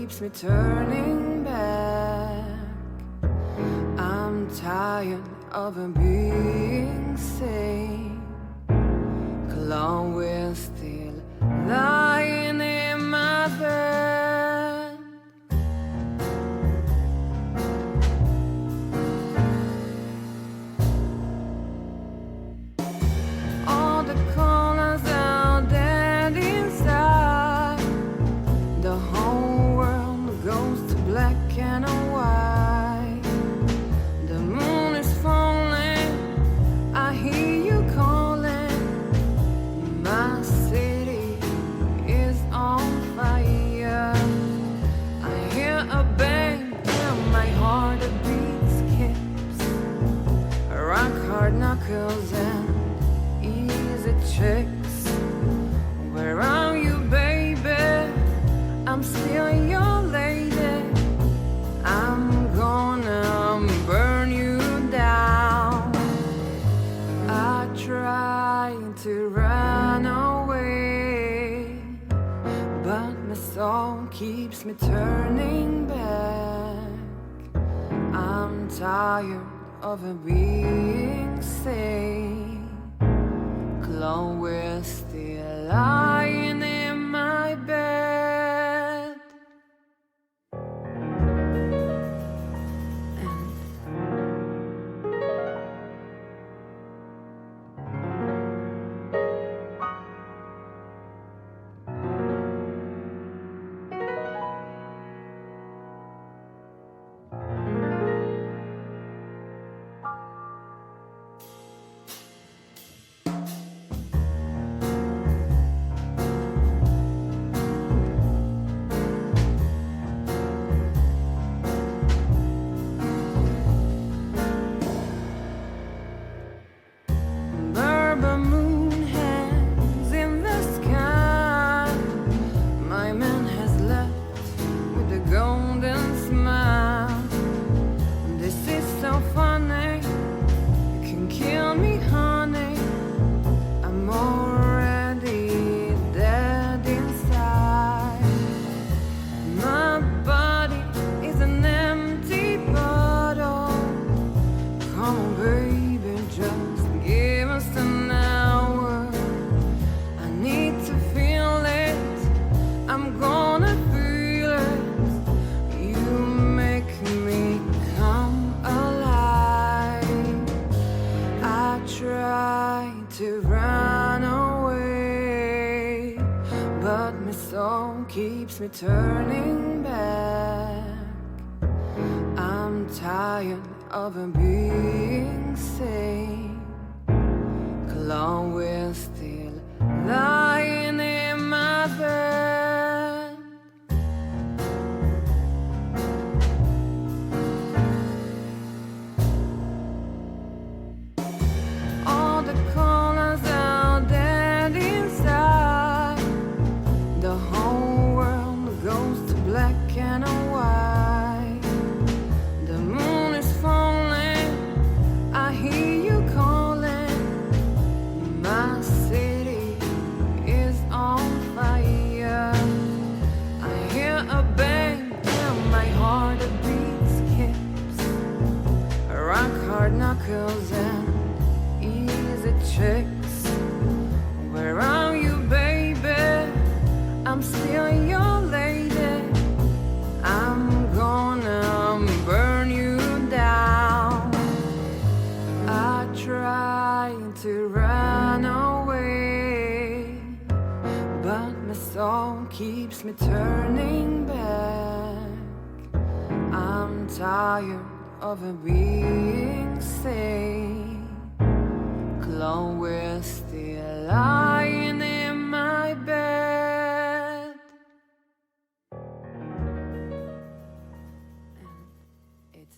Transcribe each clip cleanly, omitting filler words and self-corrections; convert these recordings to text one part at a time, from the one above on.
keeps me turning back. I'm tired of being sane. Clone will still lying in my bed. All the colors are dead inside. The whole world goes to black and white. The moon is falling, I hear you calling. My city is on fire. I hear a bang and my heart beats skips. Rock hard knuckles and easy checks. Where are you, baby? I'm still your lady. I'm gonna burn you down. I try to run away, but my soul keeps me turning back. I'm tired of being sane. Clone will still lying in my bed. Bourbon moon hangs in the sky. My man has left with a golden smile. This is so funny. You can kill me, honey. I'm already dead inside. My body is an empty bottle. Come on, baby, just give us an hour. I need to feel it. I'm gonna feel it. You make me come alive. I try to run away, but my soul keeps me turning back. I'm tired of being sane. Clone will still lying in my bed. All the colors are dead inside. The whole world goes to black and white. The moon is falling, I hear you calling. My city is on fire. I hear a bang and my heart beats skips. Rock hard knuckles and easy checks. Where are you, baby? I'm still your lady. I'm gonna burn you down. I try to run away, but my soul keeps me turning back. I'm tired of being sane. Clone will still lying in my bed. And it's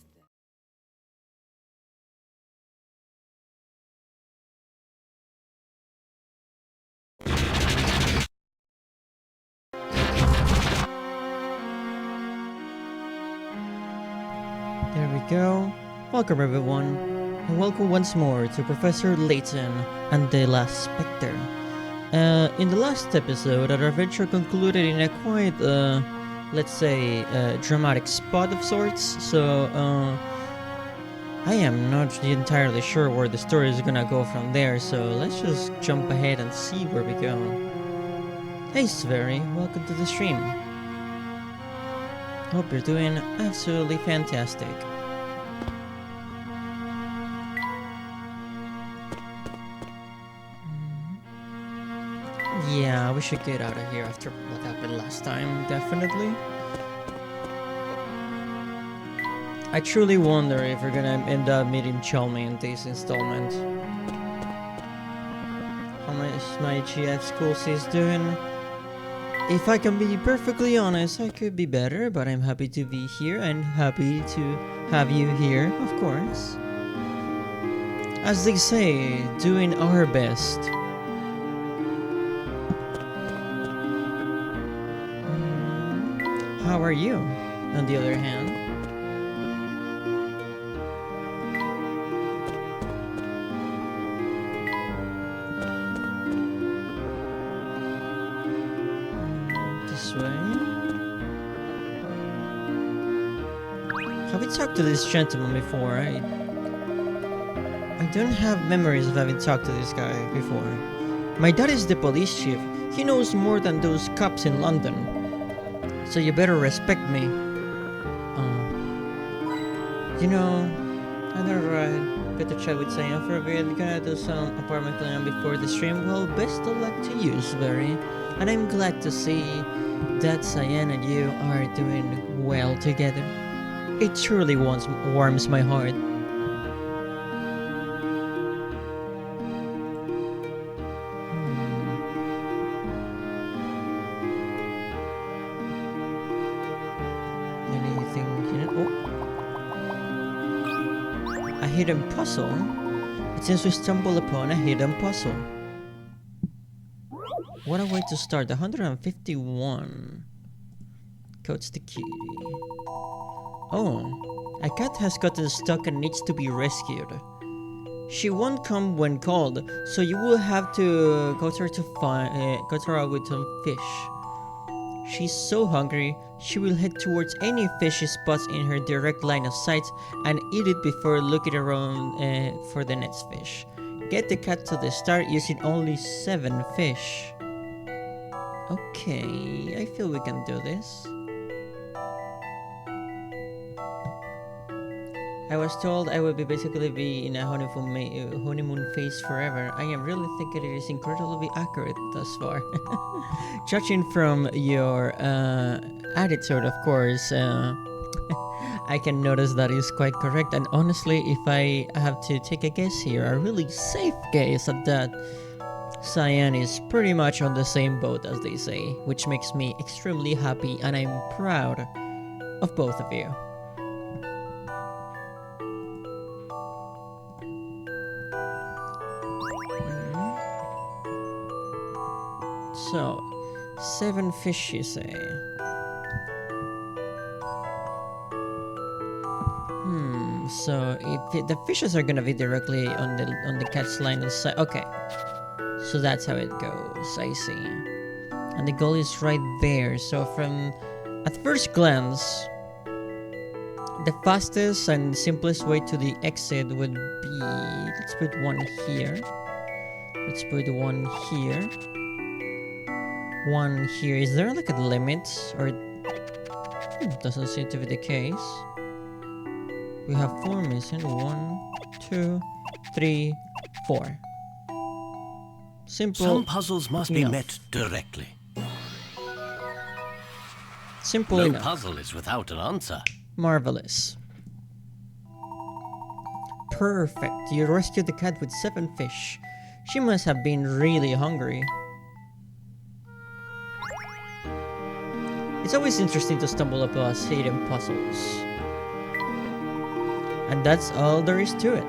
There we go. Welcome everyone, and welcome once more to Professor Layton and the Last Spectre. In the last episode, our adventure concluded in a quite let's say, dramatic spot of sorts. So, I am not entirely sure where the story is gonna go from there. So let's just jump ahead and see where we go. Hey, Sveri, welcome to the stream. Hope you're doing absolutely fantastic. Yeah, we should get out of here after what happened last time, definitely. I truly wonder if we're gonna end up meeting Chalmy in this installment. How much my GF school is doing? If I can be perfectly honest, I could be better, but I'm happy to be here and happy to have you here, of course. As they say, doing our best. How are you, on the other hand? This way. Have we talked to this gentleman before? I don't have memories of having talked to this guy before. My dad is the police chief. He knows more than those cops in London. So you better respect me. You know, I never got to chat with Cyan for a bit. Gonna do some apartment cleaning before the stream. Well, best of luck to you, Sveri. And I'm glad to see that Cyan and you are doing well together. It truly warms my heart. Hidden puzzle? It seems we stumble upon a hidden puzzle. What a way to start. 151. Codes the key. Oh, a cat has gotten stuck and needs to be rescued. She won't come when called, so you will have to go to her to go to her with some fish. She's so hungry, she will head towards any fish she spots in her direct line of sight and eat it before looking around for the next fish. Get the cat to the start using only 7 fish. Okay, I feel we can do this. I was told I would basically be in a honeymoon phase forever. I am really thinking it is incredibly accurate thus far. Judging from your attitude, of course, I can notice that is quite correct. And honestly, if I have to take a guess here, a really safe guess at that, Cyan is pretty much on the same boat as they say, which makes me extremely happy and I'm proud of both of you. So, 7 fish, you say? So if the fishes are gonna be directly on the cat's line of sight. Okay, so that's how it goes. I see. And the goal is right there. So from at first glance, the fastest and simplest way to the exit would be, let's put one here. Let's put one here. One here. Is there like a limit, or doesn't seem to be the case? We have 4 missing. 1, 2, 3, 4. Simple. Some puzzles must be met directly. Simple No enough. puzzle is without an answer. Marvelous. Perfect. You rescued the cat with 7 fish. She must have been really hungry. It's always interesting to stumble upon hidden puzzles. And that's all there is to it.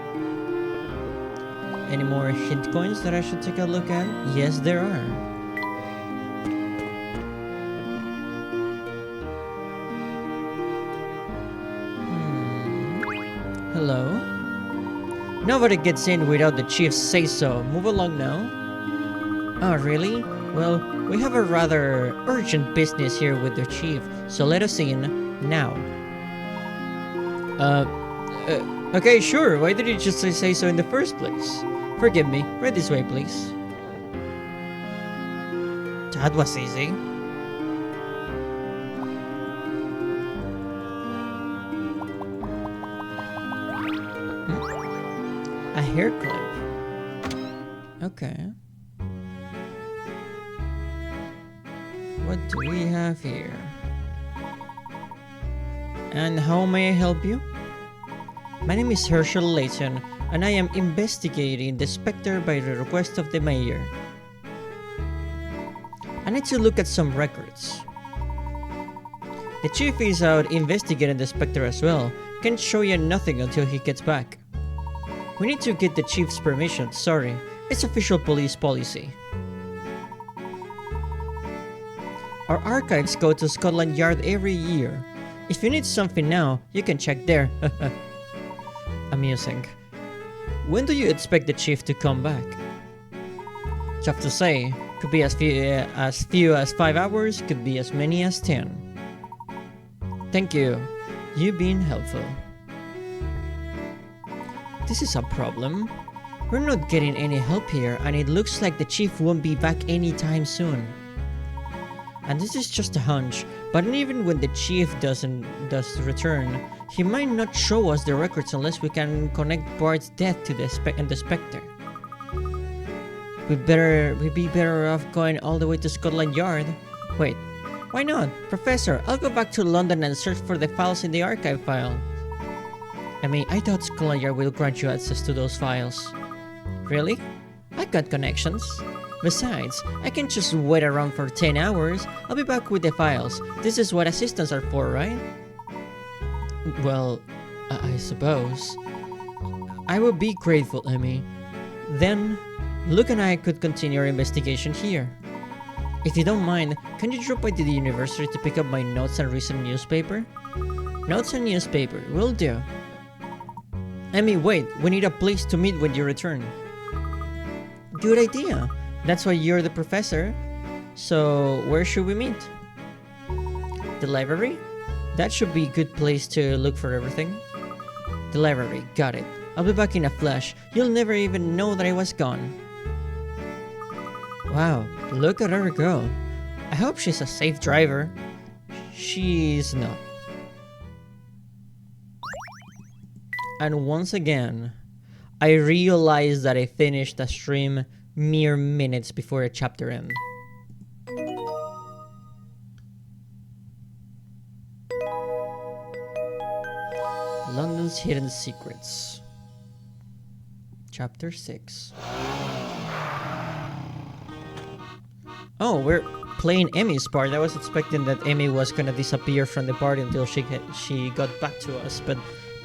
Any more hint coins that I should take a look at? Yes, there are. Hello? Nobody gets in without the chief's say-so. Move along now. Oh, really? Well, we have a rather urgent business here with the chief, so let us in now. Okay, sure. Why did you just say so in the first place? Forgive me. Right this way, please. That was easy. A hair clip. Okay. What do we have here? And how may I help you? My name is Herschel Layton, and I am investigating the Spectre by the request of the mayor. I need to look at some records. The chief is out investigating the Spectre as well. Can't show you nothing until he gets back. We need to get the chief's permission, sorry. It's official police policy. Our archives go to Scotland Yard every year. If you need something now, you can check there. Amusing. When do you expect the chief to come back? Tough to say. Could be as few as 5 hours, could be as many as 10. Thank you. You've been helpful. This is a problem. We're not getting any help here, and it looks like the chief won't be back anytime soon. And this is just a hunch, but even when the chief does return, he might not show us the records unless we can connect Bart's death to the Spectre. We'd be better off going all the way to Scotland Yard. Wait, why not? Professor, I'll go back to London and search for the files in the archive file. I mean, I thought Scotland Yard will grant you access to those files. Really? I got connections. Besides, I can just wait around for 10 hours. I'll be back with the files. This is what assistants are for, right? Well, I suppose. I would be grateful, Emmy. Then, Luke and I could continue our investigation here. If you don't mind, can you drop by to the university to pick up my notes and recent newspaper? Notes and newspaper, will do. Emmy, wait, we need a place to meet when you return. Good idea. That's why you're the professor. So, where should we meet? The library? That should be a good place to look for everything. The library, got it. I'll be back in a flash. You'll never even know that I was gone. Wow, look at her go. I hope she's a safe driver. She's not. And once again, I realized that I finished the stream mere minutes before a chapter end. London's Hidden Secrets. Chapter 6. Oh, we're playing Emmy's part. I was expecting that Emmy was gonna disappear from the party until she got back to us, but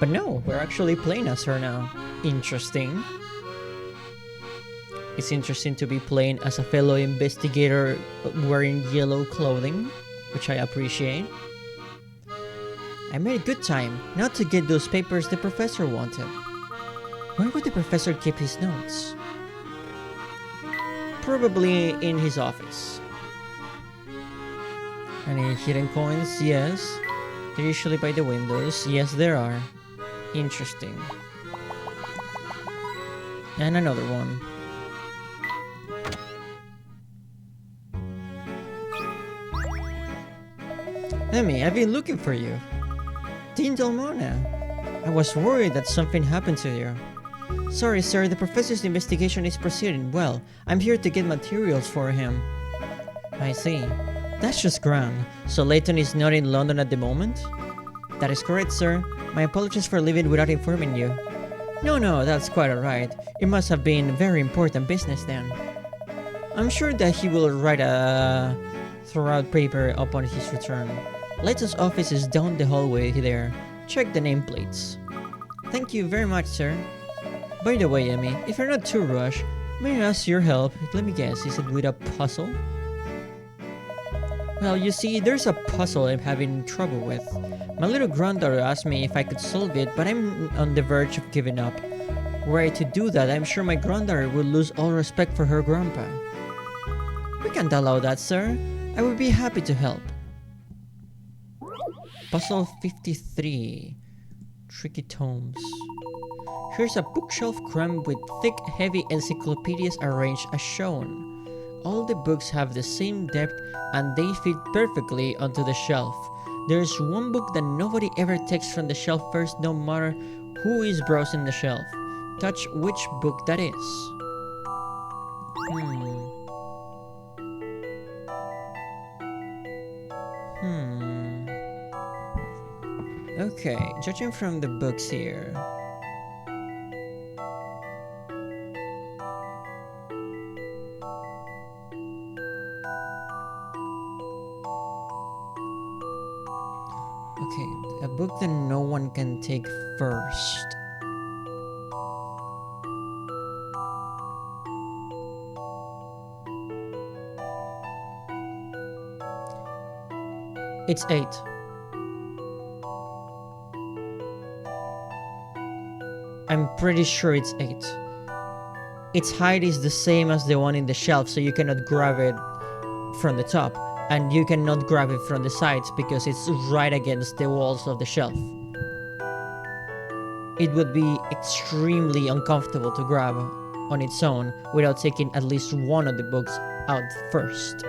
no, we're actually playing as her now. Interesting. It's interesting to be playing as a fellow investigator wearing yellow clothing, which I appreciate. I made a good time, not to get those papers the professor wanted. Where would the professor keep his notes? Probably in his office. Any hidden coins? Yes. They're usually by the windows. Yes, there are. Interesting. And another one. Emmy, I've been looking for you. Dean Delmona. I was worried that something happened to you. Sorry, sir, the professor's investigation is proceeding well. I'm here to get materials for him. I see. That's just grand. So Layton is not in London at the moment? That is correct, sir. My apologies for leaving without informing you. No, that's quite alright. It must have been very important business then. I'm sure that he will write a thorough paper upon his return. Layton's office is down the hallway there. Check the nameplates. Thank you very much, sir. By the way, Emmy, if you're not too rushed, may I ask your help? Let me guess, is it with a puzzle? Well, you see, there's a puzzle I'm having trouble with. My little granddaughter asked me if I could solve it, but I'm on the verge of giving up. Were I to do that, I'm sure my granddaughter would lose all respect for her grandpa. We can't allow that, sir. I would be happy to help. Puzzle 53. Tricky tomes. Here's a bookshelf crammed with thick, heavy encyclopedias arranged as shown. All the books have the same depth and they fit perfectly onto the shelf. There's one book that nobody ever takes from the shelf first, no matter who is browsing the shelf. Touch which book that is. Okay, judging from the books here. Okay, a book that no one can take first. It's 8. I'm pretty sure it's 8. Its height is the same as the one in the shelf, so you cannot grab it from the top. And you cannot grab it from the sides because it's right against the walls of the shelf. It would be extremely uncomfortable to grab on its own without taking at least one of the books out first.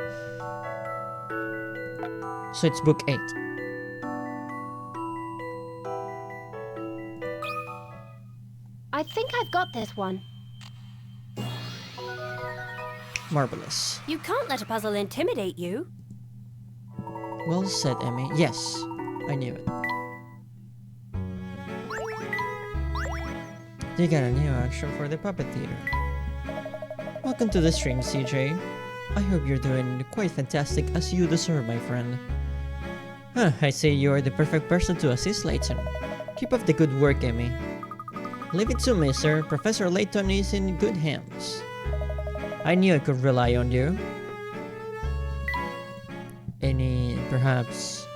So it's book 8. I think I've got this one. Marvelous. You can't let a puzzle intimidate you. Well said, Emmy. Yes, I knew it. You got a new action for the puppet theater. Welcome to the stream, CJ. I hope you're doing quite fantastic as you deserve, my friend. I say you are the perfect person to assist Layton. Keep up the good work, Emmy. Leave it to me, sir. Professor Layton is in good hands. I knew I could rely on you. Any, perhaps,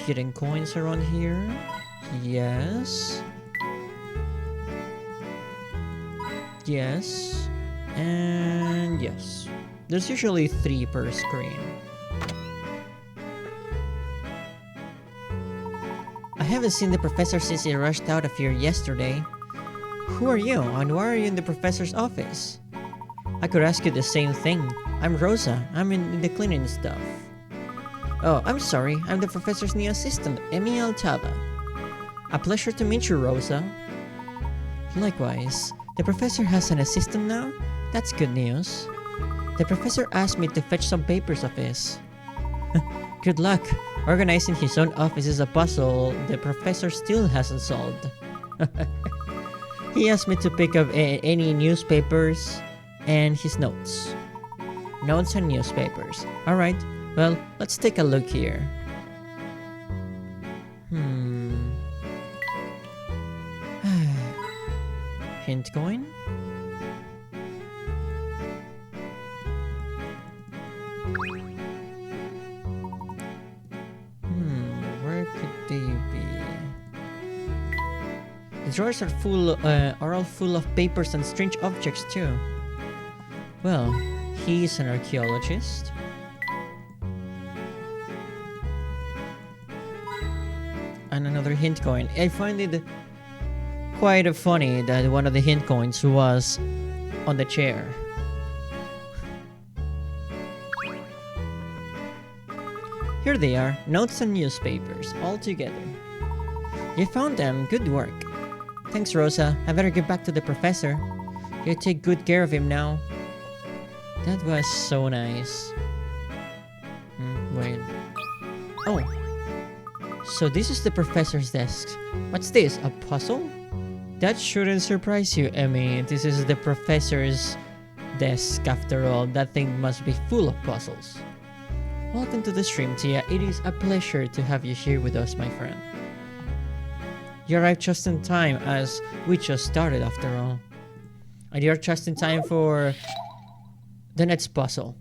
hidden coins around here? Yes. Yes. And yes. There's usually 3 per screen. I haven't seen the professor since he rushed out of here yesterday. Who are you, and why are you in the professor's office? I could ask you the same thing. I'm Rosa. I'm in the cleaning stuff. Oh, I'm sorry. I'm the professor's new assistant, Emmy Altava. A pleasure to meet you, Rosa. Likewise. The professor has an assistant now? That's good news. The professor asked me to fetch some papers of his. Good luck. Organizing his own office is a puzzle the professor still hasn't solved. He asked me to pick up any newspapers and his notes. Notes and newspapers. Alright, well, let's take a look here. Hint coin? Where could they be? The drawers are all full of papers and strange objects too. Well, he's an archaeologist. And another hint coin. I find it quite funny that one of the hint coins was on the chair. Here they are, notes and newspapers, all together. You found them, good work. Thanks, Rosa. I better get back to the professor. You take good care of him now. That was so nice. Wait. Oh. So this is the professor's desk. What's this, a puzzle? That shouldn't surprise you, Emmy. This is the professor's desk after all. That thing must be full of puzzles. Welcome to the stream, Tia. It is a pleasure to have you here with us, my friend. You arrived just in time, as we just started after all. And you're just in time for the next puzzle.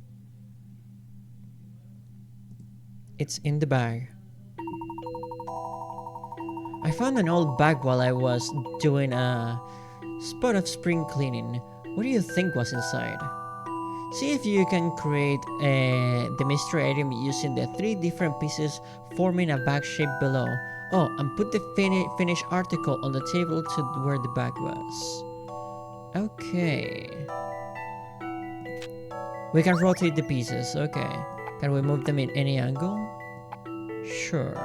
It's in the bag. I found an old bag while I was doing a spot of spring cleaning. What do you think was inside? See if you can create the mystery item using the 3 different pieces forming a bag shape below. Oh, and put the finished article on the table to where the bag was. Okay. We can rotate the pieces, okay. Can we move them in any angle? Sure.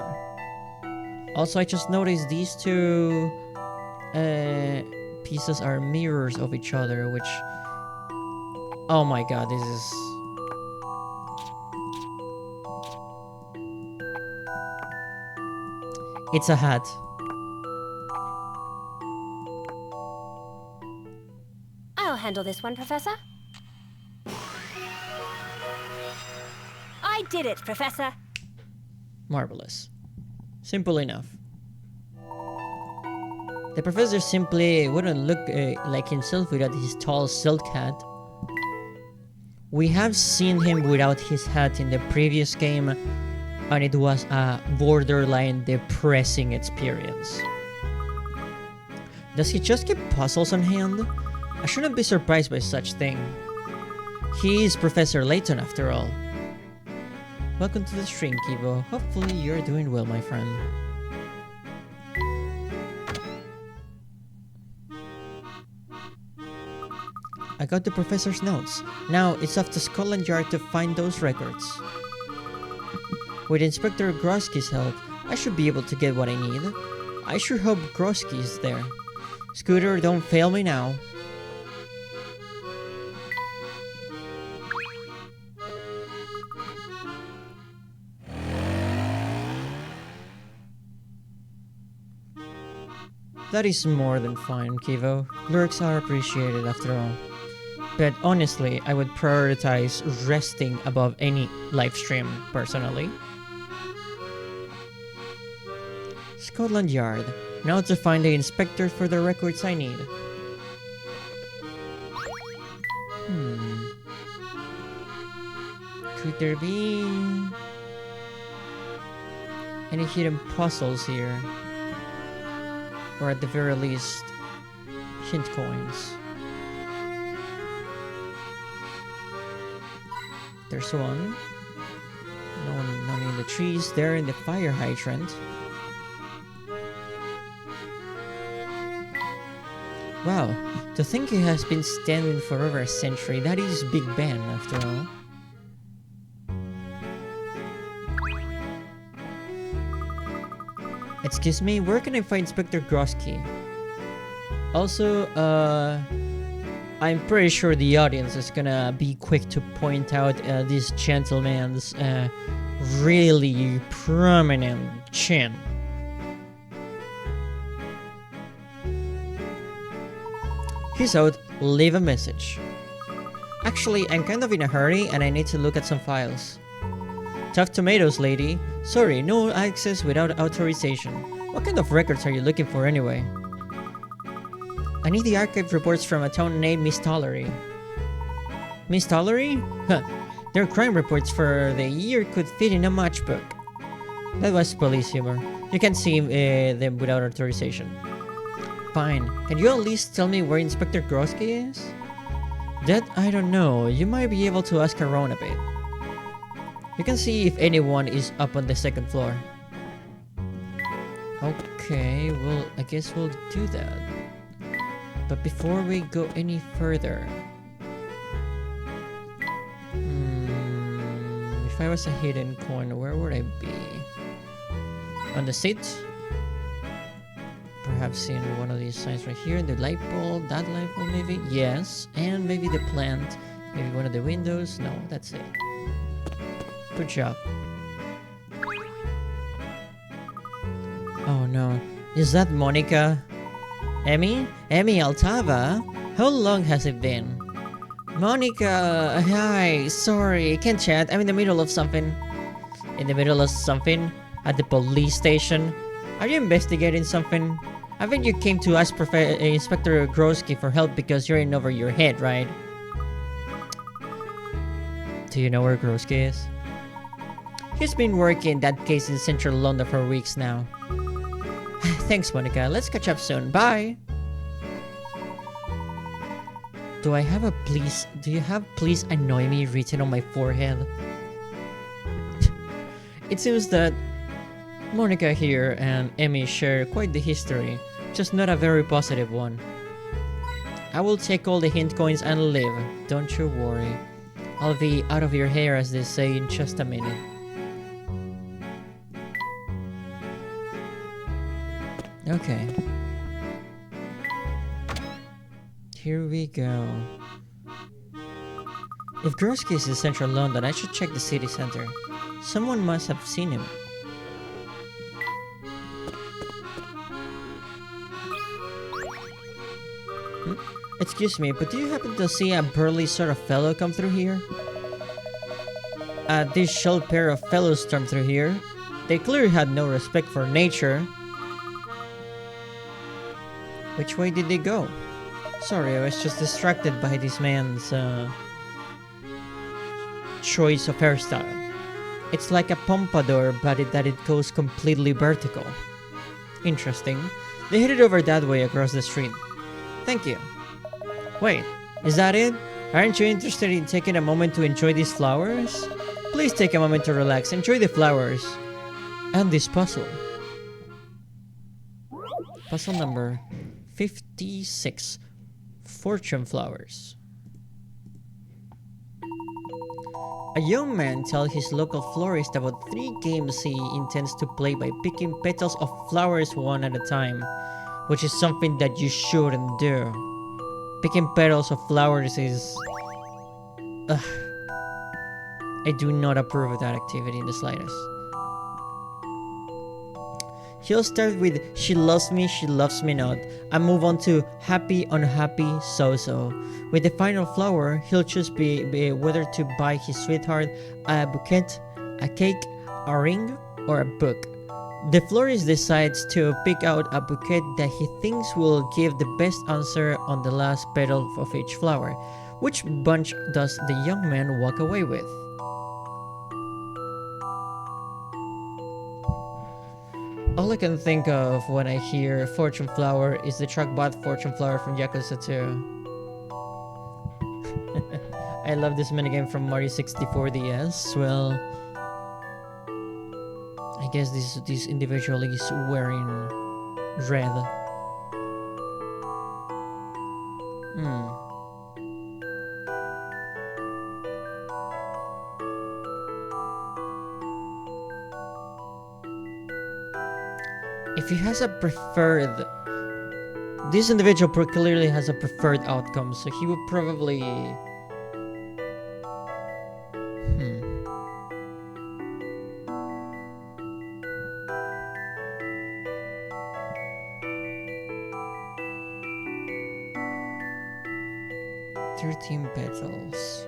Also, I just noticed these 2 pieces are mirrors of each other, which... Oh my god, this is... It's a hat. I'll handle this one, Professor. I did it, Professor. Marvelous. Simple enough. The professor simply wouldn't look like himself without his tall silk hat. We have seen him without his hat in the previous game, and it was a borderline depressing experience. Does he just keep puzzles on hand? I shouldn't be surprised by such thing. He is Professor Layton after all. Welcome to the stream, Kibo. Hopefully you're doing well, my friend. I got the professor's notes. Now it's up to Scotland Yard to find those records. With Inspector Grosky's help, I should be able to get what I need. I sure hope Grosky is there. Scooter, don't fail me now. That is more than fine, Kivo. Lurks are appreciated after all. But honestly, I would prioritize resting above any live stream, personally. Scotland Yard. Now to find the inspector for the records I need. Could there be any hidden puzzles here? Or at the very least, hint coins. There's one. None in the trees. There in the fire hydrant. Wow, to think he has been standing for over a century. That is Big Ben, after all. Excuse me, where can I find Inspector Grosky? Also, I'm pretty sure the audience is gonna be quick to point out this gentleman's really prominent chin. He's out, leave a message. Actually, I'm kind of in a hurry and I need to look at some files. Tough tomatoes, lady. Sorry, no access without authorization. What kind of records are you looking for anyway? I need the archive reports from a town named Miss Tollery. Miss Tollery? Huh. Their crime reports for the year could fit in a matchbook. That was police humor. You can't see them without authorization. Fine. Can you at least tell me where Inspector Grosky is? That I don't know. You might be able to ask around a bit. You can see if anyone is up on the second floor. Okay, well, I guess we'll do that. But before we go any further... if I was a hidden coin, where would I be? On the seat? Perhaps in one of these signs right here, the light bulb, that light bulb maybe? Yes, and maybe the plant, maybe one of the windows. No, that's it. Good job. Oh no, is that Monica? Emmy? Emmy Altava? How long has it been? Monica, hi, sorry, can't chat, I'm in the middle of something. In the middle of something? At the police station? Are you investigating something? I think you came to ask Inspector Grosky for help because you're in over your head, right? Do you know where Grosky is? He's been working that case in central London for weeks now. Thanks, Monica. Let's catch up soon. Bye! Do I have a please? Do you have please annoy me written on my forehead? It seems that Monica here and Emmy share quite the history, just not a very positive one. I will take all the hint coins and leave, don't you worry. I'll be out of your hair, as they say, in just a minute. Okay. Here we go. If Groski is in central London, I should check the city center. Someone must have seen him. Excuse me, but do you happen to see a burly sort of fellow come through here? This shell pair of fellows stormed through here. They clearly had no respect for nature. Which way did they go? Sorry, I was just distracted by this man's choice of hairstyle. It's like a pompadour, but it goes completely vertical. Interesting. They headed over that way across the street. Thank you. Wait, is that it? Aren't you interested in taking a moment to enjoy these flowers? Please take a moment to relax, enjoy the flowers. And this puzzle. Puzzle number 56. Fortune flowers. A young man tells his local florist about 3 games he intends to play by picking petals of flowers one at a time, which is something that you shouldn't do. Picking petals of flowers is... I do not approve of that activity in the slightest. He'll start with she loves me not, and move on to happy, unhappy, so-so. With the final flower, he'll choose whether to buy his sweetheart a bouquet, a cake, a ring, or a book. The florist decides to pick out a bouquet that he thinks will give the best answer on the last petal of each flower. Which bunch does the young man walk away with? All I can think of when I hear Fortune Flower is the trackbot Fortune Flower from Yakuza 2. I love this minigame from Mario 64 DS. Well, I guess this individual is wearing red. If he has a preferred... This individual clearly has a preferred outcome, so he would probably... 13 petals.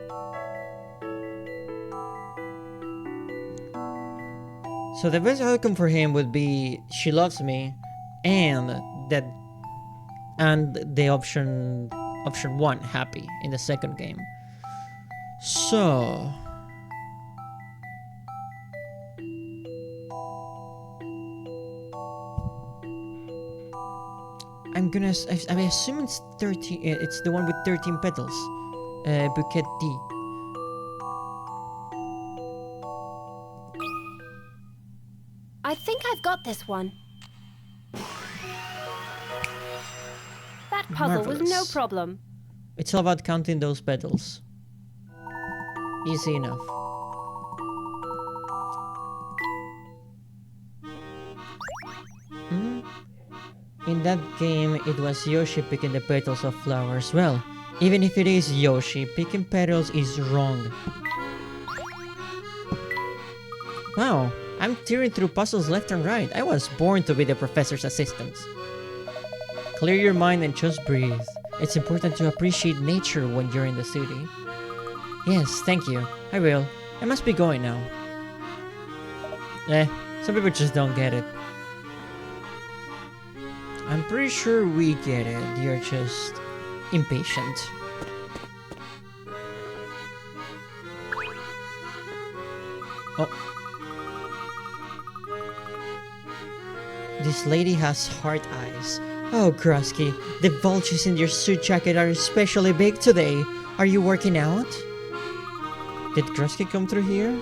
So the best outcome for him would be she loves me, and the option 1 happy in the second game. So I assume it's 13. It's the one with 13 petals. Bouquet D. I think I've got this one. That puzzle was no Marvelous. problem. It's all about counting those petals. Easy enough. In that game, it was Yoshi picking the petals of flowers. Well, even if it is Yoshi, picking petals is wrong. Wow, I'm tearing through puzzles left and right. I was born to be the professor's assistant. Clear your mind and just breathe. It's important to appreciate nature when you're in the city. Yes, thank you. I will. I must be going now. Some people just don't get it. I'm pretty sure we get it. You're just impatient. Oh. This lady has heart eyes. Oh, Grosky, the vultures in your suit jacket are especially big today. Are you working out? Did Grosky come through here?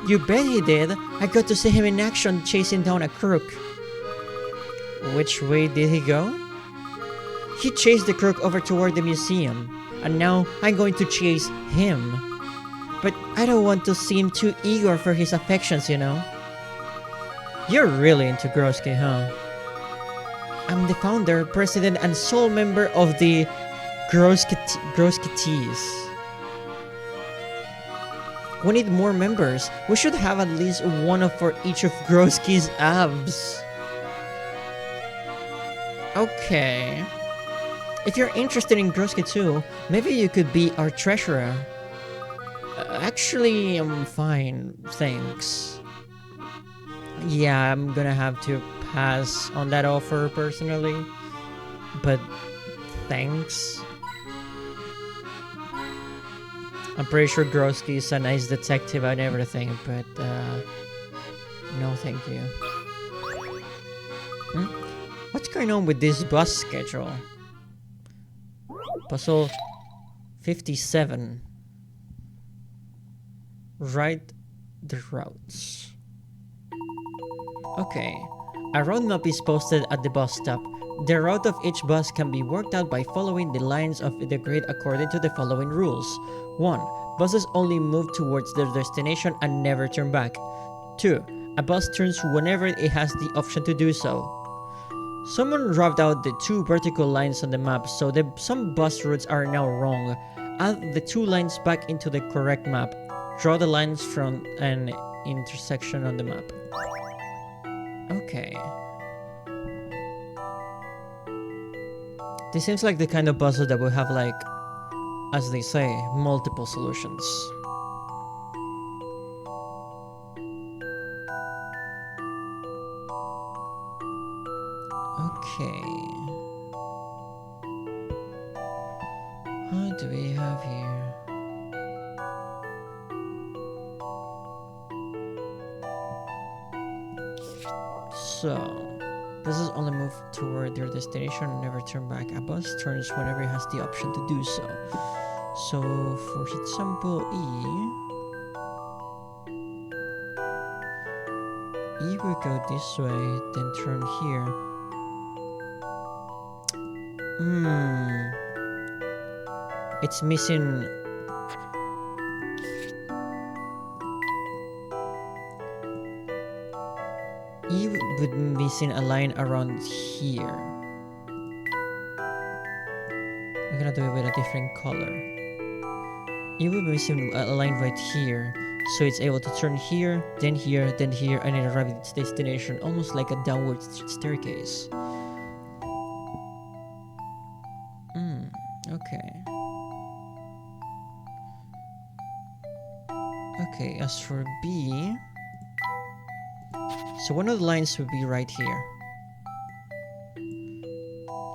You bet he did. I got to see him in action chasing down a crook. Which way did he go? He chased the crook over toward the museum, and now I'm going to chase him. But I don't want to seem too eager for his affections, you know. You're really into Grosky, huh? I'm the founder, president, and sole member of the Groskitees. We need more members. We should have at least one for each of Grosky's abs. Okay. If you're interested in Grosky too, maybe you could be our treasurer. Actually, I'm fine, thanks. Yeah, I'm gonna have to pass on that offer personally. But thanks. I'm pretty sure Grosky is a nice detective and everything, but no thank you. What's going on with this bus schedule? Puzzle 57. Write the routes. Okay. A road map is posted at the bus stop. The route of each bus can be worked out by following the lines of the grid according to the following rules. 1. Buses only move towards their destination and never turn back. 2. A bus turns whenever it has the option to do so. Someone rubbed out the 2 vertical lines on the map, so some bus routes are now wrong. Add the 2 lines back into the correct map. Draw the lines from an intersection on the map. Okay. This seems like the kind of puzzle that will have, like, as they say, multiple solutions. Okay. What do we have here? So, buses only move toward their destination and never turn back. A bus turns whenever it has the option to do so. So, for example, E will go this way, then turn here. It's missing. E would be missing a line around here. I'm gonna do it with a different color. E would be missing a line right here, so it's able to turn here, then here, then here, and then arrive at its destination, almost like a downward staircase. Okay. Okay, as for B, so one of the lines would be right here.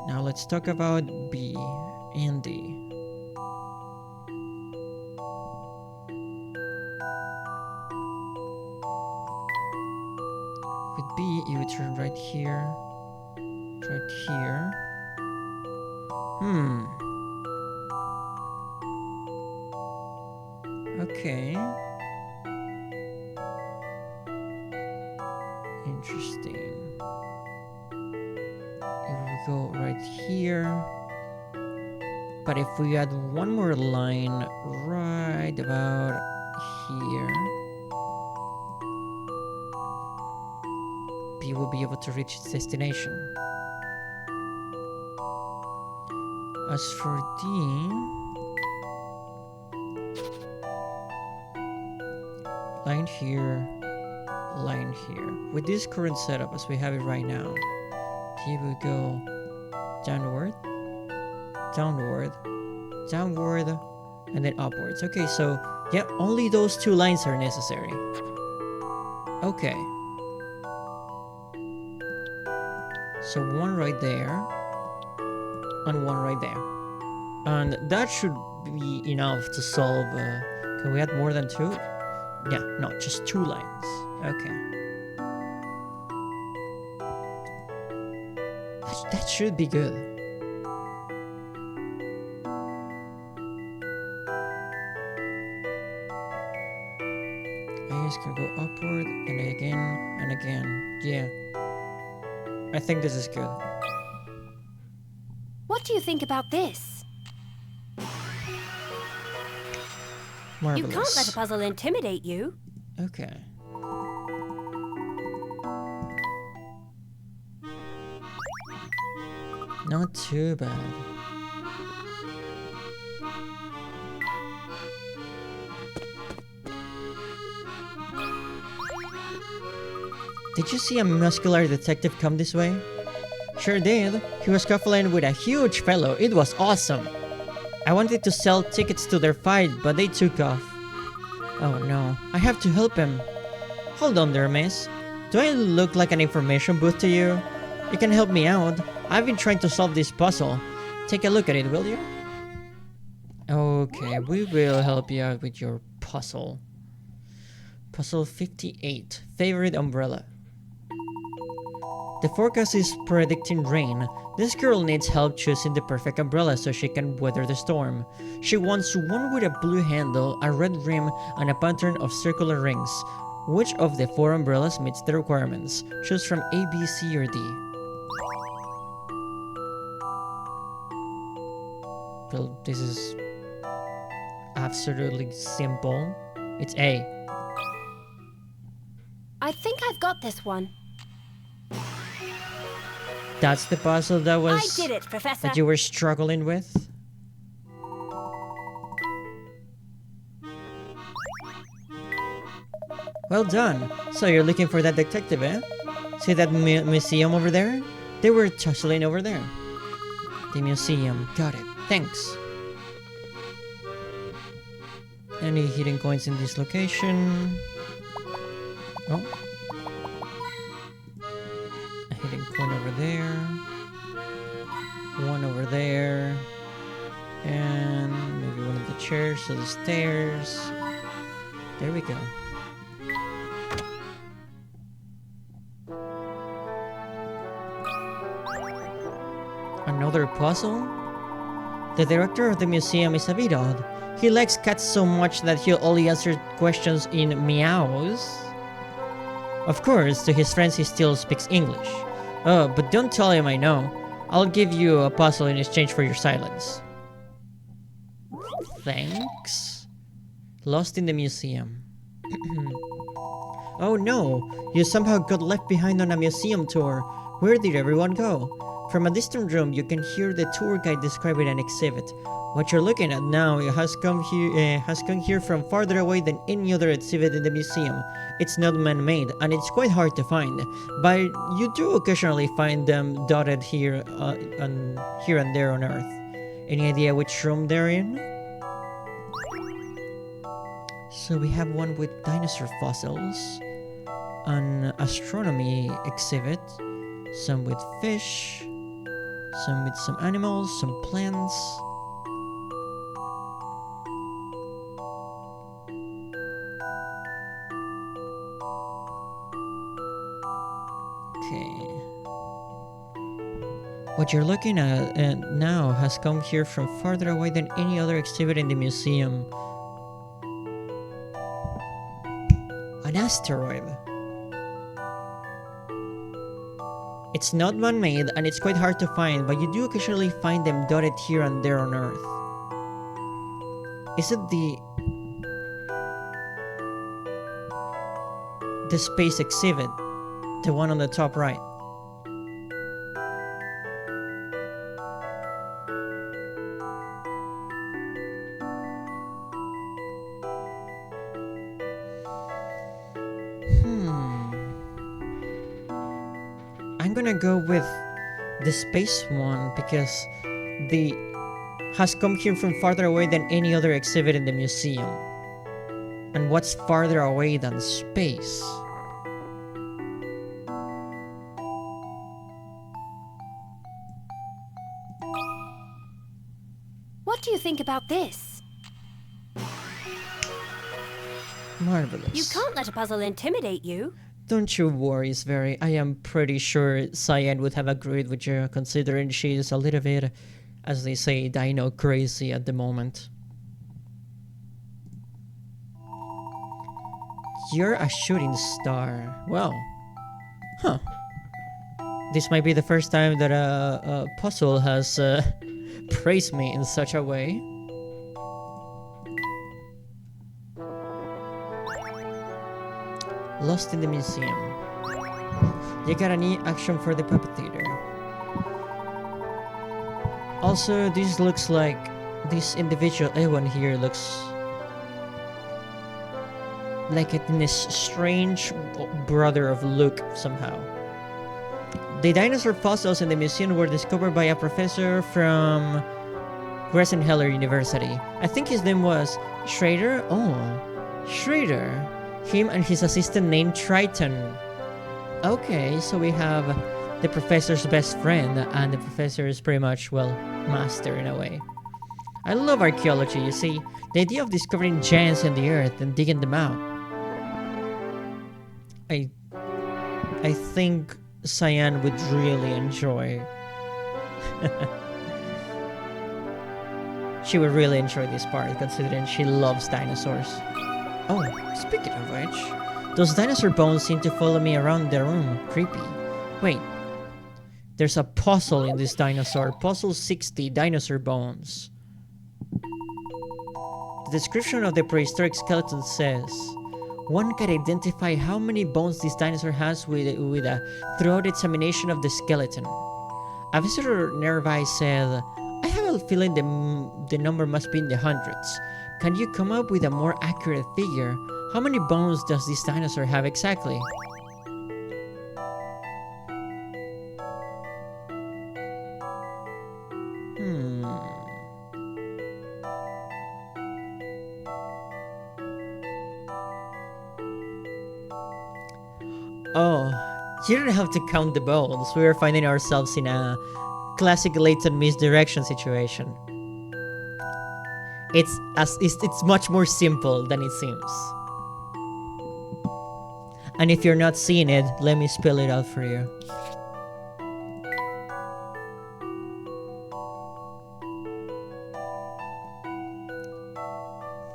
Now let's talk about B and D. With B, you would turn right here, right here. Okay. Interesting. If we go right here. But if we add one more line right about here, B will be able to reach its destination. As for D, line here, line here. With this current setup as we have it right now, D will go downward, downward, downward, and then upwards. Okay, so yeah, only those 2 lines are necessary. Okay. So one right there, and one right there. And that should be enough to solve... can we add more than 2? Yeah, no, just 2 lines. Okay. That should be good. I just can go upward and again and again. Yeah. I think this is good. What do you think about this? Marvelous. You can't let a puzzle intimidate you. Okay. Not too bad. Did you see a muscular detective come this way? Sure did. He was scuffling with a huge fellow. It was awesome. I wanted to sell tickets to their fight, but they took off. Oh no, I have to help him. Hold on there, miss. Do I look like an information booth to you? You can help me out. I've been trying to solve this puzzle. Take a look at it, will you? Okay, we will help you out with your puzzle. Puzzle 58. Favorite umbrella. The forecast is predicting rain. This girl needs help choosing the perfect umbrella so she can weather the storm. She wants one with a blue handle, a red rim, and a pattern of circular rings. Which of the 4 umbrellas meets the requirements? Choose from A, B, C, or D. Well, this is absolutely simple. It's A. I think I've got this one. That's the puzzle that was... I did it, Professor. that you were struggling with? Well done. So you're looking for that detective, eh? See that museum over there? They were tussling over there. The museum. Got it. Thanks. Any hidden coins in this location? Oh. A hidden coin over there. One over there. And maybe one of the chairs, so the stairs. There we go. Another puzzle? The director of the museum is a bit odd. He likes cats so much that he'll only answer questions in meows. Of course, to his friends he still speaks English. Oh, but don't tell him I know. I'll give you a puzzle in exchange for your silence. Thanks. Lost in the museum. Oh no, you somehow got left behind on a museum tour. Where did everyone go? From a distant room, you can hear the tour guide describing an exhibit. What you're looking at now has come here from farther away than any other exhibit in the museum. It's not man-made, and it's quite hard to find, but you do occasionally find them dotted here and there on Earth. Any idea which room they're in? So we have one with dinosaur fossils, an astronomy exhibit, some with fish, some with some animals, some plants. Okay. What you're looking at now has come here from farther away than any other exhibit in the museum. An asteroid. It's not man-made and it's quite hard to find, but you do occasionally find them dotted here and there on Earth. Is it the space exhibit? The one on the top right. I'm gonna go with the space one because the has come here from farther away than any other exhibit in the museum. And what's farther away than space? What do you think about this? Marvelous. You can't let a puzzle intimidate you. Don't you worry, Sverry. I am pretty sure Cyan would have agreed with you, considering she is a little bit, as they say, dino crazy at the moment. You're a shooting star. Well, huh. This might be the first time that a puzzle has praised me in such a way. Lost in the museum. You got any action for the puppeteer? Also, this looks like this individual A1 here looks like a strange brother of Luke somehow. The dinosaur fossils in the museum were discovered by a professor from Gressenheller University. I think his name was Schrader. Oh, Schrader. Him and his assistant named Triton. Okay, so we have the professor's best friend, and the professor is pretty much, well, master in a way. I love archaeology, you see. The idea of discovering giants in the earth and digging them out. I think Cyan would really enjoy. She would really enjoy this part, considering she loves dinosaurs. Oh, speaking of which, those dinosaur bones seem to follow me around the room. Creepy. Wait, there's a puzzle in this dinosaur. Puzzle 60, dinosaur bones. The description of the prehistoric skeleton says, one can identify how many bones this dinosaur has with a thorough examination of the skeleton. A visitor nearby said, I have a feeling the number must be in the hundreds. Can you come up with a more accurate figure? How many bones does this dinosaur have exactly? Oh, you don't have to count the bones. We are finding ourselves in a classic LAYTON misdirection situation. It's much more simple than it seems. And if you're not seeing it, let me spell it out for you.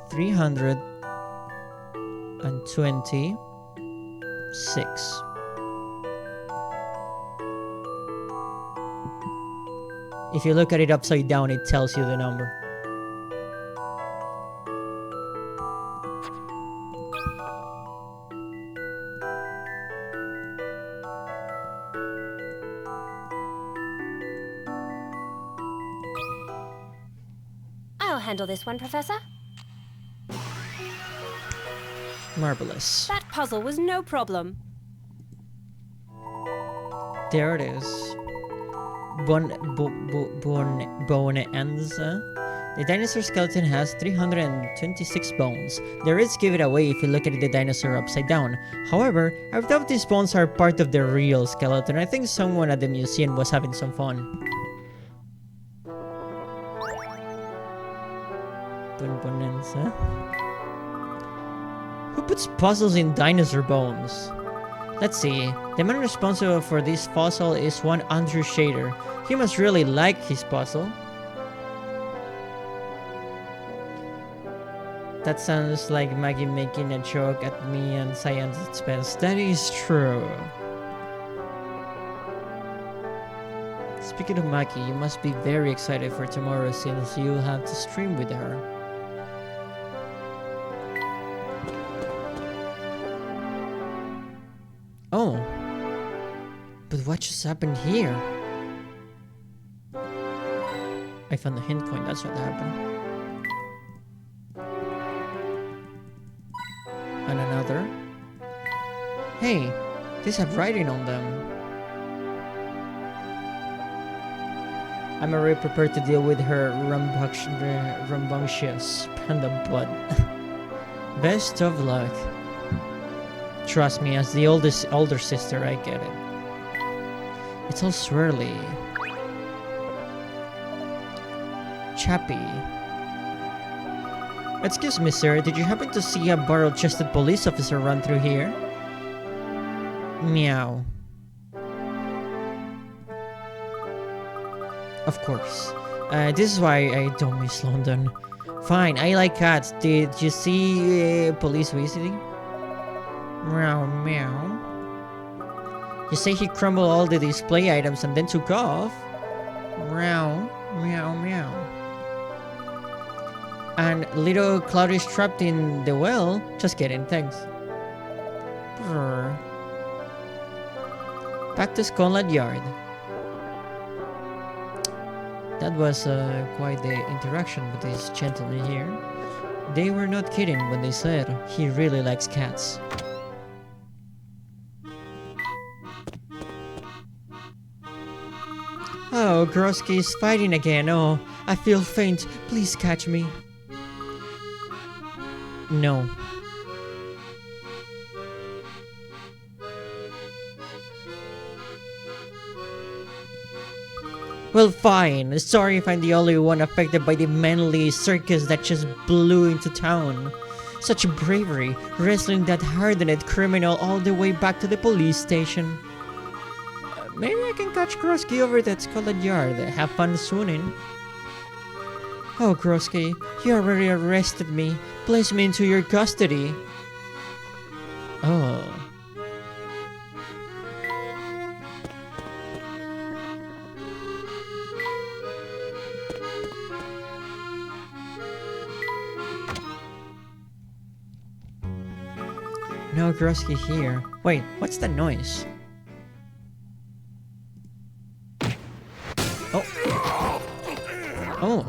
$326. If you look at it upside down, it tells you the number. I'll handle this one, Professor. Marvelous. That puzzle was no problem. There it is. Bonanza. The dinosaur skeleton has 326 bones. The reds give it away if you look at the dinosaur upside down. However, I doubt these bones are part of the real skeleton. I think someone at the museum was having some fun. Bonanza. Who puts puzzles in dinosaur bones? Let's see. The man responsible for this puzzle is one Andrew Shader. He must really like his puzzle. That sounds like Maggie making a joke at me and Cyan's expense. That is true. Speaking of Maggie, you must be very excited for tomorrow since you have to stream with her. Oh, but what just happened here? I found a hint coin, that's what happened. And another. Hey, these have writing on them. I'm already prepared to deal with her rambunctious panda butt. Best of luck. Trust me, as the older sister, I get it. It's all swirly. Chappy. Excuse me, sir, did you happen to see a barrel-chested police officer run through here? Meow. Of course. This is why I don't miss London. Fine, I like cats. Did you see police visiting? Meow, meow. You say he crumbled all the display items and then took off? Meow, meow, meow. And little Cloud is trapped in the well? Just kidding, thanks. Brr. Back to Scotland Yard. That was quite the interaction with this gentleman here. They were not kidding when they said he really likes cats. Oh, Grosky's fighting again. Oh, I feel faint. Please catch me. No. Well, fine. Sorry if I'm the only one affected by the manly circus that just blew into town. Such bravery, wrestling that hardened criminal all the way back to the police station. Maybe I can catch Grosky over at Scotland Yard. Have fun swooning. Oh, Grosky, you already arrested me. Place me into your custody. Oh. No Grosky here. Wait, what's that noise? Oh. Oh.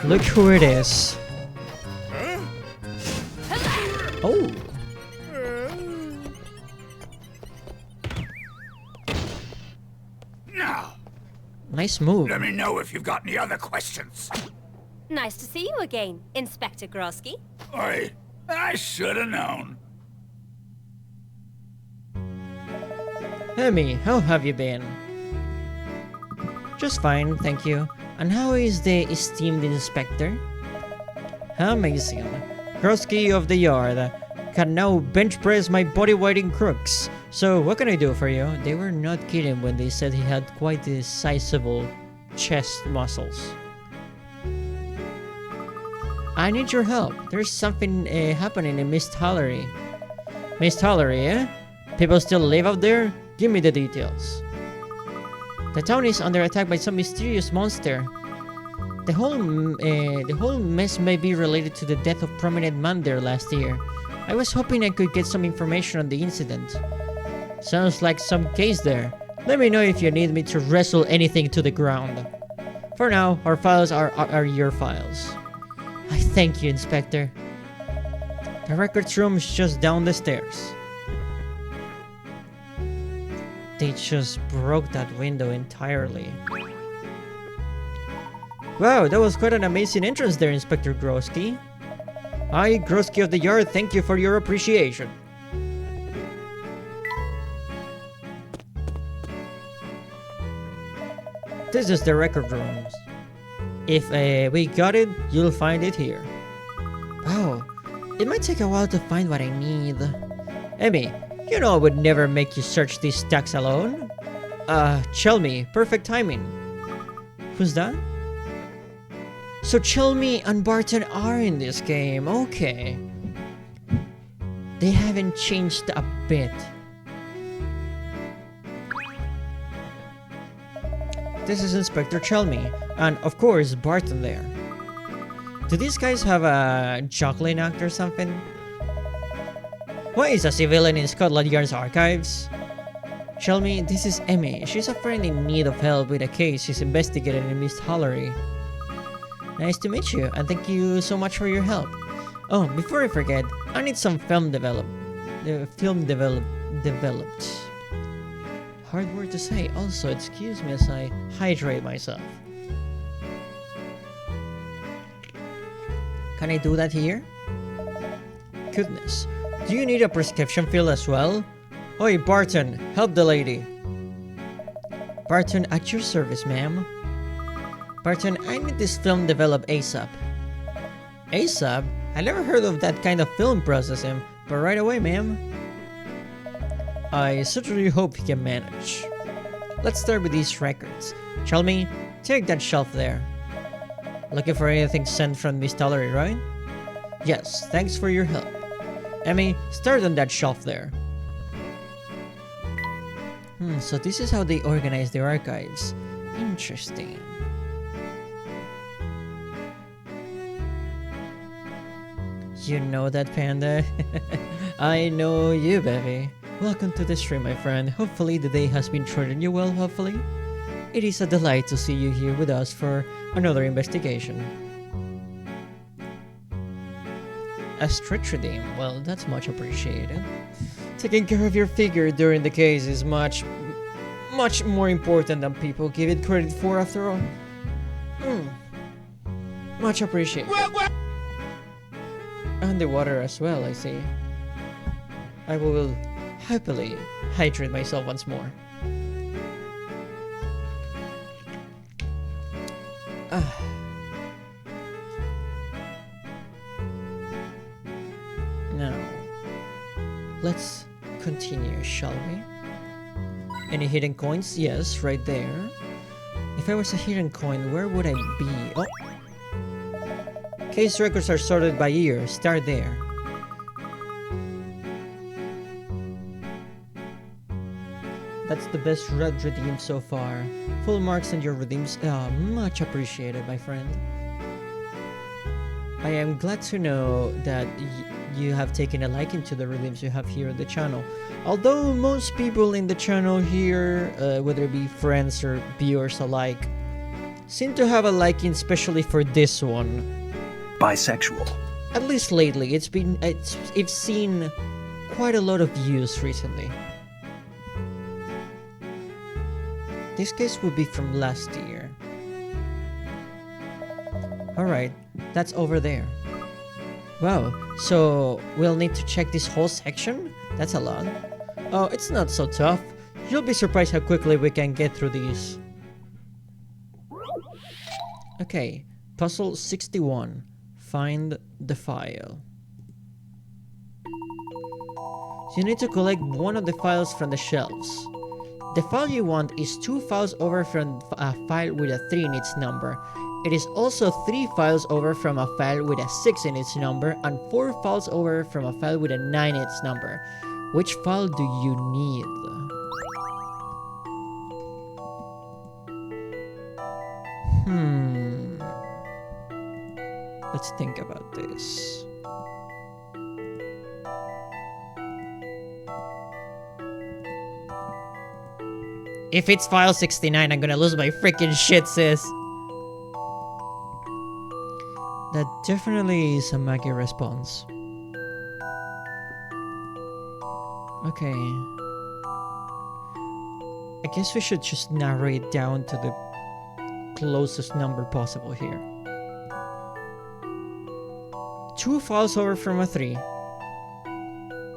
Look who it is. Oh. Now, Nice move. let me know if you've got any other questions. Nice to see you again, Inspector Grosky. I should have known. Amy, how have you been? Just fine, thank you. And how is the esteemed inspector? Amazing. Grosky of the Yard can now bench press my body weight in crooks. So what can I do for you? They were not kidding when they said he had quite the sizable chest muscles. I need your help. There's something happening in Miss Tollery. Miss Tollery, eh? People still live out there? Give me the details. The town is under attack by some mysterious monster. The whole mess may be related to the death of prominent man there last year. I was hoping I could get some information on the incident. Sounds like some case there. Let me know if you need me to wrestle anything to the ground. For now, our files are your files. I thank you, Inspector. The records room is just down the stairs. They just broke that window entirely. Wow, that was quite an amazing entrance there, Inspector Grosky. I, Grosky of the Yard, thank you for your appreciation. This is the record room. If we got it, you'll find it here. Wow, it might take a while to find what I need. Amy, you know I would never make you search these stacks alone. Chelmy, perfect timing. Who's that? So Chelmy and Barton are in this game, okay. They haven't changed a bit. This is Inspector Chelmy, and of course Barton there. Do these guys have a juggling act or something? What is a civilian in Scotland Yard's archives? Chelmy, this is Emmy. She's a friend in need of help with a case she's investigating in Miss Tollery. Nice to meet you, and thank you so much for your help. Oh, before I forget, I need some film developed. Hard word to say. Also, excuse me as I hydrate myself. Can I do that here? Goodness. Do you need a prescription fill as well? Oi, Barton, help the lady. Barton, at your service, ma'am. Barton, I need this film developed ASAP. ASAP? I never heard of that kind of film processing, but right away, ma'am. I certainly hope he can manage. Let's start with these records. Chalmy, take that shelf there. Looking for anything sent from Miss Tollery, right? Yes, thanks for your help. Emmy, start on that shelf there. So this is how they organize their archives. Interesting. You know that, Panda? I know you, baby. Welcome to the stream, my friend. Hopefully the day has been treating you well, hopefully. It is a delight to see you here with us for another investigation. A stretch redeem, well, that's much appreciated. Taking care of your figure during the case is much more important than people give it credit for, after all. Much appreciated. Underwater as well, I see. I will happily hydrate myself once more. Now, let's continue, shall we? Any hidden coins? Yes, right there. If I was a hidden coin, where would I be? Oh! Case records are sorted by year. Start there. That's the best red redeem so far. Full marks on your redeems. Much appreciated, my friend. I am glad to know that you have taken a liking to the redeems you have here on the channel. Although most people in the channel here, whether it be friends or viewers alike, seem to have a liking especially for this one. Bisexual. At least lately, it's seen quite a lot of views recently. This case would be from last year. Alright, that's over there. Wow, so we'll need to check this whole section? That's a lot. Oh, it's not so tough. You'll be surprised how quickly we can get through these. Okay, puzzle 61. Find the file. You need to collect one of the files from the shelves. The file you want is 2 files over from a file with a 3 in its number. It is also 3 files over from a file with a 6 in its number and 4 files over from a file with a 9 in its number. Which file do you need? Let's think about this. If it's file 69, I'm gonna lose my freaking shit, sis. That definitely is a Maggie response. Okay. I guess we should just narrow it down to the closest number possible here. 2 files over from a 3.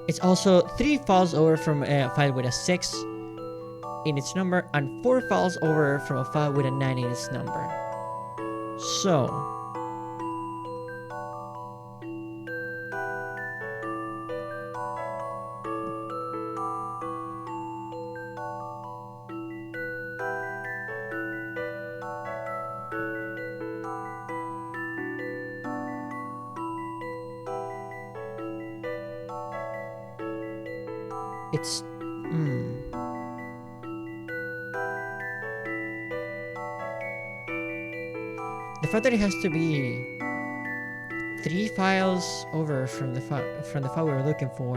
It's also 3 files over from a file with a 6 in its number and 4 files over from a file with a 9 in its number. So it's the fact that it has to be 3 files over from the file we're looking for.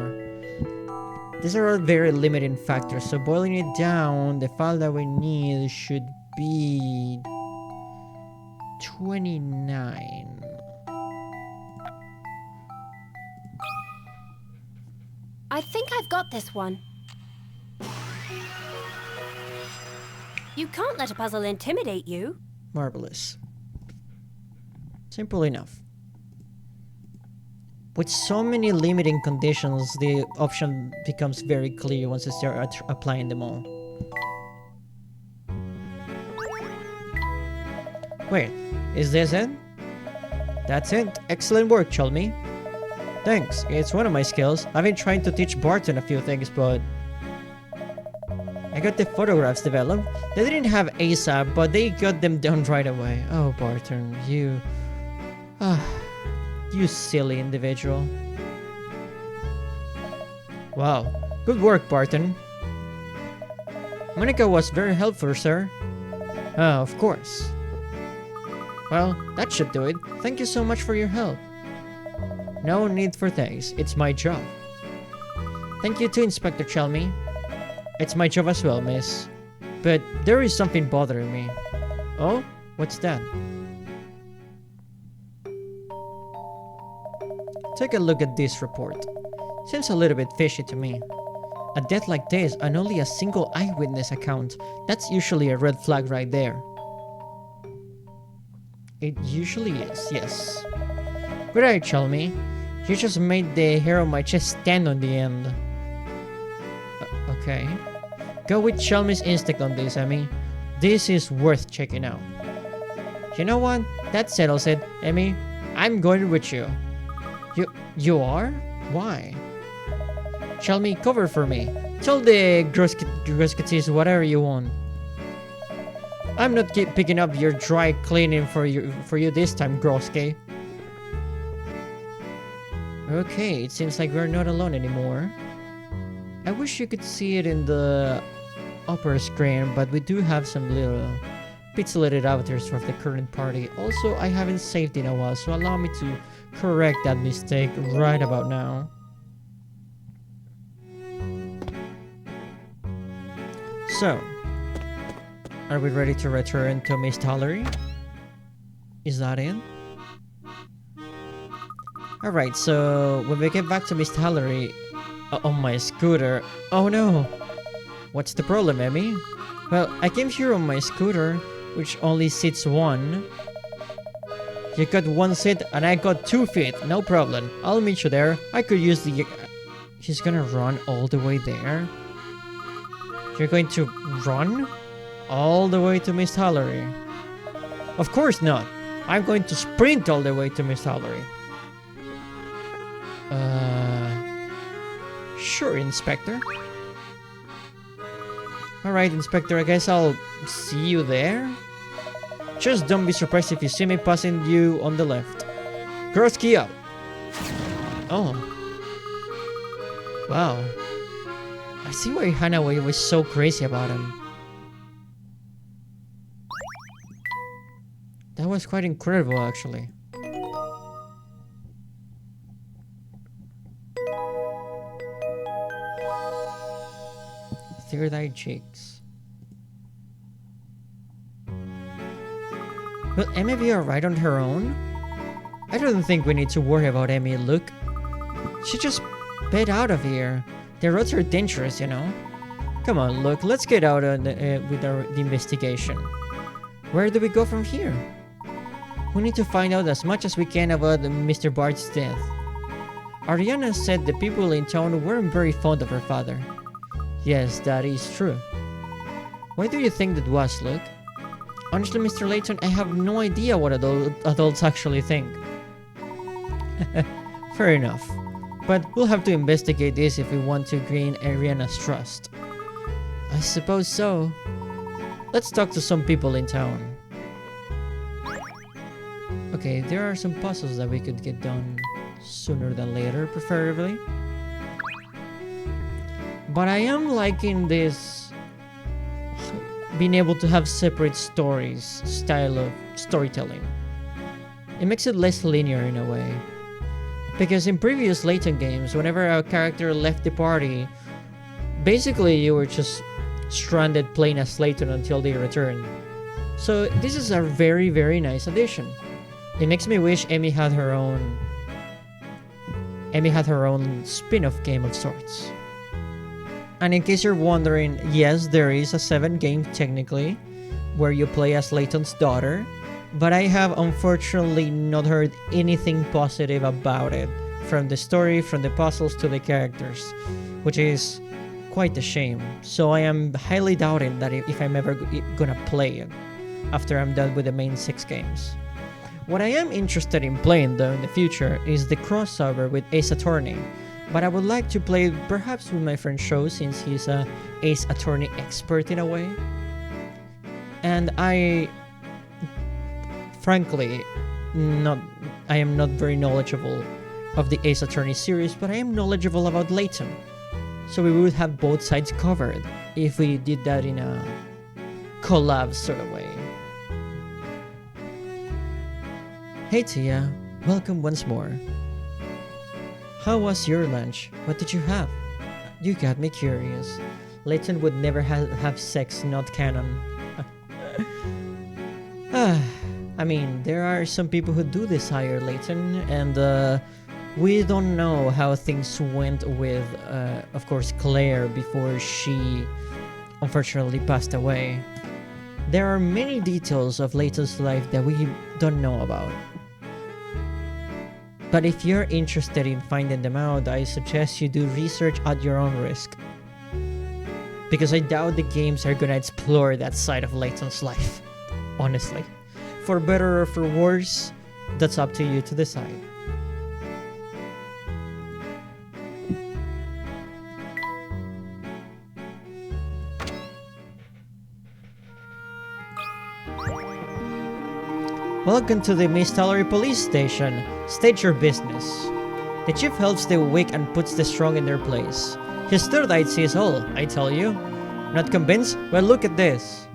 These are all very limiting factors, so boiling it down, the file that we need should be 29. I think I've got this one. You can't let a puzzle intimidate you. Marvelous. Simple enough. With so many limiting conditions, the option becomes very clear once you start applying them all. Wait, is this it? That's it. Excellent work, Chalmy. Thanks, it's one of my skills. I've been trying to teach Barton a few things, but... I got the photographs developed. They didn't have ASAP, but they got them done right away. Oh, Barton, you... you silly individual. Wow, good work, Barton. Monica was very helpful, sir. Oh, of course. Well, that should do it. Thank you so much for your help. No need for thanks. It's my job. Thank you too, Inspector Chalmy. It's my job as well, miss. But there is something bothering me. Oh? What's that? Take a look at this report. Seems a little bit fishy to me. A death like this and only a single eyewitness account, that's usually a red flag right there. It usually is, yes. Good eye, Chalmy. You just made the hair on my chest stand on the end. Okay. Go with Chalmy's instinct on this, Emmy. This is worth checking out. You know what? That settles it, Emmy. I'm going with you. You are? Why? Chalmy, cover for me. Tell the Gruskettis whatever you want. I'm not picking up your dry cleaning for you this time, Groski. Okay, it seems like we're not alone anymore. I wish you could see it in the upper screen, but we do have some little pixelated avatars of the current party. Also, I haven't saved in a while, so allow me to correct that mistake right about now. So, are we ready to return to Miss Tollery? Is that it? Alright, so when we get back to Miss Tollery on my scooter... Oh no! What's the problem, Emmy? Well, I came here on my scooter, which only seats one. You got one seat and I got 2 feet, no problem. I'll meet you there. I could use the... She's gonna run all the way there? You're going to run? All the way to Miss Tollery? Of course not. I'm going to sprint all the way to Miss Tollery. Sure, Inspector. Alright, Inspector, I guess I'll see you there? Just don't be surprised if you see me passing you on the left. Groski out! Oh. Wow. I see why Hanaway was so crazy about him. That was quite incredible, actually. Third-eye cheeks. Will Emmy be alright on her own? I don't think we need to worry about Emmy. Look, she just sped out of here. The roads are dangerous, you know. Come on, look, let's get out on with the investigation. Where do we go from here? We need to find out as much as we can about Mr. Bart's death. Ariana said the people in town weren't very fond of her father. Yes, that is true. Why do you think that was, Luke? Honestly, Mr. Layton, I have no idea what adults actually think. Fair enough. But we'll have to investigate this if we want to gain Ariana's trust. I suppose so. Let's talk to some people in town. Okay, there are some puzzles that we could get done sooner than later, preferably. But I am liking this being able to have separate stories, style of storytelling. It makes it less linear in a way. Because in previous Layton games, whenever a character left the party, basically you were just stranded playing as Layton until they return. So this is a very, very nice addition. It makes me wish Emmy had her own spin-off game of sorts. And in case you're wondering, yes, there is a 7th game technically, where you play as Layton's daughter, but I have unfortunately not heard anything positive about it, from the story, from the puzzles to the characters, which is quite a shame. So I am highly doubting that if I'm ever gonna play it. after I'm done with the main 6 games. What I am interested in playing though in the future is the crossover with Ace Attorney, but I would like to play perhaps with my friend Sho since he's a Ace Attorney expert in a way. And I frankly I am not very knowledgeable of the Ace Attorney series, but I am knowledgeable about LAYTON. So we would have both sides covered if we did that in a collab sort of way. Hey Tia, welcome once more. How was your lunch? What did you have? You got me curious. LAYTON would never have sex, not canon. I mean, there are some people who do desire LAYTON, and we don't know how things went with, of course, Claire before she unfortunately passed away. There are many details of LAYTON's life that we don't know about. But if you're interested in finding them out, I suggest you do research at your own risk. Because I doubt the games are gonna explore that side of LAYTON's life. Honestly. For better or for worse, that's up to you to decide. Welcome to the Miss Tallery police station. State your business. The chief helps the weak and puts the strong in their place. His third eye sees all, I tell you. Not convinced? Well, look at this.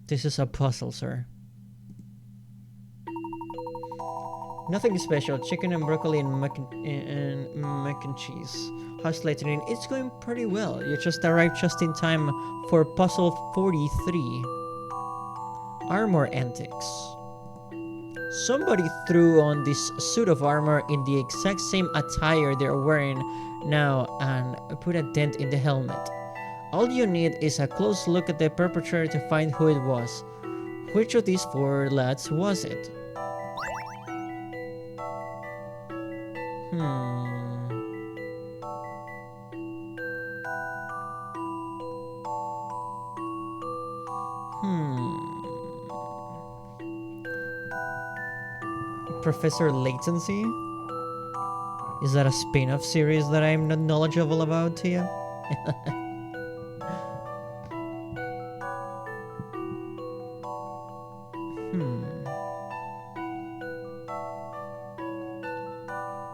This is a puzzle, sir. Nothing special. Chicken and broccoli and mac and cheese. How's LAYTON in? It's going pretty well. You just arrived just in time for puzzle 43. Armor antics. Somebody threw on this suit of armor in the exact same attire they're wearing now and put a dent in the helmet. All you need is a close look at the perpetrator to find who it was. Which of these 4 lads was it? Professor Latency? Is that a spin-off series that I'm not knowledgeable about, Tia?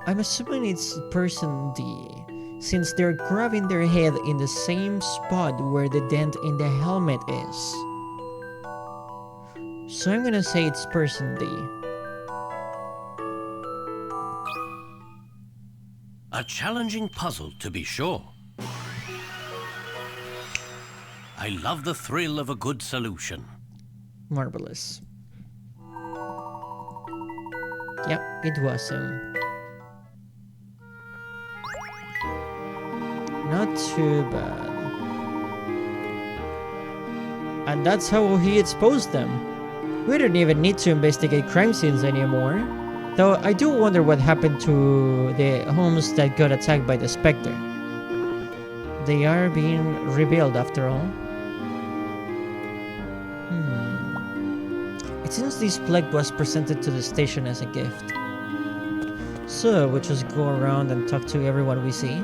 I'm assuming it's person D, since they're grabbing their head in the same spot where the dent in the helmet is. So I'm gonna say it's person D. A challenging puzzle, to be sure. I love the thrill of a good solution. Marvelous. Yep, it was him. Not too bad. And that's how he exposed them. We don't even need to investigate crime scenes anymore. Though I do wonder what happened to the homes that got attacked by the Spectre. They are being rebuilt after all. It seems this plaque was presented to the station as a gift. So we'll just go around and talk to everyone we see.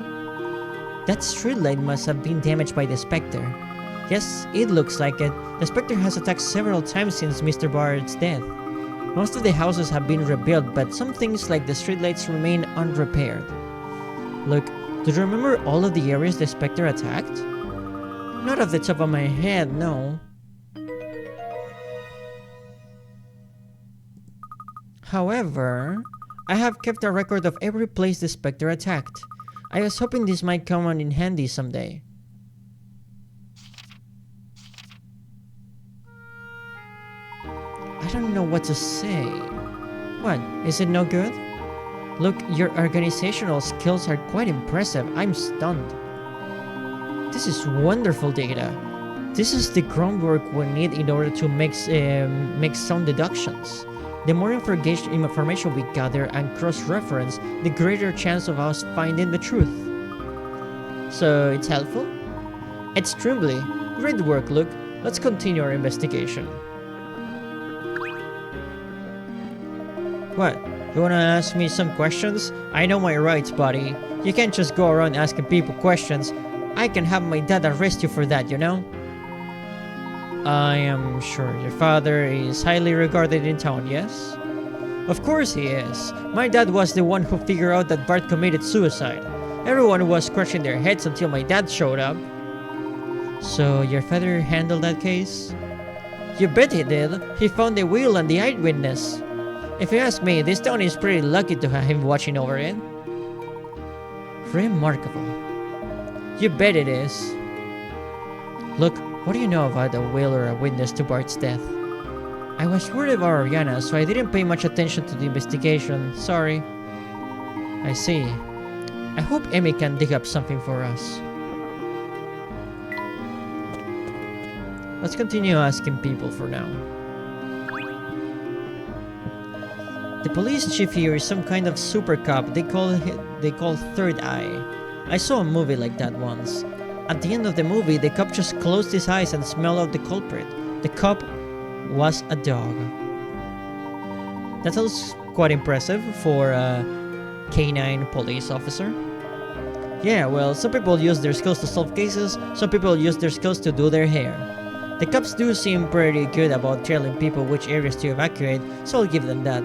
That streetlight must have been damaged by the Spectre. Yes, it looks like it. The Spectre has attacked several times since Mr. Barrett's death. Most of the houses have been rebuilt, but some things like the streetlights remain unrepaired. Look, do you remember all of the areas the Spectre attacked? Not off the top of my head, no. However, I have kept a record of every place the Spectre attacked. I was hoping this might come in handy someday. I don't know what to say. What, is it no good? Look, your organizational skills are quite impressive. I'm stunned. This is wonderful data. This is the groundwork we need in order to make sound deductions. The more information we gather and cross-reference, the greater chance of us finding the truth. So, it's helpful? Extremely. Great work, Luke. Let's continue our investigation. What? You wanna ask me some questions? I know my rights, buddy. You can't just go around asking people questions. I can have my dad arrest you for that, you know? I am sure your father is highly regarded in town, yes? Of course he is. My dad was the one who figured out that Bart committed suicide. Everyone was scratching their heads until my dad showed up. So your father handled that case? You bet he did. He found the will and the eyewitness. If you ask me, this town is pretty lucky to have him watching over it. Remarkable. You bet it is. Look, what do you know about a will or a witness to Bart's death? I was worried about Oriana, so I didn't pay much attention to the investigation. Sorry. I see. I hope Emmy can dig up something for us. Let's continue asking people for now. The police chief here is some kind of super cop. They call Third Eye. I saw a movie like that once. At the end of the movie, the cop just closed his eyes and smelled out the culprit. The cop was a dog. That sounds quite impressive for a canine police officer. Yeah, well, some people use their skills to solve cases, some people use their skills to do their hair. The cops do seem pretty good about telling people which areas to evacuate, so I'll give them that.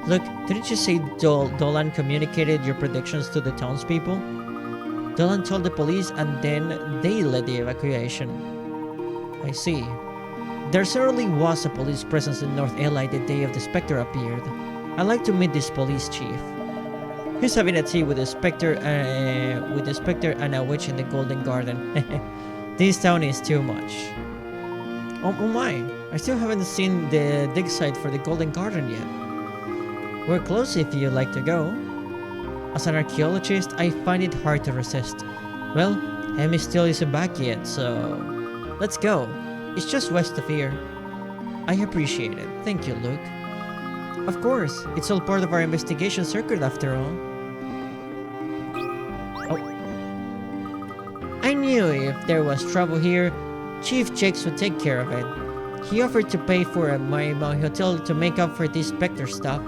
Look, didn't you say Dolan communicated your predictions to the townspeople? Dolan told the police and then they led the evacuation. I see. There certainly was a police presence in North LA the day of the Spectre appeared. I'd like to meet this police chief. He's having a tea with the Spectre and a witch in the Golden Garden. This town is too much. Oh my, I still haven't seen the dig site for the Golden Garden yet. We're close if you'd like to go. As an archaeologist, I find it hard to resist. Well, Emmy still isn't back yet, so let's go. It's just west of here. I appreciate it. Thank you, Luke. Of course, it's all part of our investigation circuit after all. Oh. I knew if there was trouble here, Chief Jakes would take care of it. He offered to pay for my hotel to make up for this Spectre stuff.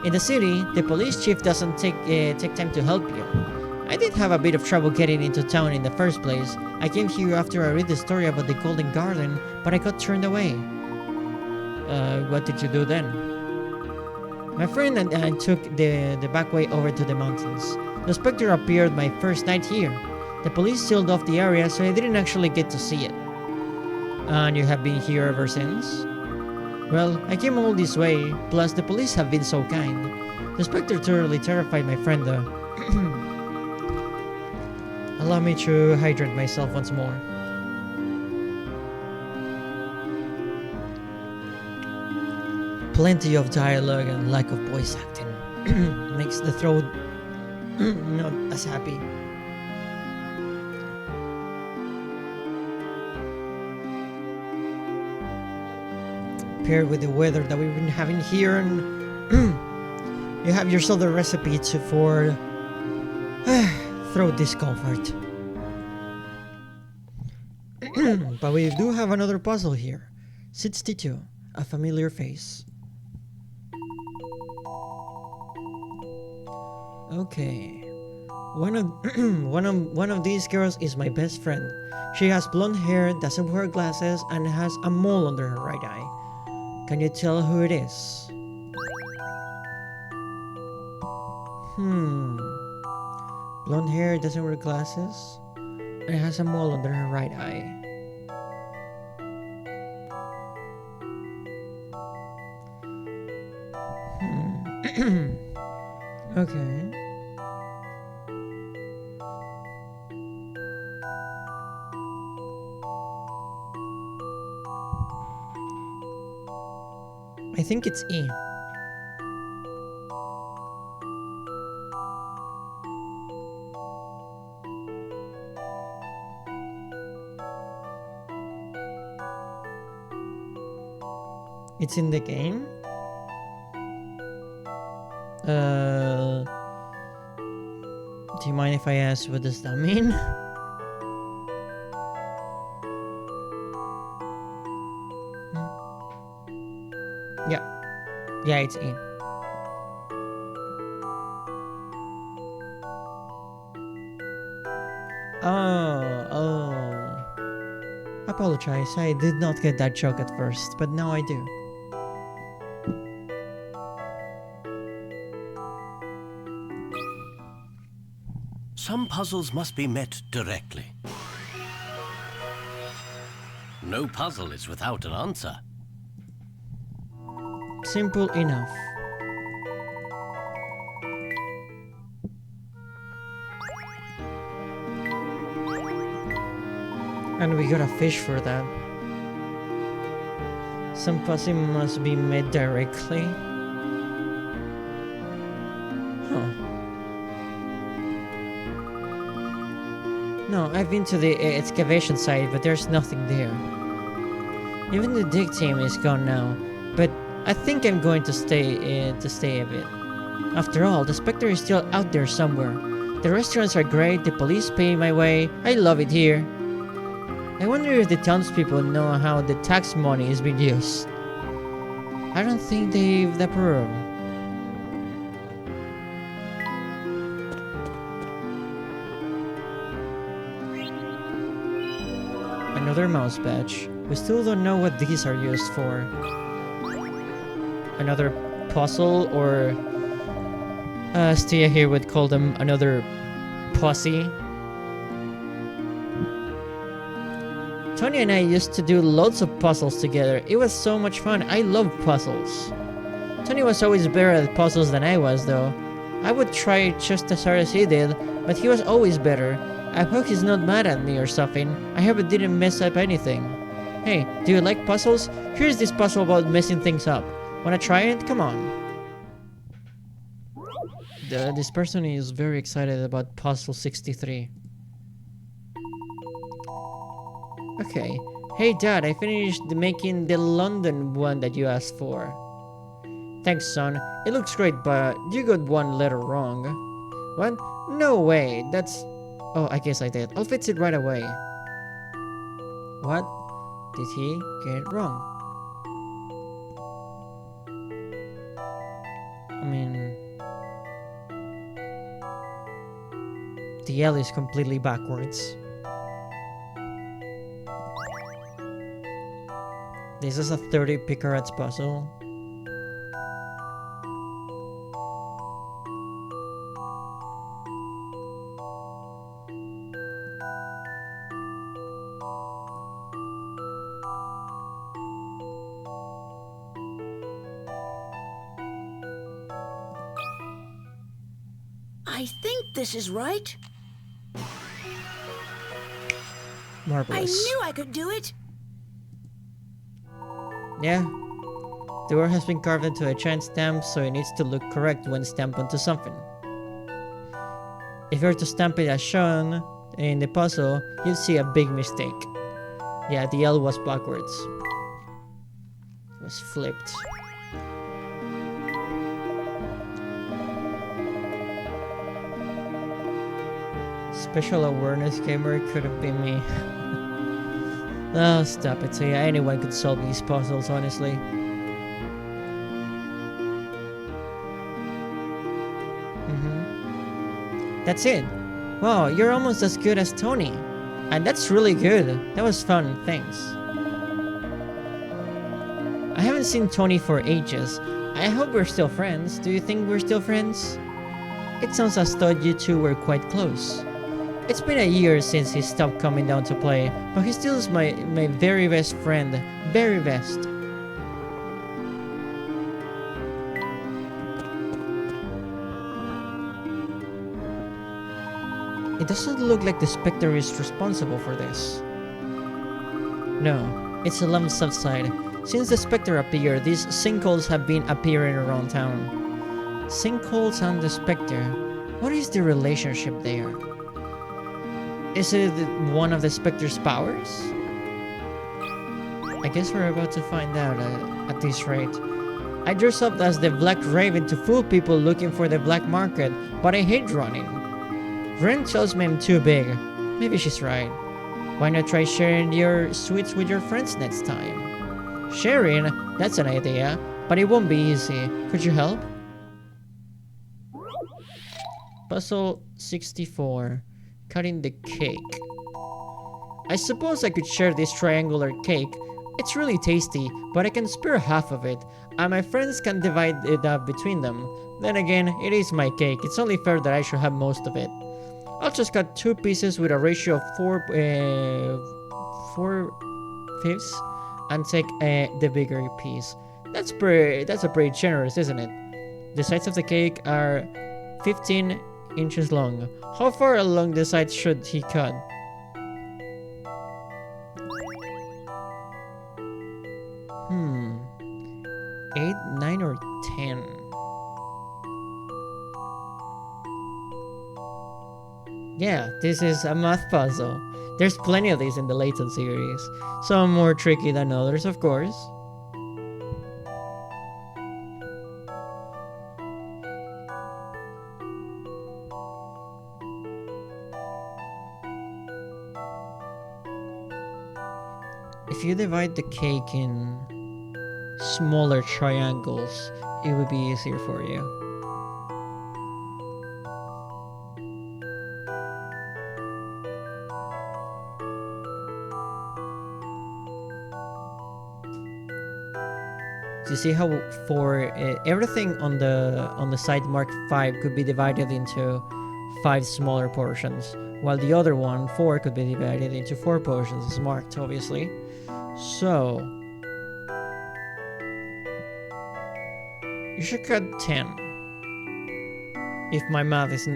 In the city, the police chief doesn't take time to help you. I did have a bit of trouble getting into town in the first place. I came here after I read the story about the Golden Garden, but I got turned away. What did you do then? My friend and I took the back way over to the mountains. The Spectre appeared my first night here. The police sealed off the area, so I didn't actually get to see it. And you have been here ever since? Well, I came all this way, plus the police have been so kind. The Spectre thoroughly terrified my friend though. Allow me to hydrate myself once more. Plenty of dialogue and lack of voice acting makes the throat not as happy. Paired with the weather that we've been having here, and you have yourself the recipe for throat discomfort. But we do have another puzzle here. 62, a familiar face. Okay. One of these girls is my best friend. She has blonde hair, doesn't wear glasses, and has a mole under her right eye. Can you tell who it is? Blonde hair, doesn't wear glasses, and has a mole under her right eye. Okay. I think it's E. It's in the game? Do you mind if I ask what does that mean? Yeah, it's in. Oh. Apologize, I did not get that joke at first, but now I do. Some puzzles must be met directly. No puzzle is without an answer. Simple enough. And we got a fish for that. Some puzzle must be made directly. Huh. No, I've been to the excavation site, but there's nothing there. Even the dig team is gone now, but I think I'm going to stay a bit. After all, the Spectre is still out there somewhere. The restaurants are great, the police pay my way, I love it here. I wonder if the townspeople know how the tax money is being used. I don't think they've approve. Another mouse badge. We still don't know what these are used for. Another puzzle, or Stia here would call them another posse. Tony and I used to do loads of puzzles together. It was so much fun. I love puzzles. Tony was always better at puzzles than I was, though. I would try just as hard as he did, but he was always better. I hope he's not mad at me or something. I hope it didn't mess up anything. Hey, do you like puzzles? Here's this puzzle about messing things up. Wanna try it? Come on. This person is very excited about puzzle 63. Okay. Hey Dad, I finished making the London one that you asked for. Thanks, son. It looks great, but you got one letter wrong. What? No way. That's... Oh, I guess I did. I'll fix it right away. What did he get wrong? I mean... The L is completely backwards. This is a 30 picarats puzzle. I think this is right. Marvelous. I knew I could do it. Yeah. The word has been carved into a giant stamp, so it needs to look correct when stamped onto something. If you were to stamp it as shown in the puzzle, you'd see a big mistake. Yeah, the L was backwards. It was flipped. Special awareness gamer could have been me. Oh, stop it. So yeah, anyone could solve these puzzles, honestly. That's it. Wow, you're almost as good as Tony. And that's really good. That was fun, thanks. I haven't seen Tony for ages. I hope we're still friends. Do you think we're still friends? It sounds as though you two were quite close. It's been a year since he stopped coming down to play, but he still is my very best friend. Very best. It doesn't look like the Spectre is responsible for this. No, it's a lump subside. Since the Spectre appeared, these sinkholes have been appearing around town. Sinkholes and the Spectre. What is the relationship there? Is it one of the Spectre's powers? I guess we're about to find out at this rate. I dress up as the Black Raven to fool people looking for the black market, but I hate running. Ren tells me I'm too big. Maybe she's right. Why not try sharing your sweets with your friends next time? Sharing? That's an idea. But it won't be easy. Could you help? Puzzle 64. Cutting the cake. I suppose I could share this triangular cake. It's really tasty, but I can spare half of it, and my friends can divide it up between them. Then again, it is my cake. It's only fair that I should have most of it. I'll just cut 2 pieces with a ratio of 4/5 and take the bigger piece. That's a pretty generous, isn't it? The sides of the cake are 15 inches long. How far along the sides should he cut? Hmm. 8, 9, or 10? Yeah, this is a math puzzle. There's plenty of these in the Layton series. Some more tricky than others, of course. If you divide the cake in smaller triangles, it would be easier for you. Do you see how for everything on the side marked 5 could be divided into 5 smaller portions, while the other one, 4, could be divided into 4 portions, as marked, obviously. So you should cut 10. If my math is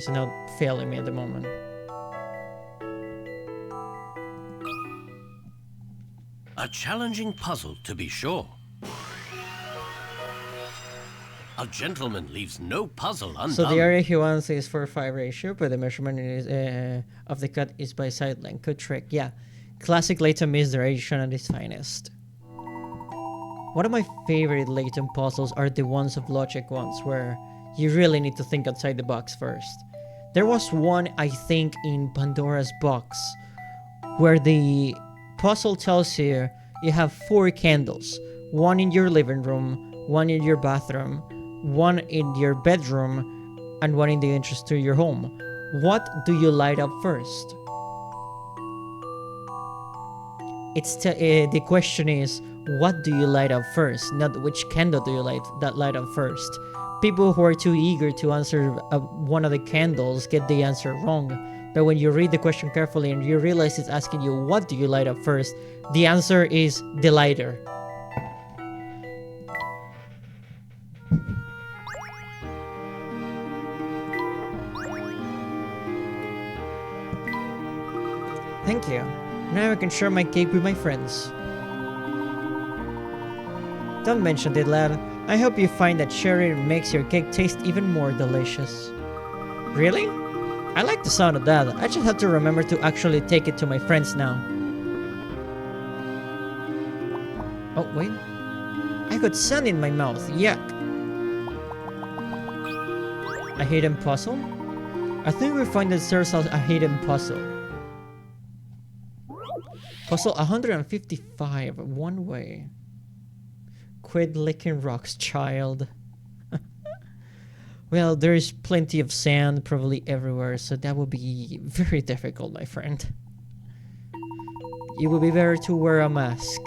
not failing me at the moment. A challenging puzzle, to be sure. A gentleman leaves no puzzle undone. So the area he wants is 4:5 ratio, but the measurement is, of the cut is by side length. Good trick, yeah. Classic Layton misdirection at its finest. One of my favorite Layton puzzles are the ones of logic ones, where you really need to think outside the box first. There was one, I think, in Pandora's Box, where the puzzle tells you you have 4 candles. One in your living room, one in your bathroom, one in your bedroom, and one in the entrance to your home. What do you light up first? The question is, what do you light up first? Not which candle do you light up first. People who are too eager to answer one of the candles get the answer wrong. But when you read the question carefully and you realize it's asking you, what do you light up first? The answer is the lighter. Thank you. Now I can share my cake with my friends. Don't mention it, lad. I hope you find that sharing makes your cake taste even more delicious. Really? I like the sound of that. I just have to remember to actually take it to my friends now. Oh, wait. I got sand in my mouth. Yuck. A hidden puzzle? I think we find that there's a hidden puzzle. Puzzle 155, one way. Quit licking rocks, child. Well, there is plenty of sand probably everywhere, so that would be very difficult, my friend. It would be better to wear a mask.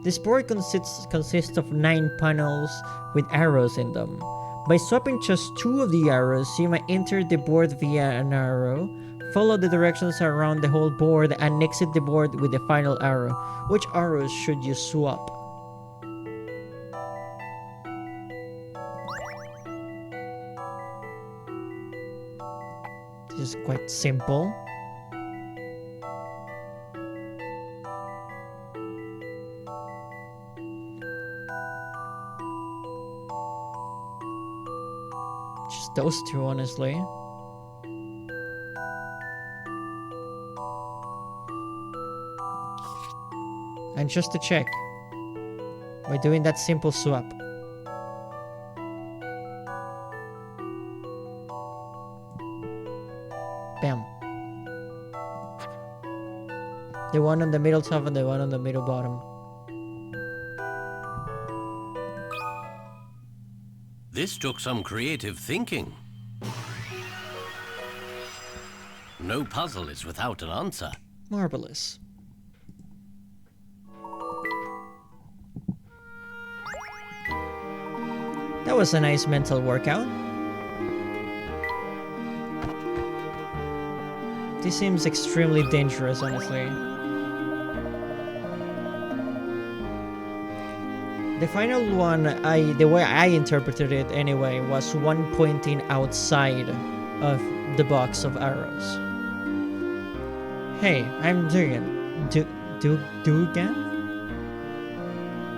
This board consists of 9 panels with arrows in them. By swapping just 2 of the arrows, you might enter the board via an arrow, follow the directions around the whole board, and exit the board with the final arrow. Which arrows should you swap? This is quite simple. Just those 2, honestly. And just to check, by doing that simple swap, bam. The one on the middle top and the one on the middle bottom. This took some creative thinking. No puzzle is without an answer. Marvelous. That was a nice mental workout. This seems extremely dangerous, honestly. The final one, the way I interpreted it anyway, was one pointing outside of the box of arrows. Hey, I'm Dugan. Dugan?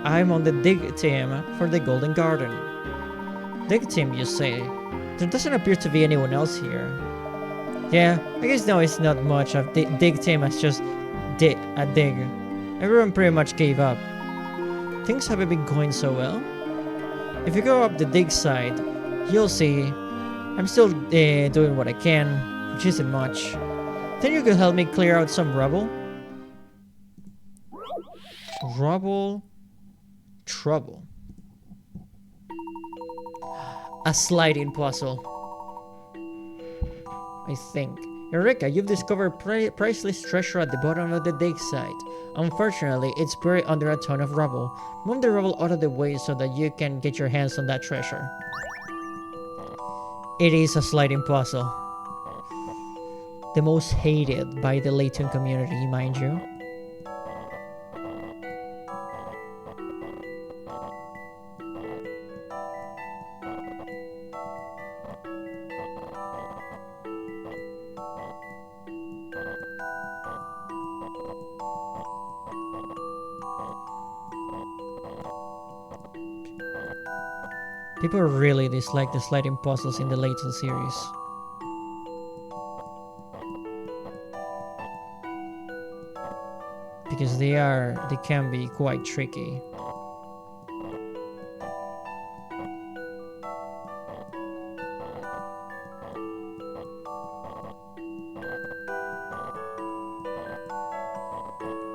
I'm on the dig team for the Golden Garden. Dig team, you say? There doesn't appear to be anyone else here. Yeah, I guess now it's not much of the dig team as just a dig. Everyone pretty much gave up. Things haven't been going so well. If you go up the dig side, you'll see I'm still doing what I can, which isn't much. Think you could help me clear out some rubble? Rubble? Trouble. A sliding puzzle. I think. Eureka, you've discovered priceless treasure at the bottom of the dig site. Unfortunately, it's buried under a ton of rubble. Move the rubble out of the way so that you can get your hands on that treasure. It is a sliding puzzle. The most hated by the LAYTON community, mind you. People really dislike the sliding puzzles in the LAYTON series. Because they can be quite tricky.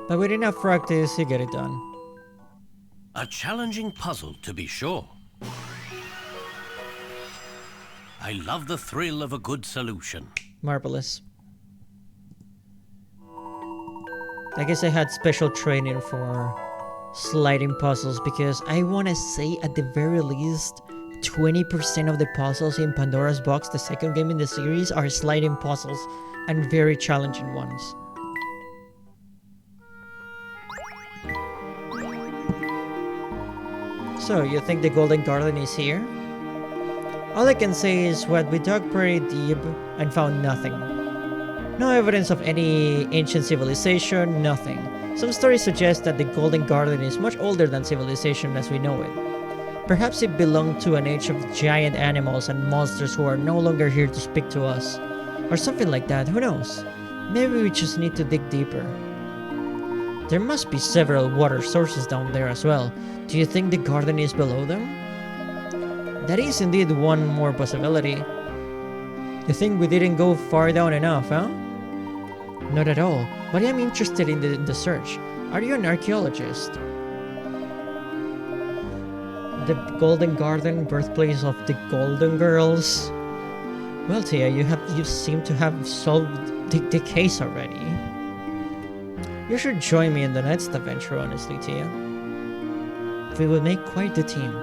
But with enough practice, you get it done. A challenging puzzle, to be sure. I love the thrill of a good solution. Marvelous. I guess I had special training for sliding puzzles because I want to say at the very least 20% of the puzzles in Pandora's Box, the second game in the series, are sliding puzzles and very challenging ones. So, you think the Golden Garden is here? All I can say is what we dug pretty deep and found nothing. No evidence of any ancient civilization, nothing. Some stories suggest that the Golden Garden is much older than civilization as we know it. Perhaps it belonged to an age of giant animals and monsters who are no longer here to speak to us. Or something like that, who knows? Maybe we just need to dig deeper. There must be several water sources down there as well. Do you think the garden is below them? That is indeed one more possibility. You think we didn't go far down enough, huh? Not at all, but I am interested in the search. Are you an archaeologist? The Golden Garden, birthplace of the Golden Girls. Well, Tia, you seem to have solved the case already. You should join me in the next adventure, honestly, Tia. We will make quite the team.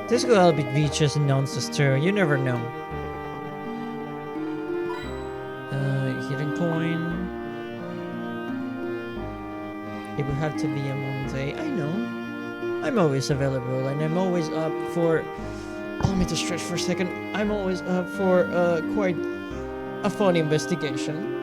This could be just nonsense too, you never know. Hidden coin. It would have to be a Monday. I know. I'm always available and I'm always up for... Allow me to stretch for a second. I'm always up for quite a fun investigation.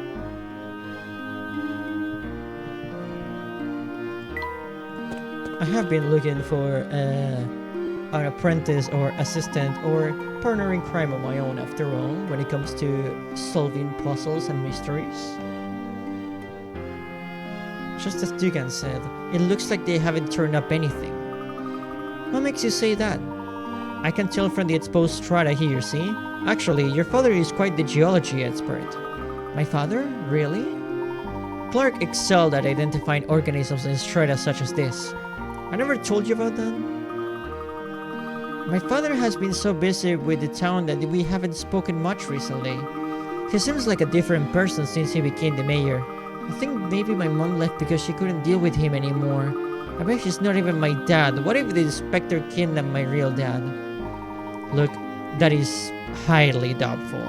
I have been looking for an apprentice or assistant or partner in crime of my own after all when it comes to solving puzzles and mysteries. Just as Dugan said, it looks like they haven't turned up anything. What makes you say that? I can tell from the exposed strata here, see? Actually, your father is quite the geology expert. My father? Really? Clark excelled at identifying organisms in strata such as this. I never told you about that? My father has been so busy with the town that we haven't spoken much recently. He seems like a different person since he became the mayor. I think maybe my mom left because she couldn't deal with him anymore. I bet he's not even my dad. What if the Spectre kidnapped my real dad? Look, that is highly doubtful.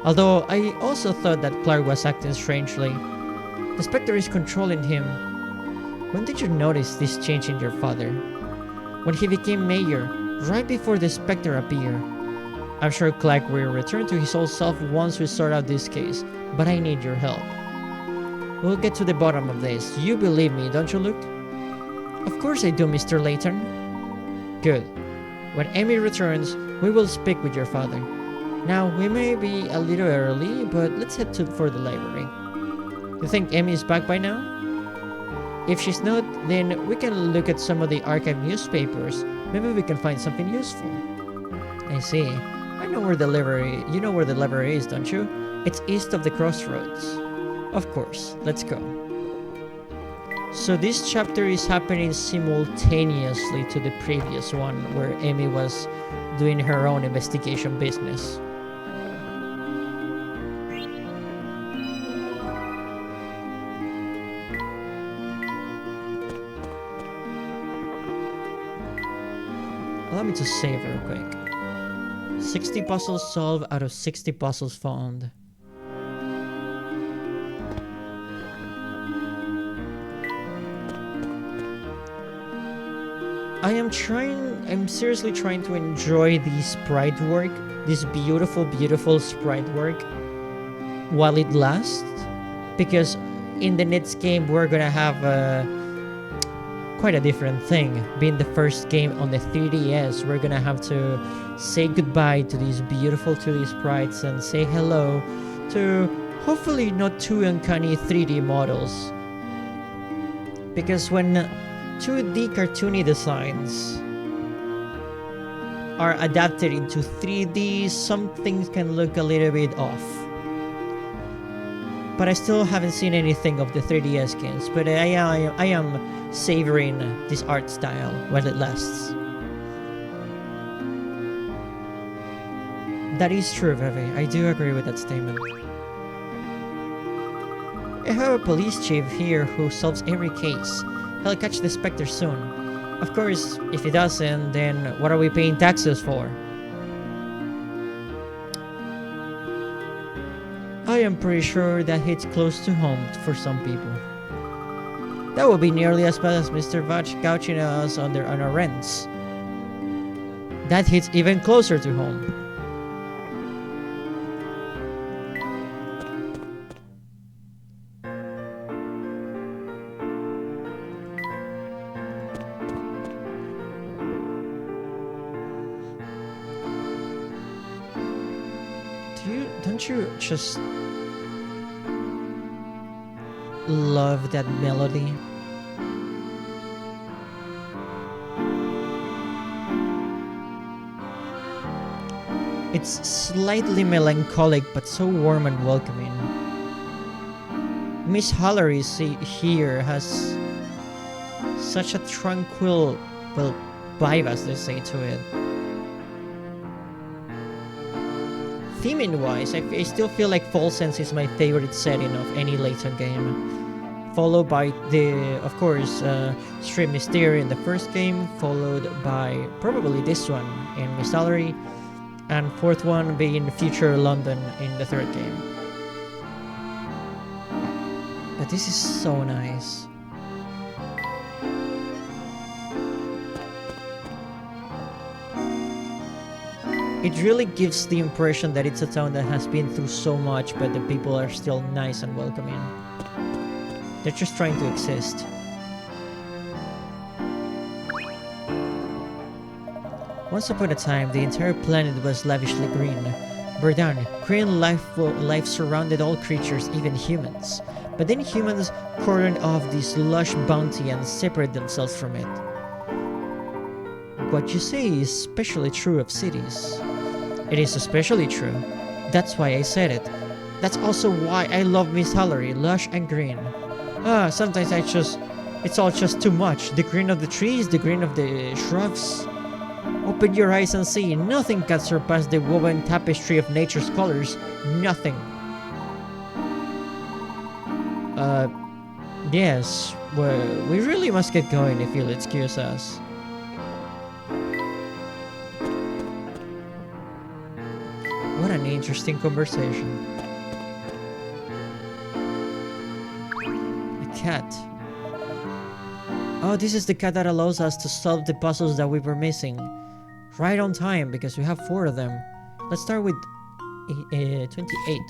Although I also thought that Clark was acting strangely. The Spectre is controlling him. When did you notice this change in your father? When he became mayor, right before the Spectre appeared. I'm sure Clark will return to his old self once we sort out this case, but I need your help. We'll get to the bottom of this. You believe me, don't you, Luke? Of course I do, Mr. Layton. Good. When Amy returns, we will speak with your father. Now, we may be a little early, but let's head for the library. You think Amy is back by now? If she's not, then we can look at some of the archive newspapers. Maybe we can find something useful. I see. I know where the library... You know where the library is, don't you? It's east of the crossroads. Of course. Let's go. So this chapter is happening simultaneously to the previous one, where Amy was doing her own investigation business. Allow me to save real quick. 60 puzzles solved out of 60 puzzles found. I'm seriously trying to enjoy the sprite work, this beautiful, beautiful sprite work, while it lasts. Because in the next game, we're gonna have quite a different thing. Being the first game on the 3DS, we're gonna have to say goodbye to these beautiful 2D sprites and say hello to hopefully not too uncanny 3D models. Because when 2D cartoony designs are adapted into 3D, some things can look a little bit off. But I still haven't seen anything of the 3DS games, but I am savoring this art style while it lasts. That is true, Vivi. I do agree with that statement. I have a police chief here who solves every case. He'll catch the Spectre soon. Of course, if he doesn't, then what are we paying taxes for? I am pretty sure that hits close to home for some people. That would be nearly as bad as Mr. Vatch gouging us on our rents. That hits even closer to home. Don't you just love that melody? It's slightly melancholic but so warm and welcoming. Miss Hallery here has such a tranquil, well, vibe, as they say to it. Theming wise, I still feel like Fall Sense is my favorite setting of any Layton game. Followed by of course, Street Mystery in the first game, followed by probably this one in Miss Hallery, and fourth one being Future London in the third game. But this is so nice. It really gives the impression that it's a town that has been through so much, but the people are still nice and welcoming. They're just trying to exist. Once upon a time, the entire planet was lavishly green. Verdun, green life surrounded all creatures, even humans. But then humans cordoned off this lush bounty and separated themselves from it. What you say is especially true of cities. It is especially true. That's why I said it. That's also why I love Miss Hallery, lush and green. Sometimes it's all just too much. The green of the trees, the green of the shrubs. Open your eyes and see. Nothing can surpass the woven tapestry of nature's colors. Nothing. Yes. Well, we really must get going if you'll excuse us. What an interesting conversation. A cat. Oh, this is the cat that allows us to solve the puzzles that we were missing. Right on time, because we have 4 of them. Let's start with 28.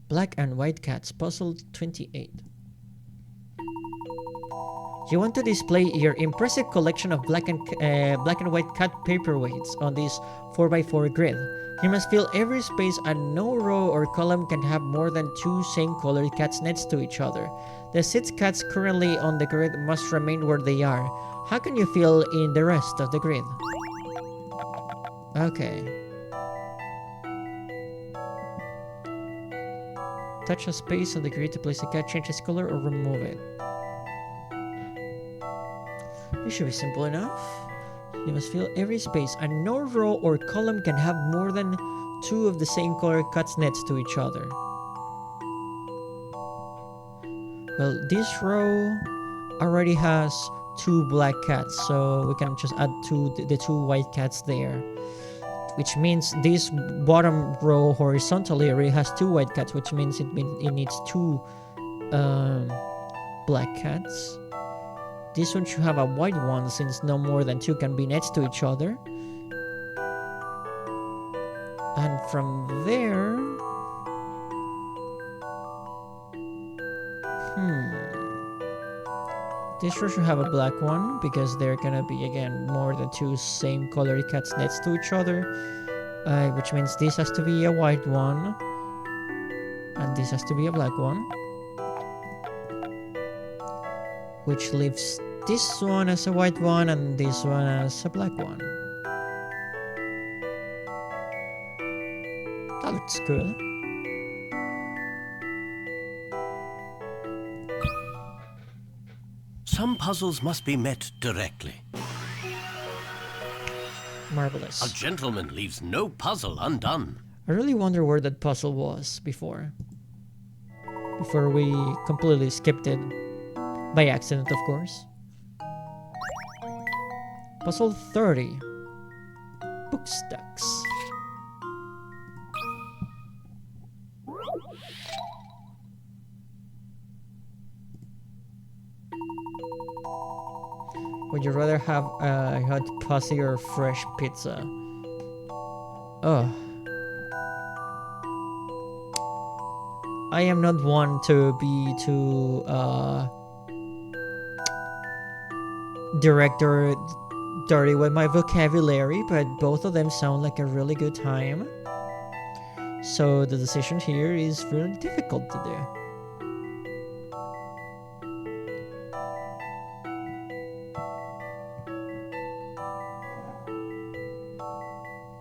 Black and white cats, puzzle 28. You want to display your impressive collection of black and white cat paperweights on this 4x4 grid. You must fill every space and no row or column can have more than 2 same-colored cats next to each other. The 6 cats currently on the grid must remain where they are. How can you fill in the rest of the grid? Okay. Touch a space on the grid to place a cat, change its color, or remove it. This should be simple enough. You must fill every space, and no row or column can have more than 2 of the same color cats next to each other. Well, this row already has 2 black cats, so we can just add the 2 white cats there. Which means this bottom row horizontally already has 2 white cats, which means it needs 2 black cats. This one should have a white one since no more than 2 can be next to each other. And from there... This row should have a black one because they're gonna be again more than 2 same colored cats next to each other. Which means this has to be a white one. And this has to be a black one. Which leaves this one as a white one and this one as a black one. That looks good. Some puzzles must be met directly. Marvelous. A gentleman leaves no puzzle undone. I really wonder where that puzzle was before. Before we completely skipped it. By accident, of course. Puzzle 30. Book stacks. Would you rather have a hot pussy or fresh pizza? Oh. I am not one to be too direct or dirty with my vocabulary, but both of them sound like a really good time. So the decision here is really difficult to do.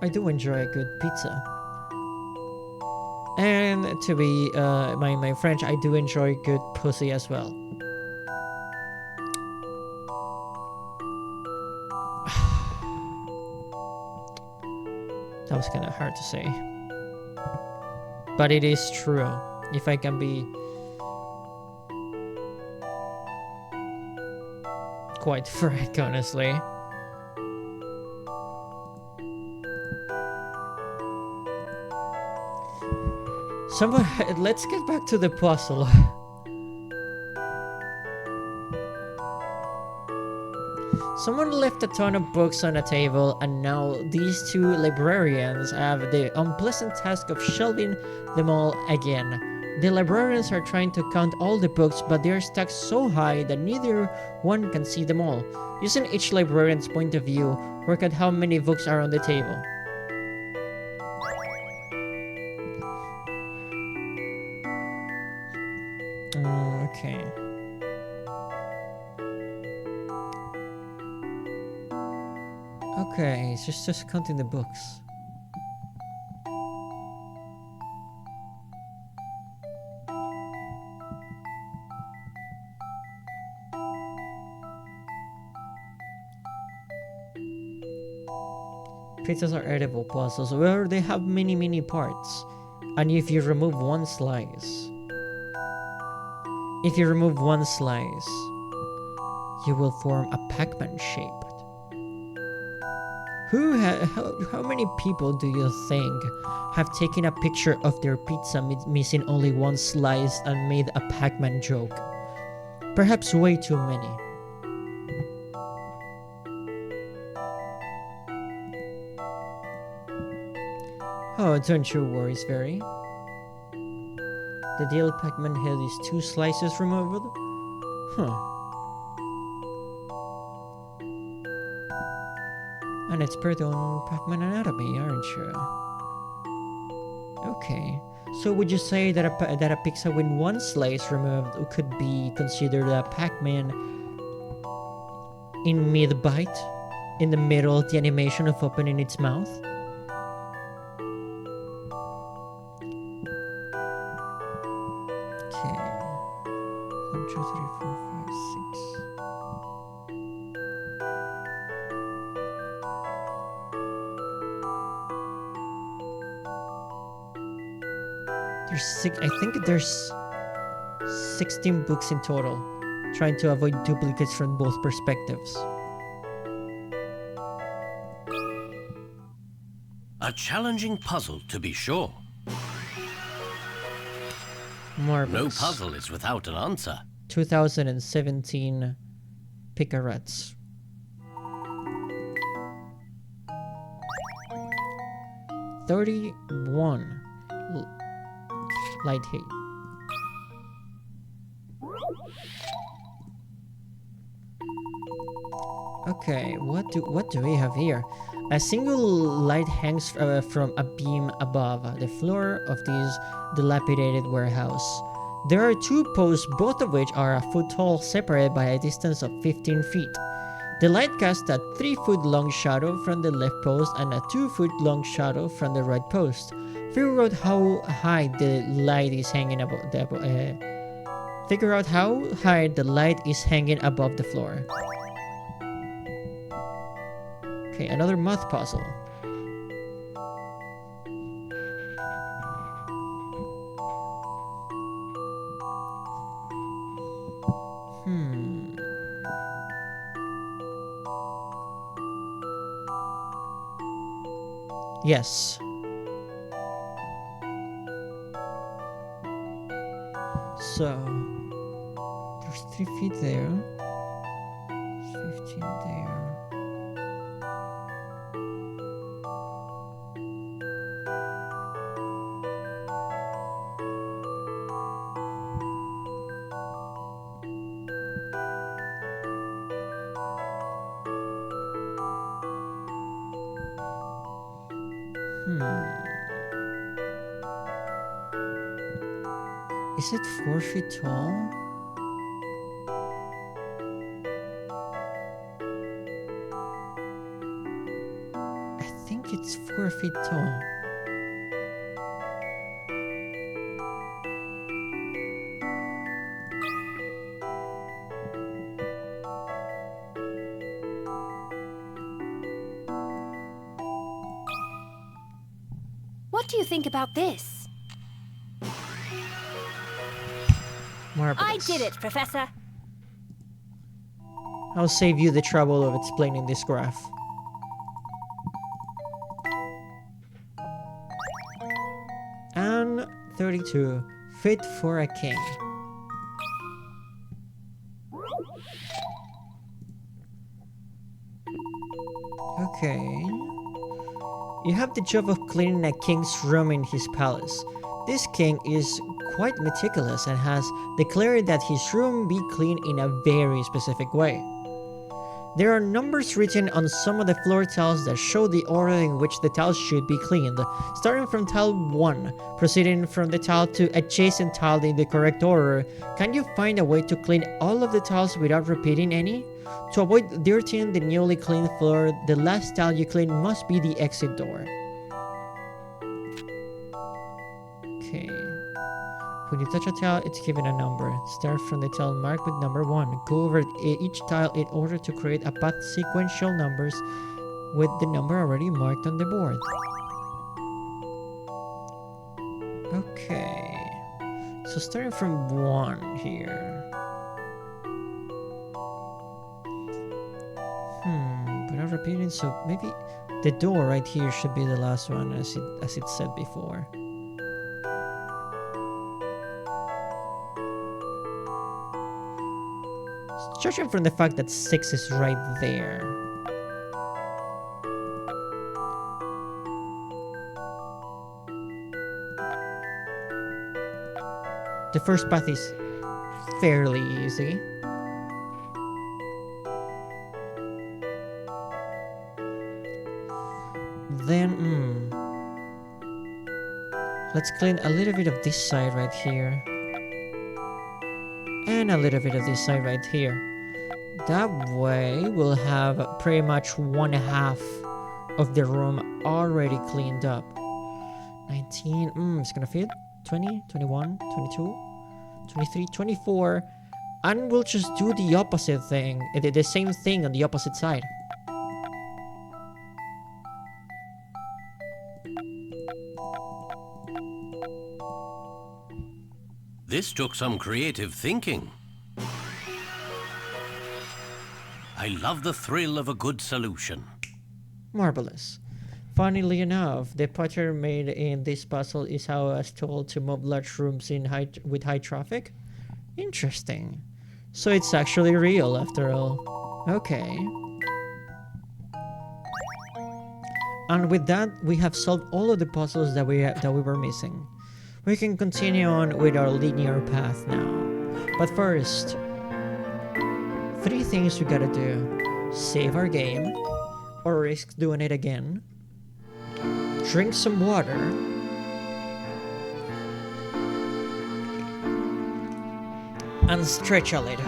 I do enjoy a good pizza. And to be my French, I do enjoy good pussy as well. That was kind of hard to say. But it is true. If I can be quite frank, honestly. Let's get back to the puzzle. Someone left a ton of books on a table, and now these 2 librarians have the unpleasant task of shelving them all again. The librarians are trying to count all the books, but they are stacked so high that neither one can see them all. Using each librarian's point of view, work out how many books are on the table. Okay. Okay, it's just counting the books. Pizzas are edible puzzles where they have many parts. And if you remove one slice, you will form a Pac-Man shape. How many people do you think have taken a picture of their pizza missing only one slice and made a Pac-Man joke? Perhaps way too many. Oh, don't you worry, Sverry. The deal Pac-Man had is 2 slices removed? Huh. An expert on Pac-Man anatomy, aren't you? Okay. So would you say that a pizza with 1 slice removed could be considered a Pac-Man in mid-bite? In the middle of the animation of opening its mouth? Okay. 1, 2, 3, 4, 5, 6. There's 6. I think there's 16 books in total, trying to avoid duplicates from both perspectives. A challenging puzzle, to be sure. Marvelous. No puzzle is without an answer. 2017 Picarettes. $31 light hate. Okay, what do we have here? A single light hangs from a beam above the floor of this dilapidated warehouse. There are 2 posts, both of which are a foot tall, separated by a distance of 15 feet. The light casts a 3-foot long shadow from the left post and a 2-foot long shadow from the right post. Figure out how high the light is hanging above the floor. Okay, another math puzzle. Yes. So there's 3 feet there. 15 there. Is it 4 feet tall? I think it's 4 feet tall. What do you think about this? Marvelous. I did it, Professor. I'll save you the trouble of explaining this graph. And 32, fit for a king. Okay. You have the job of cleaning a king's room in his palace. This king is quite meticulous and has declared that his room be clean in a very specific way. There are numbers written on some of the floor tiles that show the order in which the tiles should be cleaned, starting from tile 1, proceeding from the tile to adjacent tile in the correct order. Can you find a way to clean all of the tiles without repeating any? To avoid dirtying the newly cleaned floor, the last tile you clean must be the exit door. Okay. When you touch a tile, it's given a number. Start from the tile marked with number 1. Go over each tile in order to create a path sequential numbers with the number already marked on the board. Okay. So starting from 1 here. Without repeating, so maybe the door right here should be the last one, as it said before. Judging from the fact that 6 is right there. The first path is fairly easy. Then, let's clean a little bit of this side right here. And a little bit of this side right here. That way, we'll have pretty much 1/2 of the room already cleaned up. 19, it's gonna fit. 20, 21, 22, 23, 24. And we'll just do the opposite thing, the same thing on the opposite side. This took some creative thinking. I love the thrill of a good solution. Marvelous. Funnily enough, the pattern made in this puzzle is how I was told to move large rooms with high traffic. Interesting. So it's actually real after all. Okay. And with that, we have solved all of the puzzles that we were missing. We can continue on with our linear path now. But first, 3 things we gotta do. Save our game, or risk doing it again. Drink some water. And stretch a little.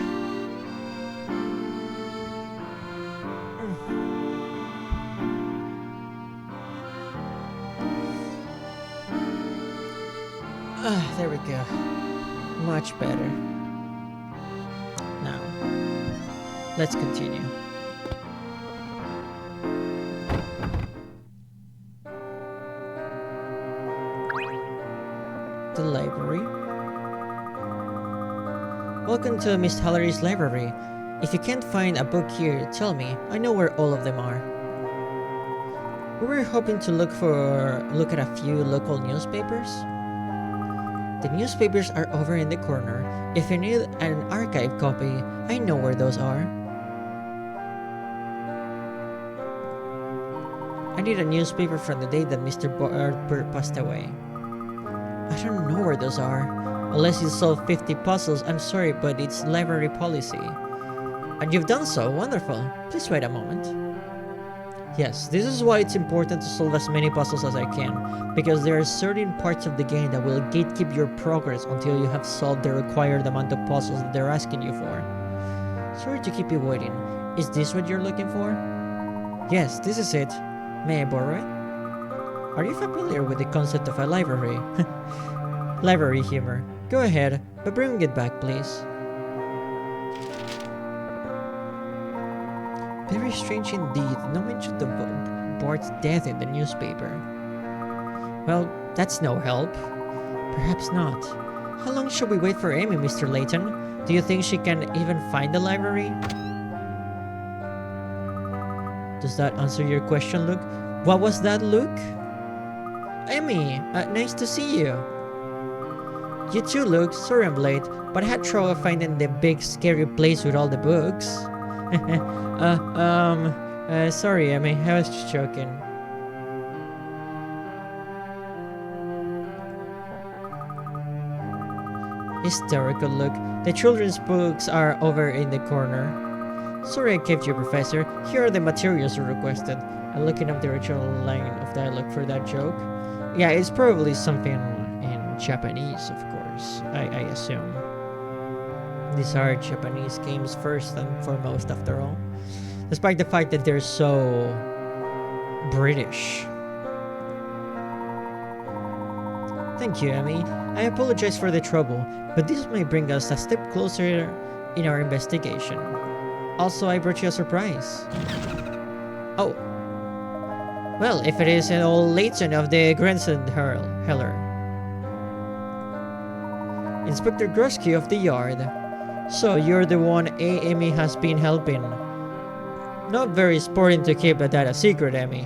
There we go. Much better. Now, let's continue. The library. Welcome to Miss Hallery's library. If you can't find a book here, tell me. I know where all of them are. We were hoping to look at a few local newspapers. The newspapers are over in the corner. If you need an archive copy, I know where those are. I need a newspaper from the day that Mr. Barber passed away. I don't know where those are. Unless you solve 50 puzzles, I'm sorry, but it's library policy. And you've done so, wonderful. Please wait a moment. Yes, this is why it's important to solve as many puzzles as I can, because there are certain parts of the game that will gatekeep your progress until you have solved the required amount of puzzles that they're asking you for. Sorry to keep you waiting. Is this what you're looking for? Yes, this is it. May I borrow it? Are you familiar with the concept of a library? Library humor. Go ahead, but bring it back, please. Very strange indeed. No mention of Bart's death in the newspaper. Well, that's no help. Perhaps not. How long should we wait for Amy, Mr. Layton? Do you think she can even find the library? Does that answer your question, Luke? What was that, Luke? Amy, nice to see you. You too, Luke. Sorry I'm late, but I had trouble finding the big scary place with all the books. Sorry, Amy. I was just joking. Hysterical, Luke. The children's books are over in the corner. Sorry I kept you, Professor. Here are the materials you requested. I'm looking up the original line of dialogue for that joke. Yeah, it's probably something in Japanese, of course. I assume. These are Japanese games first and foremost, after all. Despite the fact that they're so British. Thank you, Amy. I apologize for the trouble, but this may bring us a step closer in our investigation. Also, I brought you a surprise. Oh, Well, if it is an old LAYTON of the grandson Heller. Inspector Grosky of the yard. So you're the one Amy has been helping. Not very sporting to keep that a secret, Amy.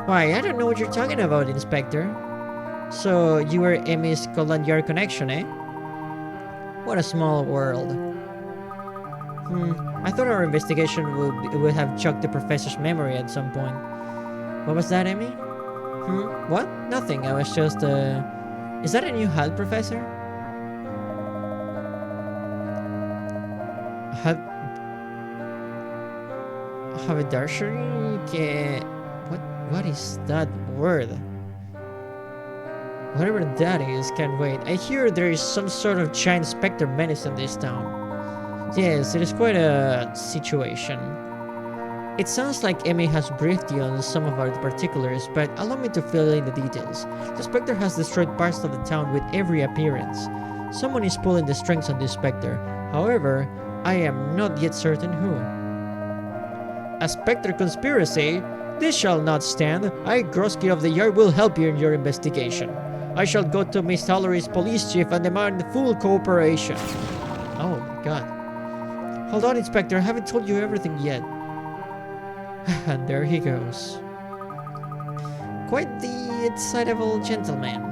Why, I don't know what you're talking about, Inspector. So you were Amy's Scotland Yard connection, eh? What a small world. I thought our investigation would have jogged the professor's memory at some point. What was that, Amy? What? Nothing. I was just, Is that a new hat, Professor? Haberdashery? What is that word? Whatever that is, can't wait. I hear there is some sort of giant specter menace in this town. Yes, it is quite a situation. It sounds like Emmy has briefed you on some of our particulars, but allow me to fill in the details. The Spectre has destroyed parts of the town with every appearance. Someone is pulling the strings on this Spectre. However, I am not yet certain who. A Spectre conspiracy? This shall not stand. I, Grosky of the Yard, will help you in your investigation. I shall go to Miss Tallery's police chief and demand full cooperation. Oh my god. Hold on, Inspector, I haven't told you everything yet. And there he goes. Quite the excitable gentleman.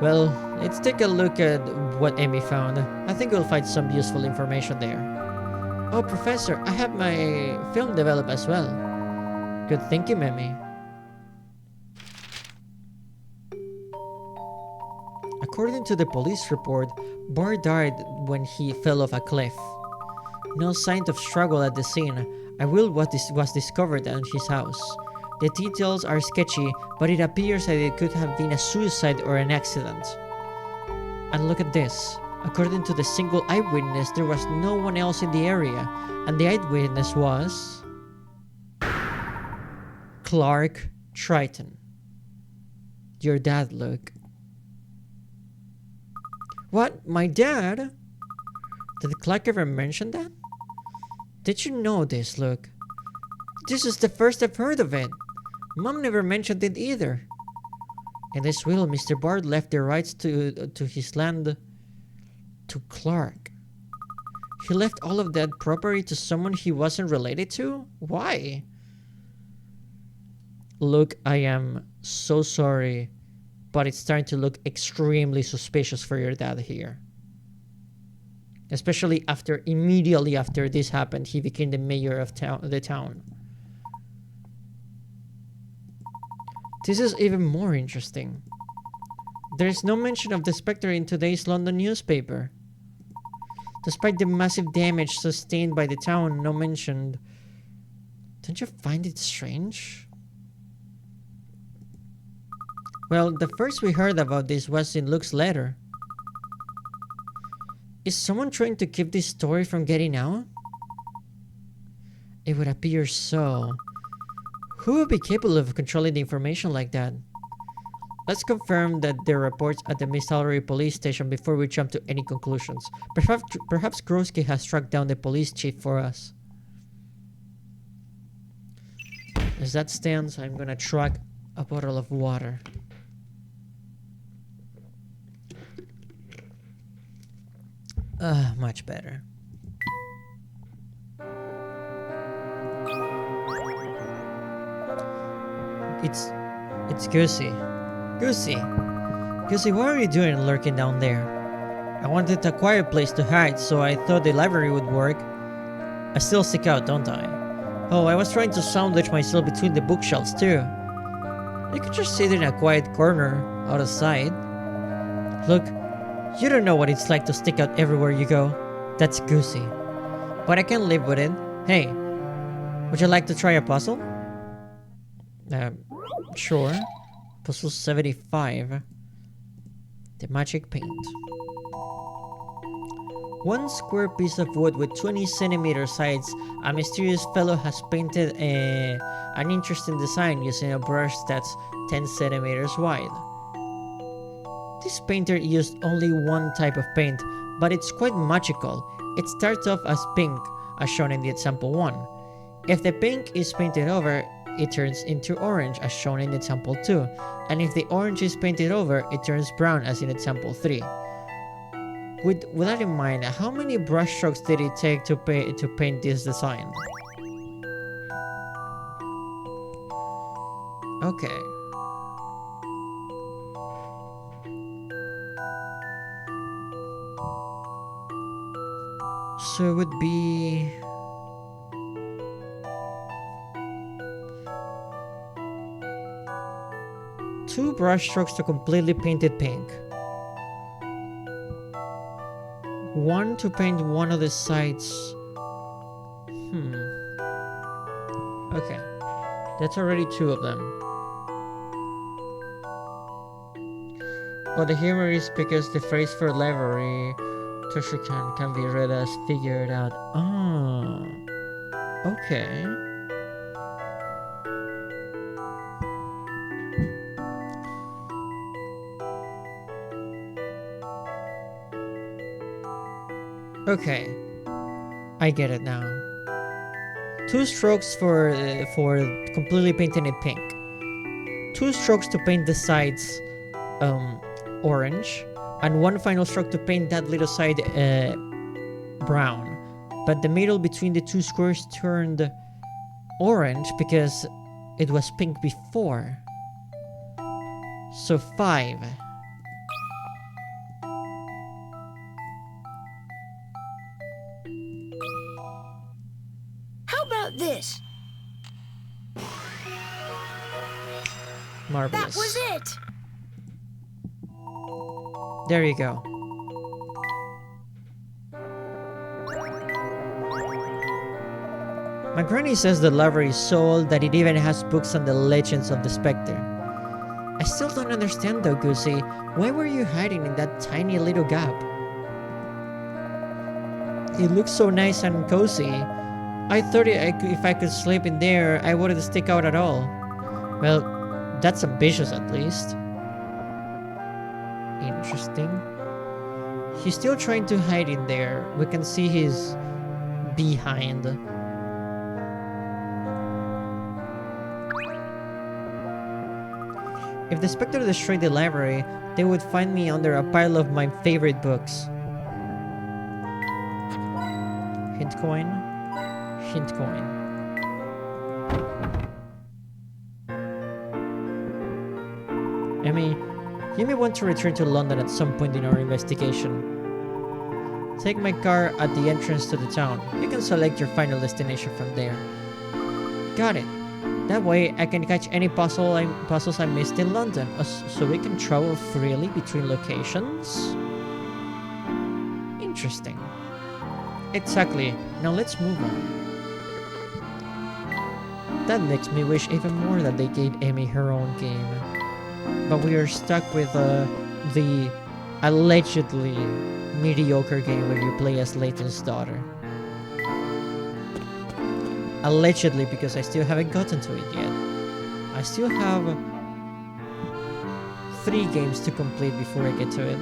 Well, let's take a look at what Amy found. I think we'll find some useful information there. Oh, Professor, I have my film developed as well. Good thinking, Emmy. According to the police report, Bar died when he fell off a cliff. No sign of struggle at the scene. I will what was discovered in his house. The details are sketchy, but it appears that it could have been a suicide or an accident. And look at this. According to the single eyewitness, there was no one else in the area, and the eyewitness was Clark Triton. Your dad, Luke. What? My dad? Did Clark ever mention that? Did you know this, Luke? This is the first I've heard of it. Mom never mentioned it either. In this will, Mr. Bard left the rights to his land to Clark. He left all of that property to someone he wasn't related to? Why? Look, I am so sorry, but it's starting to look extremely suspicious for your dad here. Especially immediately after this happened, he became the mayor of the town. This is even more interesting. There is no mention of the Spectre in today's London newspaper. Despite the massive damage sustained by the town, no mention. Don't you find it strange? Well, the first we heard about this was in Luke's letter. Is someone trying to keep this story from getting out? It would appear so. Who would be capable of controlling the information like that? Let's confirm that there are reports at the Miss Tallery police station before we jump to any conclusions. Perhaps Grosky has tracked down the police chief for us. As that stands, I'm gonna track a bottle of water. Much better. It's Goosey. Goosey, what are you doing lurking down there? I wanted a quiet place to hide, so I thought the library would work. I still stick out, don't I? Oh, I was trying to sandwich myself between the bookshelves too. You could just sit in a quiet corner, out of sight. Look, you don't know what it's like to stick out everywhere you go. That's Goosey. But I can live with it. Hey, would you like to try a puzzle? Sure. Puzzle 75. The magic paint. One square piece of wood with 20 centimeter sides. A mysterious fellow has painted an interesting design using a brush that's 10 centimeters wide. This painter used only one type of paint, but it's quite magical. It starts off as pink, as shown in the example 1. If the pink is painted over, it turns into orange as shown in example 2. And if the orange is painted over, it turns brown as in example 3. With that in mind, how many brush strokes did it take to paint this design? Okay. So it would be... two brush strokes to completely paint it pink. One to paint one of the sides. Okay. That's already 2 of them. But the humor is because the phrase for library can be read as figured out. Ah. Okay. Okay, I get it now. 2 strokes for completely painting it pink. 2 strokes to paint the sides orange, and 1 final stroke to paint that little side brown. But the middle between the 2 squares turned orange because it was pink before. So 5. How about this? Marvelous. That was it! There you go. My granny says the library is so old that it even has books on the legends of the Spectre. I still don't understand though, Goosey. Why were you hiding in that tiny little gap? It looks so nice and cozy. I thought if I could sleep in there, I wouldn't stick out at all. Well, that's ambitious at least. Interesting. He's still trying to hide in there. We can see his behind. If the Spectre destroyed the library, they would find me under a pile of my favorite books. Hint coin. Hint coin. Emmy, you may want to return to London at some point in our investigation. Take my car at the entrance to the town. You can select your final destination from there. Got it. That way, I can catch any puzzles I missed in London, so we can travel freely between locations? Interesting. Exactly. Now let's move on. That makes me wish even more that they gave Amy her own game. But we are stuck with the allegedly mediocre game where you play as Layton's daughter. Allegedly, because I still haven't gotten to it yet. I still have 3 games to complete before I get to it.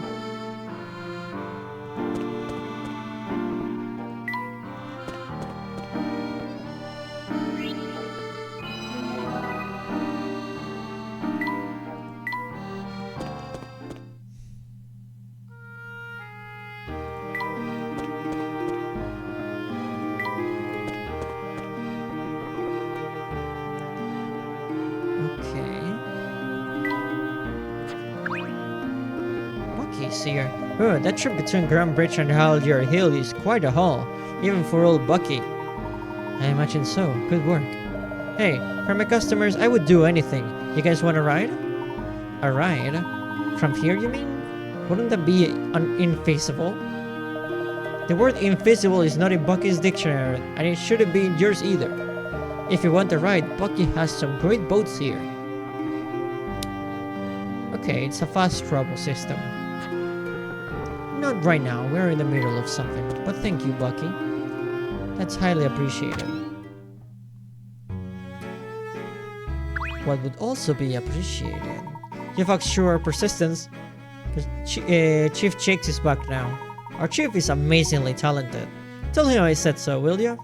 Here. Oh, that trip between Grand Bridge and Haldier Hill is quite a haul, even for old Bucky. I imagine so. Good work. Hey, for my customers, I would do anything. You guys want a ride? A ride? From here, you mean? Wouldn't that be infeasible? The word invisible is not in Bucky's dictionary, and it shouldn't be in yours either. If you want a ride, Bucky has some great boats here. Okay, it's a fast travel system. Not right now, we're in the middle of something, but thank you, Bucky. That's highly appreciated. What would also be appreciated? You've asked our persistence, because Chief Jakes is back now. Our Chief is amazingly talented. Tell him I said so, will ya?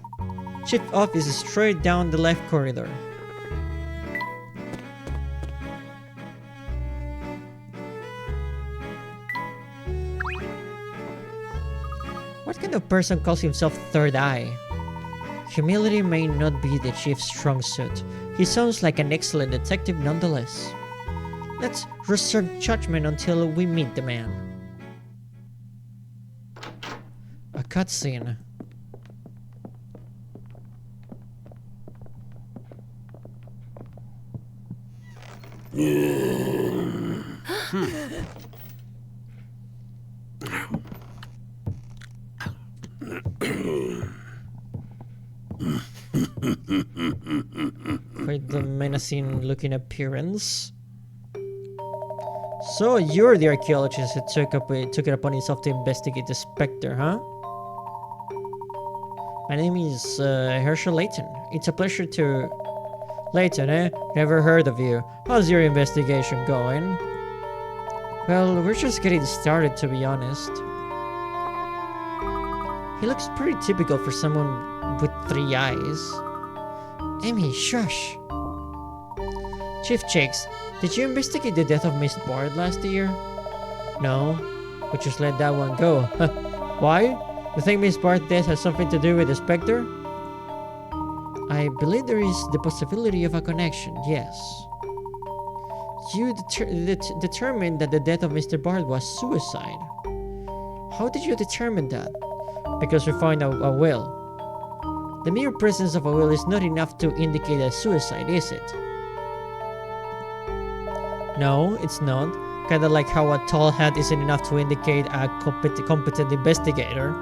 Chief office is straight down the left corridor. of person calls himself Third Eye? Humility may not be the chief's strong suit. He sounds like an excellent detective nonetheless. Let's reserve judgment until we meet the man. A cutscene. Quite the menacing looking appearance. So you're the archaeologist who took it upon himself to investigate the Spectre, huh? My name is Herschel Layton. It's a pleasure to... Layton, eh? Never heard of you. How's your investigation going? Well, we're just getting started, to be honest. He looks pretty typical for someone with 3 eyes. Amy, shush! Chief Jakes, did you investigate the death of Miss Bard last year? No, we just let that one go. Why? You think Miss Bard's death has something to do with the Spectre? I believe there is the possibility of a connection, yes. You determined that the death of Mr. Bard was suicide. How did you determine that? Because we found a will. The mere presence of a will is not enough to indicate a suicide, is it? No, it's not. Kinda like how a tall hat isn't enough to indicate a competent investigator.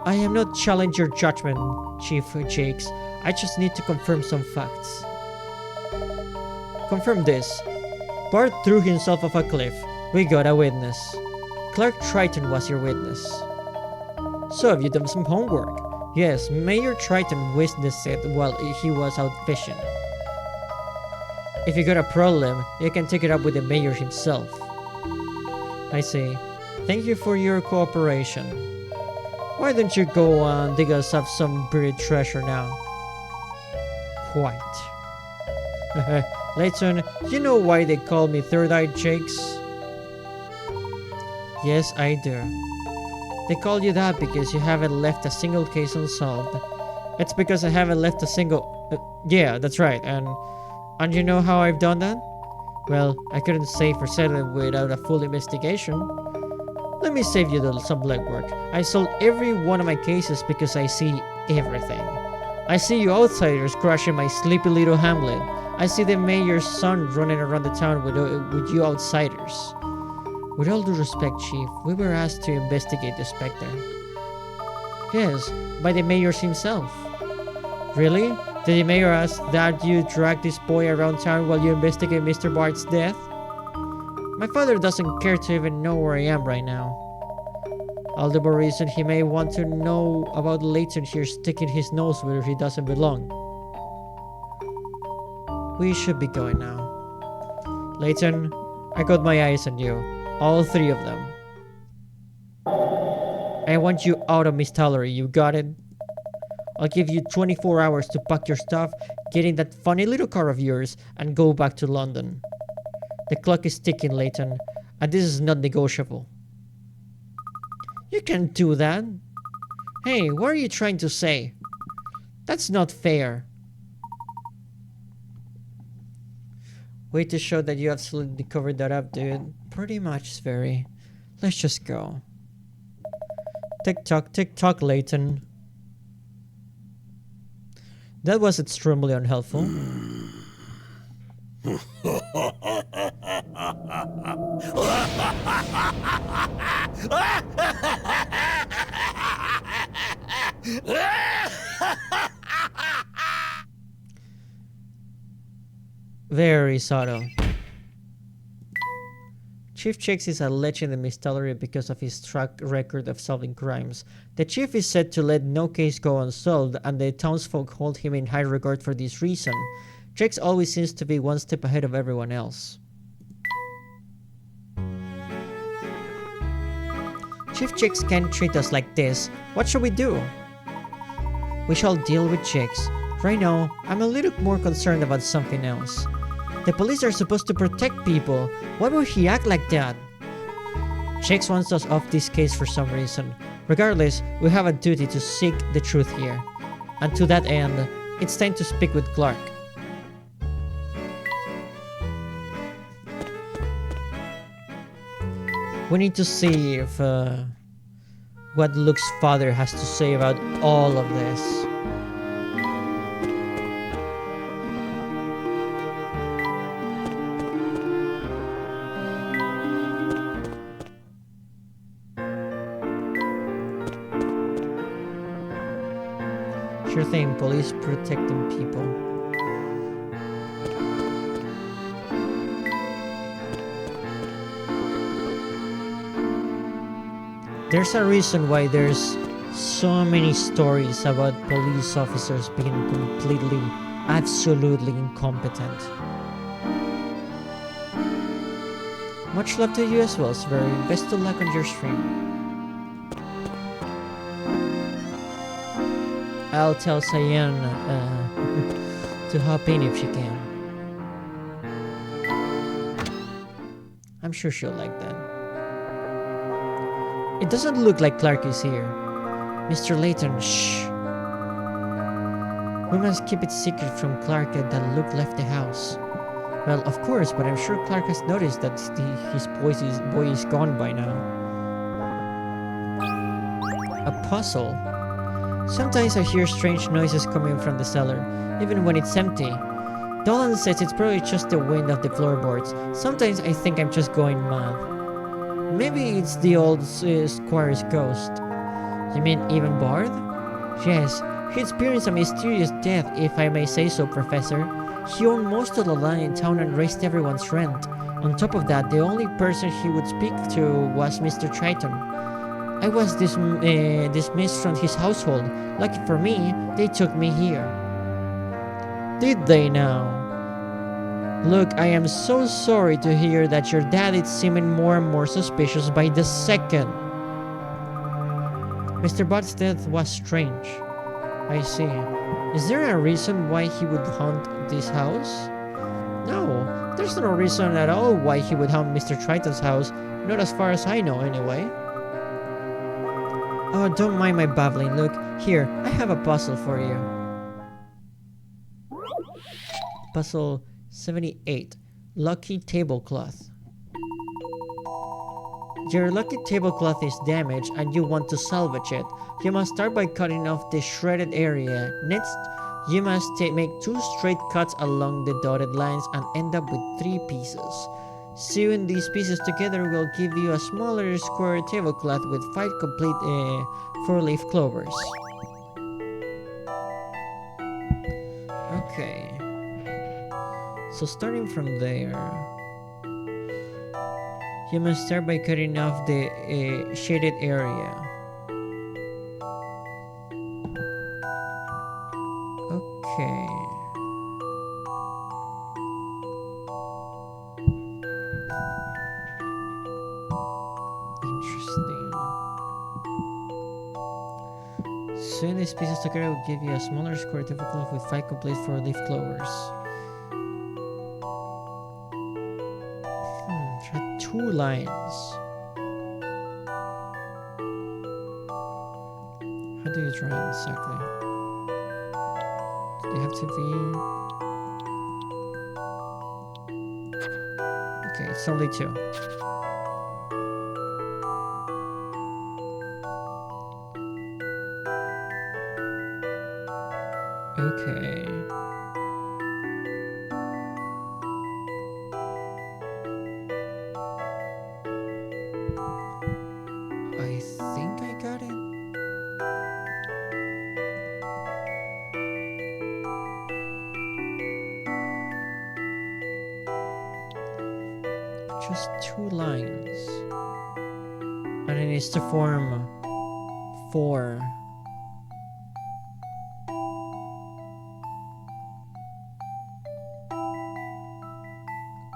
I am not challenging your judgment, Chief Jakes. I just need to confirm some facts. Confirm this. Bart threw himself off a cliff. We got a witness. Clark Triton was your witness. So have you done some homework? Yes, Mayor Triton witnessed it while he was out fishing. If you got a problem, you can take it up with the mayor himself. I see. Thank you for your cooperation. Why don't you go and dig us up some buried treasure now? Quite. Layton, you know why they call me Third-Eyed Jakes? Yes, I do. They call you that because you haven't left a single case unsolved. It's because I haven't left a single... yeah, that's right, and you know how I've done that? Well, I couldn't say for certain without a full investigation. Let me save you some legwork. I solved every one of my cases because I see everything. I see you outsiders crushing my sleepy little hamlet. I see the mayor's son running around the town with you outsiders. With all due respect, Chief, we were asked to investigate the Spectre. Yes, by the mayor himself. Really? Did the mayor ask that you drag this boy around town while you investigate Mr. Bart's death? My father doesn't care to even know where I am right now. All the more reason he may want to know about Layton here sticking his nose where he doesn't belong. We should be going now. Layton, I got my eyes on you. All 3 of them. I want you out of Miss Tallery, you got it? I'll give you 24 hours to pack your stuff, get in that funny little car of yours, and go back to London. The clock is ticking, Layton, and this is not negotiable. You can't do that. Hey, what are you trying to say? That's not fair. Way to show that you absolutely covered that up, dude. Pretty much, Sverry. Let's just go. Tick tock, Layton. That was extremely unhelpful. Very subtle. Chief Jakes is a legend in Miss Tallery because of his track record of solving crimes. The chief is said to let no case go unsolved, and the townsfolk hold him in high regard for this reason. Jakes always seems to be one step ahead of everyone else. Chief Jakes can't treat us like this. What shall we do? We shall deal with Jakes. Right now, I'm a little more concerned about something else. The police are supposed to protect people. Why would he act like that? Jakes wants us off this case for some reason. Regardless, we have a duty to seek the truth here. And to that end, it's time to speak with Clark. We need to see if what Luke's father has to say about all of this. Sure thing, police protecting people. There's a reason why there's so many stories about police officers being completely, absolutely incompetent. Much love to you as well, Sverry. Best of luck on your stream. I'll tell Cyan to hop in if she can. I'm sure she'll like that. It doesn't look like Clark is here. Mr. Layton, shh. We must keep it secret from Clark that Luke left the house. Well, of course, but I'm sure Clark has noticed that his boy is gone by now. A puzzle? Sometimes I hear strange noises coming from the cellar, even when it's empty. Dolan says it's probably just the wind of the floorboards. Sometimes I think I'm just going mad. Maybe it's the old squire's ghost. You mean even Barth? Yes, he experienced a mysterious death, if I may say so, Professor. He owned most of the land in town and raised everyone's rent. On top of that, the only person he would speak to was Mr. Triton. I was dismissed from his household. Lucky for me, they took me here. Did they now? Look, I am so sorry to hear that your dad is seeming more and more suspicious by the second. Mr. Butt's death was strange. I see. Is there a reason why he would haunt this house? No, there's no reason at all why he would haunt Mr. Triton's house. Not as far as I know, anyway. Oh, don't mind my babbling. Look, here, I have a puzzle for you. Puzzle 78. Lucky tablecloth. Your lucky tablecloth is damaged and you want to salvage it. You must start by cutting off the shredded area. Next, you must make 2 straight cuts along the dotted lines and end up with 3 pieces. Sewing these pieces together will give you a smaller square tablecloth with 5 complete 4-leaf clovers. Okay. So starting from there, you must start by cutting off the shaded area. Okay. Interesting. Sewing these pieces together will give you a smaller square tablecloth with 5 complete 4-leaf clovers. Try 2 lines. How do you draw it exactly? Do they have to be... Okay, it's only 2. Okay. I think I got it. Just 2 lines. And it needs to form 4.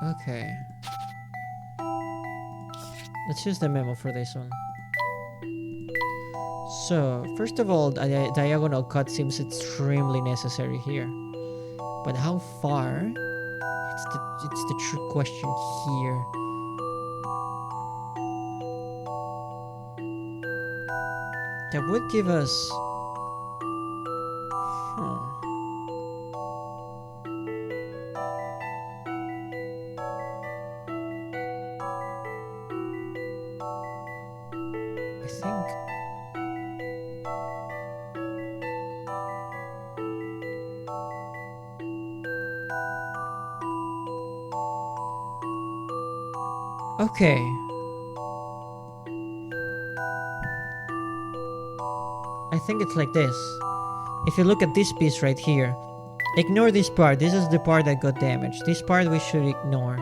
Okay. Let's use the memo for this one. So, first of all, a diagonal cut seems extremely necessary here. But how far? It's the true question here. That would give us... Huh. I think... Okay. I think it's like this. If you look at this piece right here, ignore this part. This is the part that got damaged. This part we should ignore,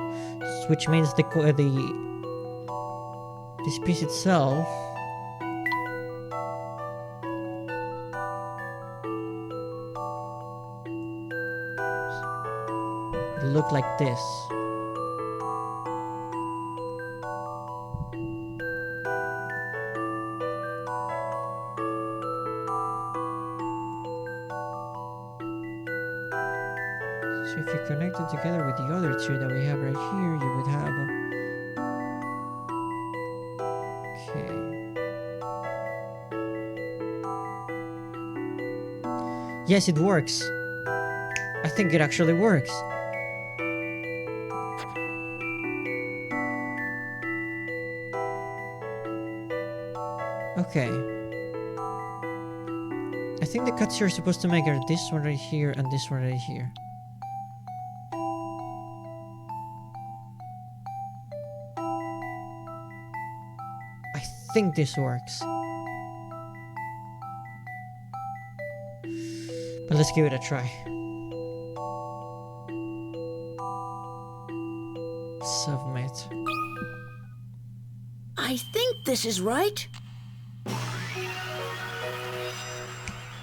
which means the this piece itself will look like this. So if you connect it together with the other two that we have right here, you would have... Okay. Yes, it works. I think it actually works. Okay. I think the cuts you're supposed to make are this one right here and this one right here. I think this works. But let's give it a try. Submit. I think this is right. I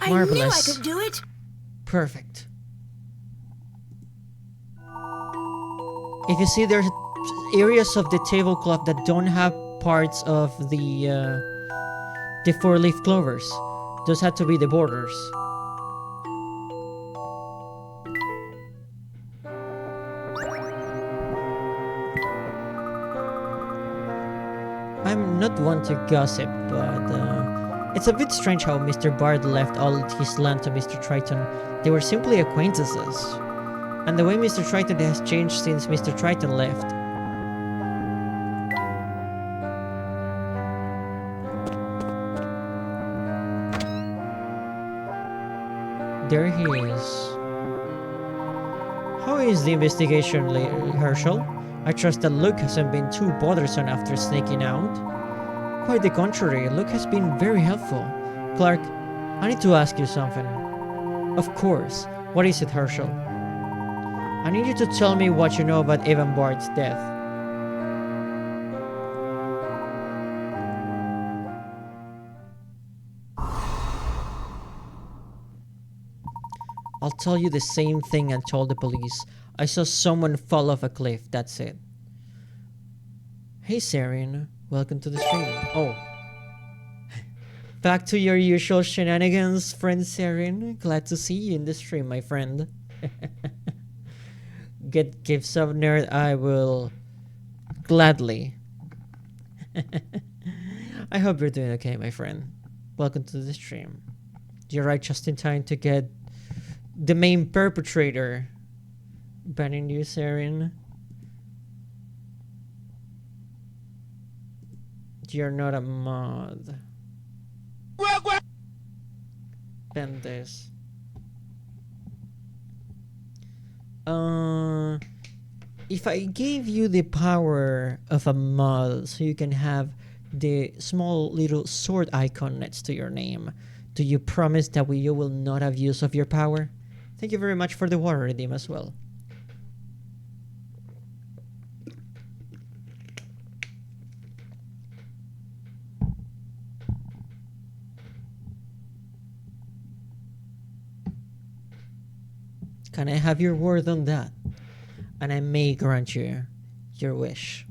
knew I Marvelous. could do it. Perfect. If you see, there's areas of the tablecloth that don't have parts of the four-leaf clovers. Those had to be the borders. I'm not one to gossip, but it's a bit strange how Mr. Bard left all his land to Mr. Triton. They were simply acquaintances. And the way Mr. Triton has changed since Mr. Triton left. There he is. How is the investigation, Herschel? I trust that Luke hasn't been too bothersome after sneaking out. Quite the contrary, Luke has been very helpful. Clark, I need to ask you something. Of course. What is it, Herschel? I need you to tell me what you know about Evan Bard's death. I'll tell you the same thing I told the police. I saw someone fall off a cliff, that's it. Hey Sarian, welcome to the stream. Oh. Back to your usual shenanigans, friend Sarian. Glad to see you in the stream, my friend. Get gifts of nerd, I will gladly. I hope you're doing okay, my friend. Welcome to the stream. You're right just in time to get the main perpetrator banning you, Sarian. You're not a mod. Ban this. If I gave you the power of a mod so you can have the small little sword icon next to your name, do you promise that you will not have use of your power? Thank you very much for the water redeem as well. Can I have your word on that? And I may grant you your wish.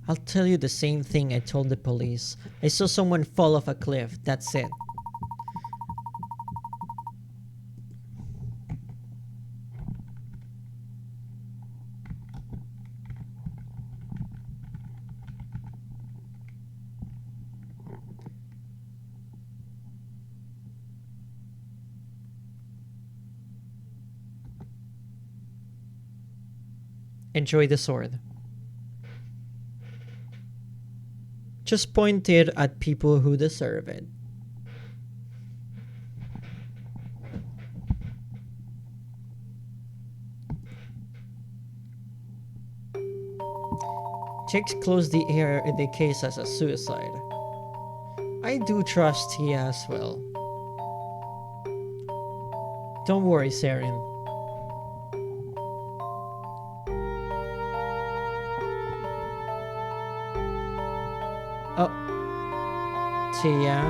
I'll tell you the same thing I told the police. I saw someone fall off a cliff, that's it. Enjoy the sword. Just point it at people who deserve it. Jakes closed the case as a suicide. I do trust he as well. Don't worry, Saren. Oh. Tia?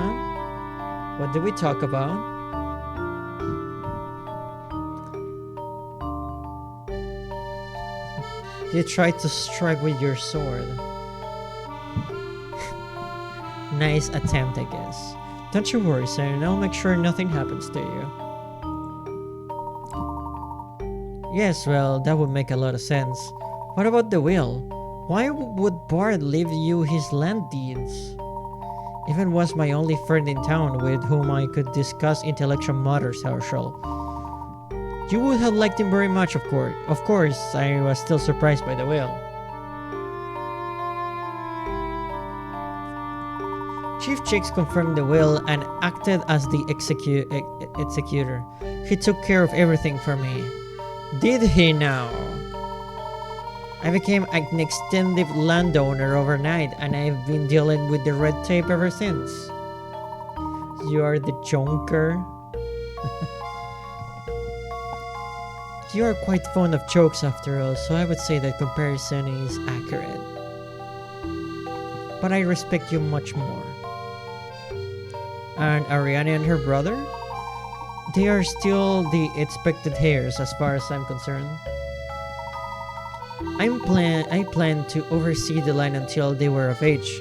What did we talk about? You tried to strike with your sword. Nice attempt, I guess. Don't you worry, Saren. I'll make sure nothing happens to you. Yes, well, that would make a lot of sense. What about the will? Why would Bard leave you his land deeds? Evan was my only friend in town with whom I could discuss intellectual matters, Herschel. You would have liked him very much, of course. Of course, I was still surprised by the will. Chief Jakes confirmed the will and acted as the executor. He took care of everything for me. Did he now? I became an extended landowner overnight, and I've been dealing with the red tape ever since. You are the Jonker. You are quite fond of jokes after all, so I would say that comparison is accurate. But I respect you much more. And Ariane and her brother? They are still the expected heirs as far as I'm concerned. I plan to oversee the line until they were of age.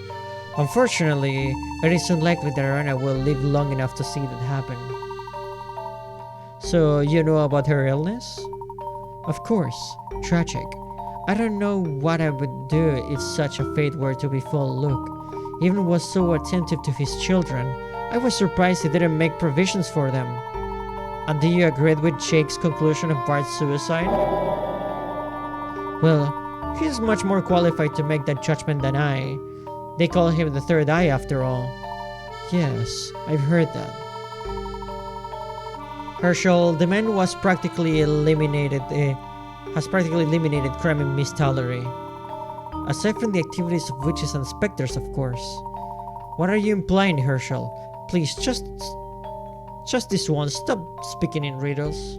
Unfortunately, it is unlikely that Ariane will live long enough to see that happen. So, you know about her illness? Of course, tragic. I don't know what I would do if such a fate were to befall Luke. He even was so attentive to his children. I was surprised he didn't make provisions for them. And do you agree with Jake's conclusion of Bard's suicide? Well, he is much more qualified to make that judgment than I. They call him the third eye after all. Yes, I've heard that. Herschel, the man was practically eliminated, has practically eliminated crime in Miss Tallery. Aside from the activities of witches and specters, of course. What are you implying, Herschel? Please, just this one, stop speaking in riddles.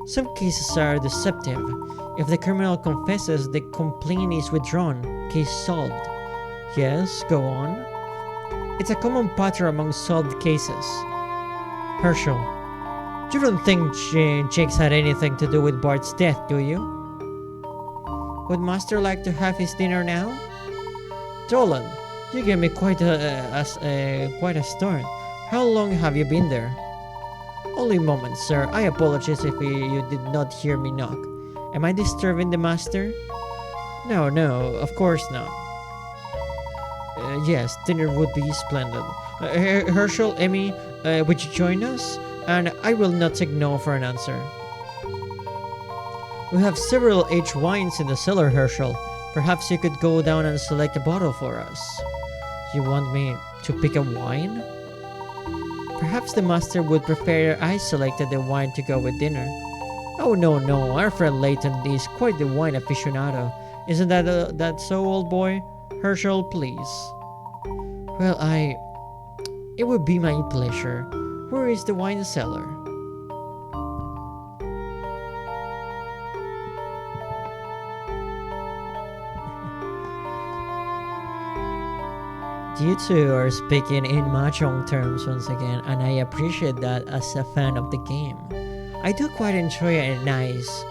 Some cases are deceptive. If the criminal confesses, the complaint is withdrawn. Case solved. Yes, go on. It's a common pattern among solved cases. Herschel, you don't think Jakes had anything to do with Bard's death, do you? Would Master like to have his dinner now? Dolan, you gave me quite a start. How long have you been there? Only moments, sir. I apologize if you did not hear me knock. Am I disturbing the Master? No, of course not. Yes, dinner would be splendid. Herschel, Emmy, would you join us? And I will not take no for an answer. We have several aged wines in the cellar, Herschel. Perhaps you could go down and select a bottle for us. You want me to pick a wine? Perhaps the Master would prefer I selected the wine to go with dinner. Oh no, our friend LAYTON is quite the wine aficionado. Isn't that so, old boy? Herschel, please. Well, it would be my pleasure. Where is the wine cellar? You two are speaking in mahjong terms once again, and I appreciate that as a fan of the game. I do quite enjoy a nice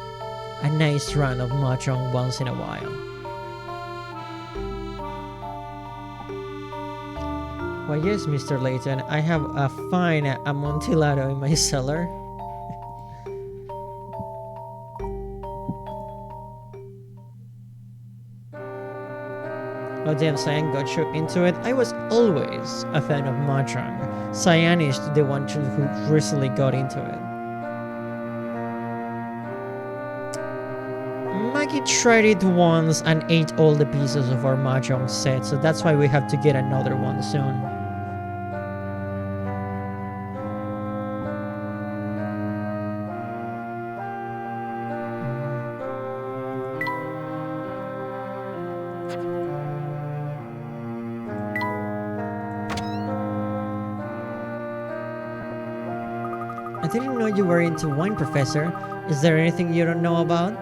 run of mahjong once in a while. Why yes, Mr. LAYTON, I have a fine Amontillado in my cellar. Oh damn, Cyan got you into it. I was always a fan of mahjong. Cyan is the one who recently got into it. he tried it once and ate all the pieces of our mahjong set, so that's why we have to get another one soon. I didn't know you were into wine, Professor. Is there anything you don't know about?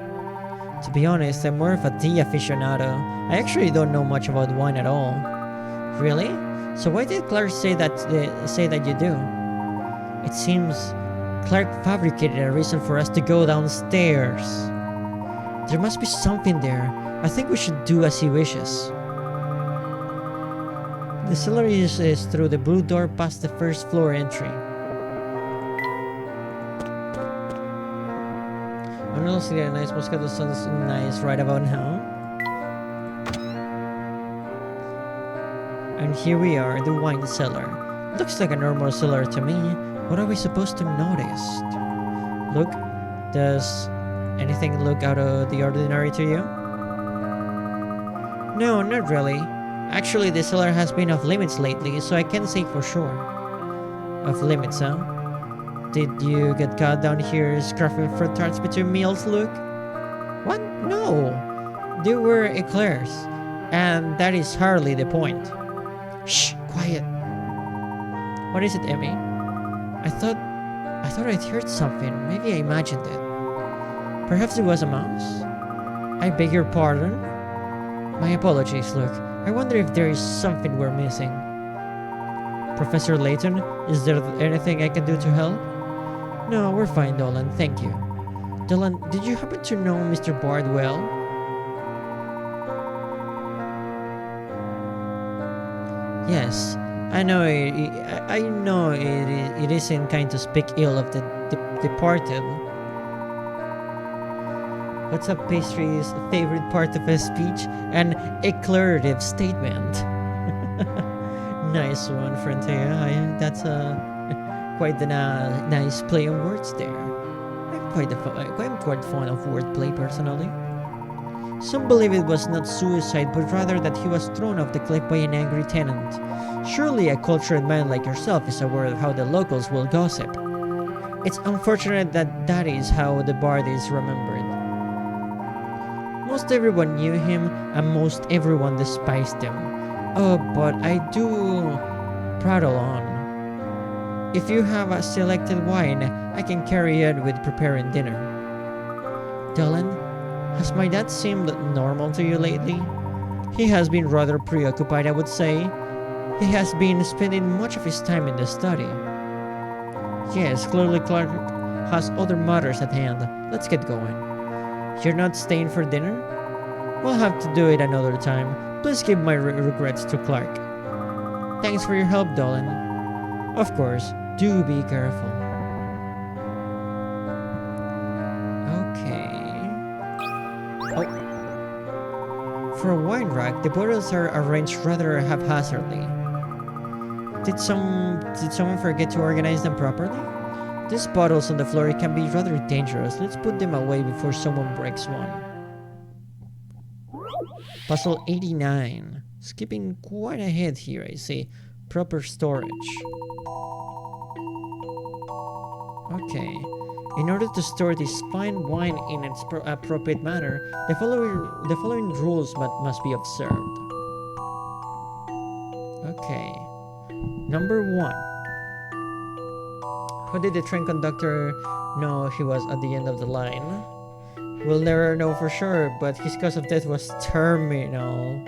To be honest, I'm more of a tea aficionado. I actually don't know much about wine at all. Really? So why did Clark say that you do? It seems Clark fabricated a reason for us to go downstairs. There must be something there. I think we should do as he wishes. The cellar is through the blue door past the first floor entry. Honestly, nice Moscato sounds nice right about now. And here we are, the wine cellar. Looks like a normal cellar to me. What are we supposed to notice? Look, does anything look out of the ordinary to you? No, not really. Actually, the cellar has been off limits lately, so I can't say for sure. Off limits, huh? Did you get caught down here scruffing fruit tarts between meals, Luke? What? No! They were eclairs. And that is hardly the point. Shh! Quiet! What is it, Emmy? I thought I'd heard something. Maybe I imagined it. Perhaps it was a mouse? I beg your pardon? My apologies, Luke. I wonder if there is something we're missing. Professor Layton, is there anything I can do to help? No, we're fine, Dolan. Thank you. Dolan, did you happen to know Mr. Bard well? Yes, I know. It isn't kind to speak ill of the departed. What's a pastry's favorite part of a speech? An eclairative statement. Nice one, Frontea. That's quite the nice play on words there. I'm quite fond of wordplay personally. Some believe it was not suicide, but rather that he was thrown off the cliff by an angry tenant. Surely a cultured man like yourself is aware of how the locals will gossip. It's unfortunate that is how the bard is remembered. Most everyone knew him, and most everyone despised him. Oh, but I do prattle on. If you have a selected wine, I can carry on with preparing dinner. Dylan, has my dad seemed normal to you lately? He has been rather preoccupied, I would say. He has been spending much of his time in the study. Yes, clearly Clark has other matters at hand. Let's get going. You're not staying for dinner? We'll have to do it another time. Please give my regrets to Clark. Thanks for your help, Dolan. Of course, do be careful. Okay. Oh. For a wine rack, the bottles are arranged rather haphazardly. Did someone forget to organize them properly? These bottles on the floor can be rather dangerous. Let's put them away before someone breaks one. Puzzle 89. Skipping quite ahead here, I see. Proper storage. Okay. In order to store this fine wine in its appropriate manner, the following rules must be observed. Okay. Number 1. How did the train conductor know he was at the end of the line? We'll never know for sure, but his cause of death was terminal.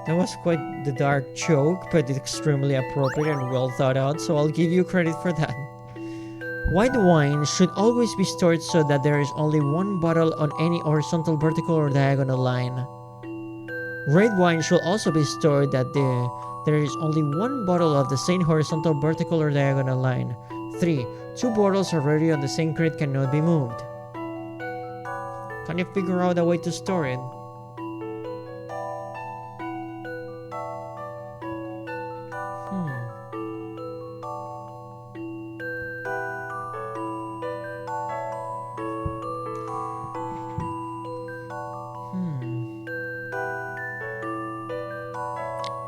That was quite the dark joke, but extremely appropriate and well thought out, so I'll give you credit for that. White wine should always be stored so that there is only one bottle on any horizontal, vertical, or diagonal line. Red wine should also be stored that there is only one bottle of the same horizontal, vertical, or diagonal line. 3. 2 bottles already on the same crate cannot be moved. Can you figure out a way to store it?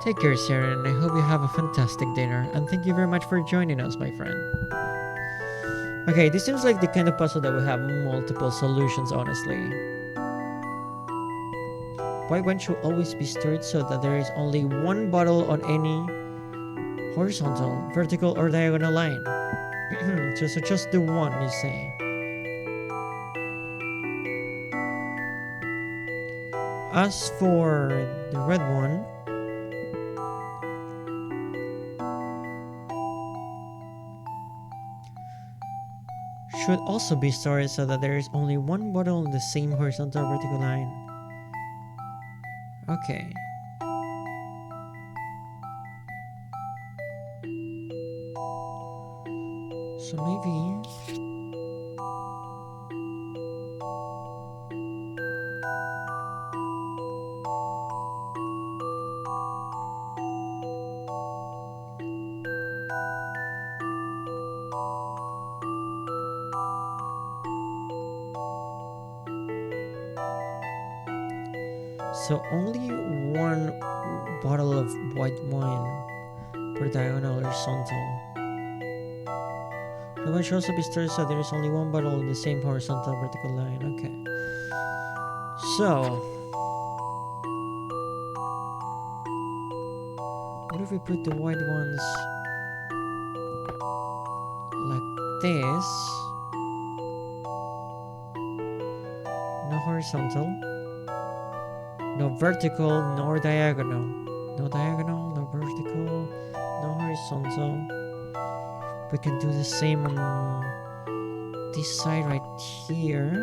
Take care, Sarah, and I hope you have a fantastic dinner. And thank you very much for joining us, my friend. Okay, this seems like the kind of puzzle that will have multiple solutions, honestly. White wine should always be stirred so that there is only one bottle on any horizontal, vertical, or diagonal line. so just the one, you say. As for the red one, should also be stirred so that there is only one bottle on the same horizontal or vertical line. Okay. So maybe... So only one bottle of white wine per diagonal or horizontal. The wine should also be stirred so there is only one bottle on the same horizontal or vertical line. Okay. So what if we put the white ones like this? No horizontal, no vertical, nor diagonal. No diagonal, no vertical, no horizontal. We can do the same on this side right here.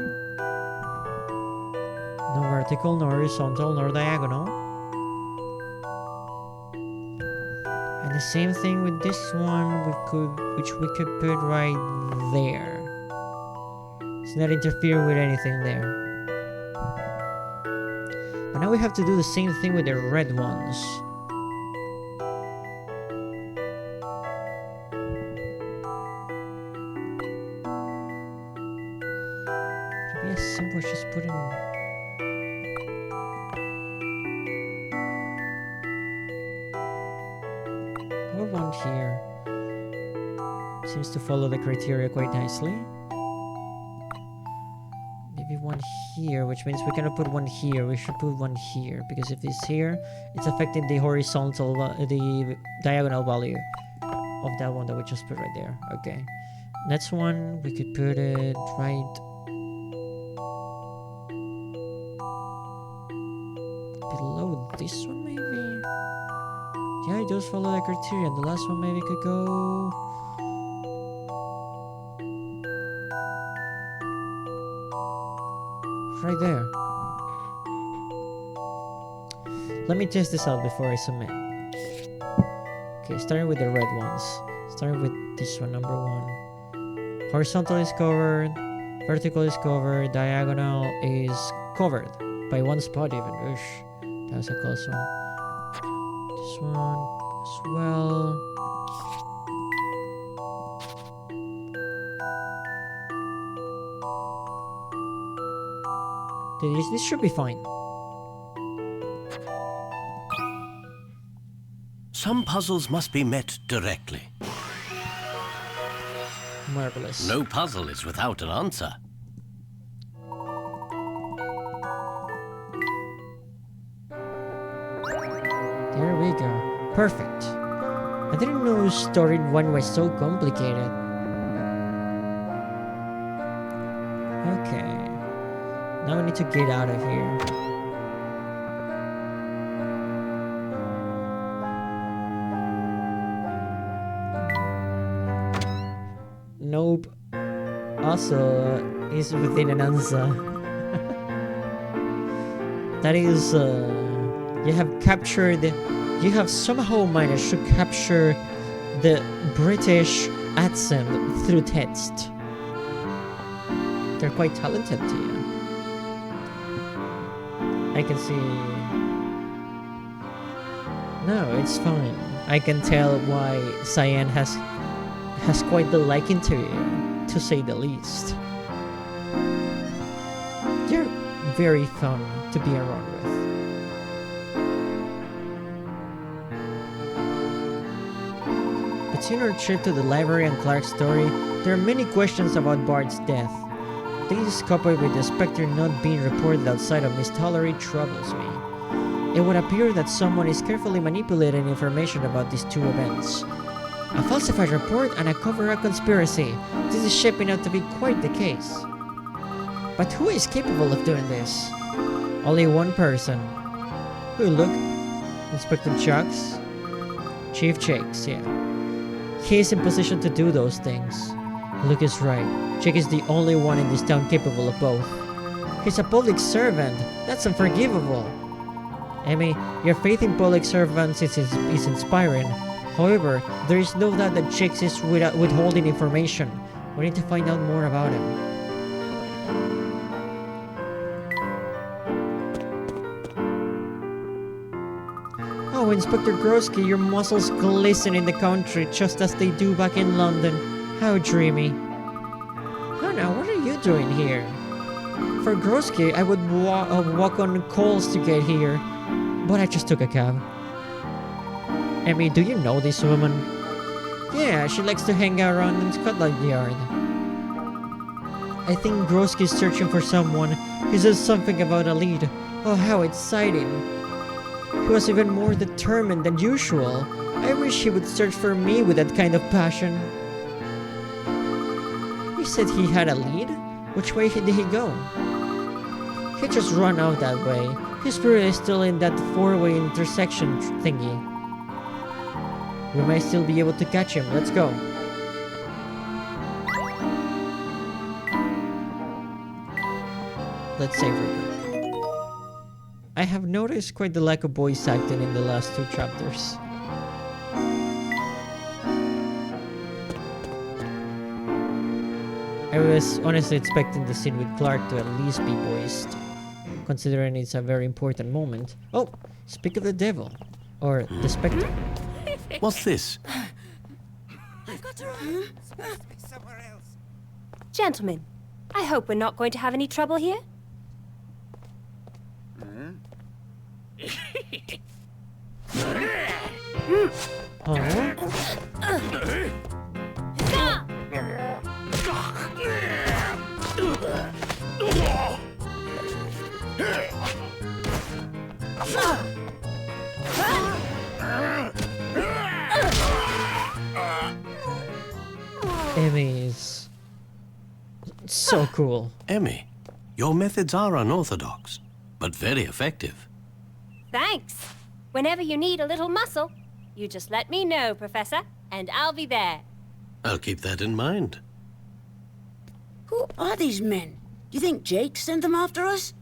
No vertical, no horizontal, nor diagonal. And the same thing with this one, which we could put right there. It's not interfering with anything there. But now we have to do the same thing with the red ones. It'd be as simple as just putting... How about one here? Seems to follow the criteria quite nicely. Maybe one here, which means we cannot put one here. We should put one here, because if it's here, it's affecting the horizontal, the diagonal value of that one that we just put right there. Okay. Next one, we could put it right below this one, maybe. Yeah, it does follow the criteria. And the last one maybe could go right there. Let me test this out before I submit. Okay, starting with the red ones. Starting with this one, number 1. Horizontal is covered, vertical is covered, diagonal is covered by one spot even. Oosh, that was a close one. This one as well. This should be fine. Some puzzles must be met directly. Marvelous. No puzzle is without an answer. There we go. Perfect. I didn't know starting one was so complicated. Okay. Now we need to get out of here. Nope. Also is within an answer. That is, you have captured, you have somehow managed to capture the British accent through text. They're quite talented to you. I can see. No, it's fine. I can tell why Cyan has quite the liking to you, to say the least. You're very fun to be around with. Continuing our trip to the library and Clark's story, there are many questions about Bart's death. This, coupled with the Spectre not being reported outside of Miss Tollery, troubles me. It would appear that someone is carefully manipulating information about these two events. A falsified report and a cover-up conspiracy. This is shaping out to be quite the case. But who is capable of doing this? Only one person. Who, look? Inspector Chucks? Chief Chicks, yeah. He is in position to do those things. Luke is right. Chick is the only one in this town capable of both. He's a public servant. That's unforgivable. Emmy, your faith in public servants is inspiring. However, there is no doubt that Chicks is withholding information. We need to find out more about him. Oh, Inspector Grosky, your muscles glisten in the country just as they do back in London. How dreamy. Hannah, what are you doing here? For Grosky, I would walk on coals to get here, but I just took a cab. Emmy, do you know this woman? Yeah, she likes to hang out around in Scotland Yard. I think Grosky is searching for someone. He says something about a lead. Oh, how exciting. He was even more determined than usual. I wish he would search for me with that kind of passion. He said he had a lead? Which way did he go? He just ran out that way. His spirit is still in that four-way intersection thingy. We might still be able to catch him. Let's go. Let's save her. I have noticed quite the lack of voice acting in the last two chapters. I was honestly expecting the scene with Clark to at least be voiced, considering it's a very important moment. Oh, speak of the devil, or the Spectre. What's this? I've got to run. Supposed to be somewhere else. Gentlemen, I hope we're not going to have any trouble here. Emmy is so cool. Emmy, your methods are unorthodox, but very effective. Thanks. Whenever you need a little muscle, you just let me know, Professor, and I'll be there. I'll keep that in mind. Who are these men? Do you think Jake sent them after us?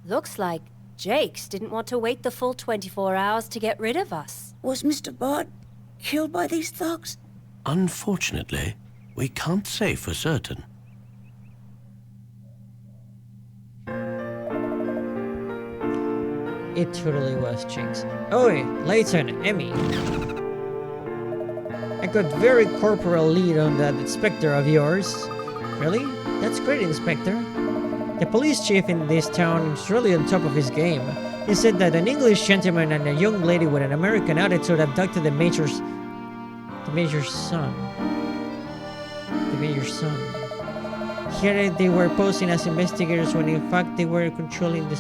Looks like Jakes didn't want to wait the full 24 hours to get rid of us. Was Mr. Bard killed by these thugs? Unfortunately, we can't say for certain. It totally was Jinx. Oi, Layton, Emmy. I got very corporal lead on that Spectre of yours. Really? That's great, Inspector. The police chief in this town is really on top of his game. He said that an English gentleman and a young lady with an American attitude abducted the major's son. The major's son. Here they were posing as investigators when in fact they were controlling the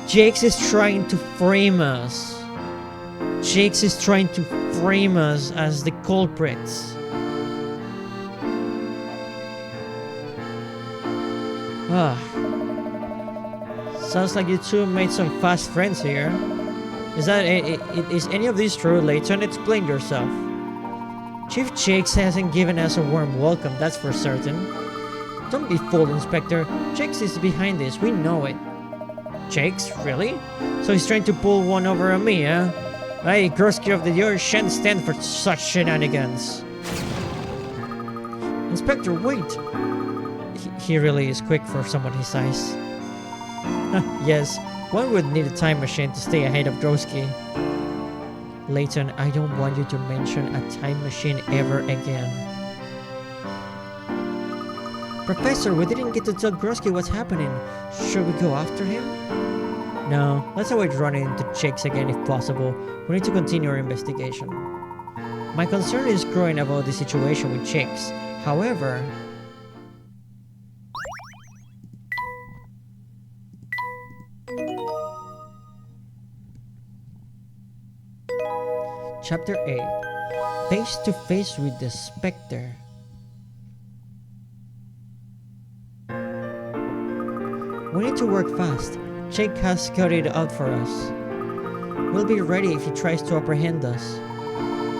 Jakes is trying to frame us. Jakes is trying to frame us as the culprits. Sounds like you two made some fast friends here. Is any of this true, Layton? Explain yourself. Chief Jakes hasn't given us a warm welcome, that's for certain. Don't be fooled, Inspector. Jakes is behind this, we know it. Jakes? Really? So he's trying to pull one over on me, huh? Hey, Grosky of the Yard shan't stand for such shenanigans. Inspector, wait! He really is quick for someone his size. Yes, one would need a time machine to stay ahead of Grosky. Layton, I don't want you to mention a time machine ever again. Professor, we didn't get to tell Grosky what's happening. Should we go after him? No, let's avoid running into Jakes again if possible. We need to continue our investigation. My concern is growing about the situation with chicks. However, Chapter 8. Face to face with the Spectre. We need to work fast. Jake has cut it out for us. We'll be ready if he tries to apprehend us.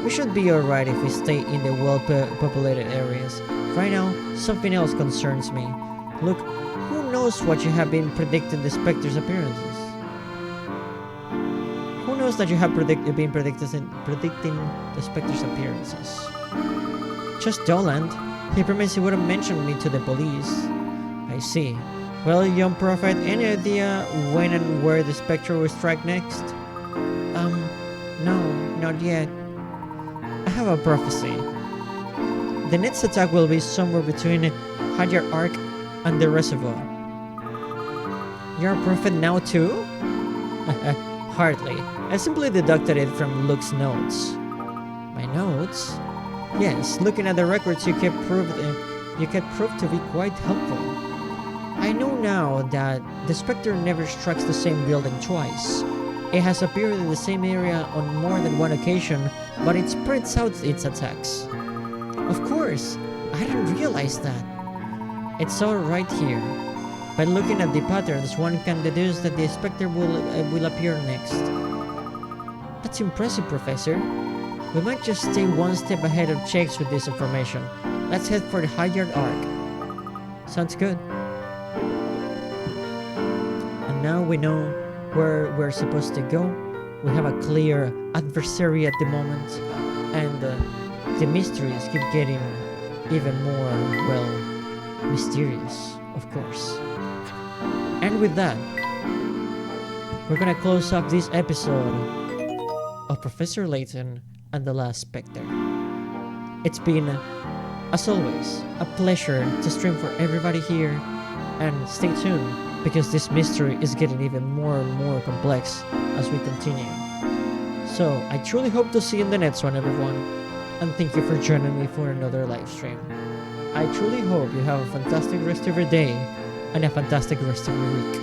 We should be alright if we stay in the well-populated areas. Right now, something else concerns me. Look, who knows what you have been predicting the Spectre's appearances? Who knows that you have been predicting the Spectre's appearances? Just Doland. He promised he wouldn't mention me to the police. I see. Well, young prophet, any idea when and where the Spectre will strike next? No, not yet. I have a prophecy. The next attack will be somewhere between Hadjar Arc and the reservoir. You're a prophet now too? Hardly. I simply deducted it from Luke's notes. My notes? Yes, looking at the records you kept proved to be quite helpful. I know now that the Spectre never strikes the same building twice. It has appeared in the same area on more than one occasion, but it spreads out its attacks. Of course, I didn't realize that. It's all right here. By looking at the patterns, one can deduce that the Spectre will appear next. That's impressive, Professor. We might just stay one step ahead of checks with this information. Let's head for the Hadjar Arc. Sounds good. And now we know where we're supposed to go. We have a clear adversary at the moment, and the mysteries keep getting even more, well, mysterious, of course. And with that, we're gonna close up this episode of Professor Layton and the Last Spectre. It's been, as always, a pleasure to stream for everybody here, and stay tuned because this mystery is getting even more and more complex as we continue. So, I truly hope to see you in the next one, everyone, and thank you for joining me for another live stream. I truly hope you have a fantastic rest of your day and a fantastic rest of your week.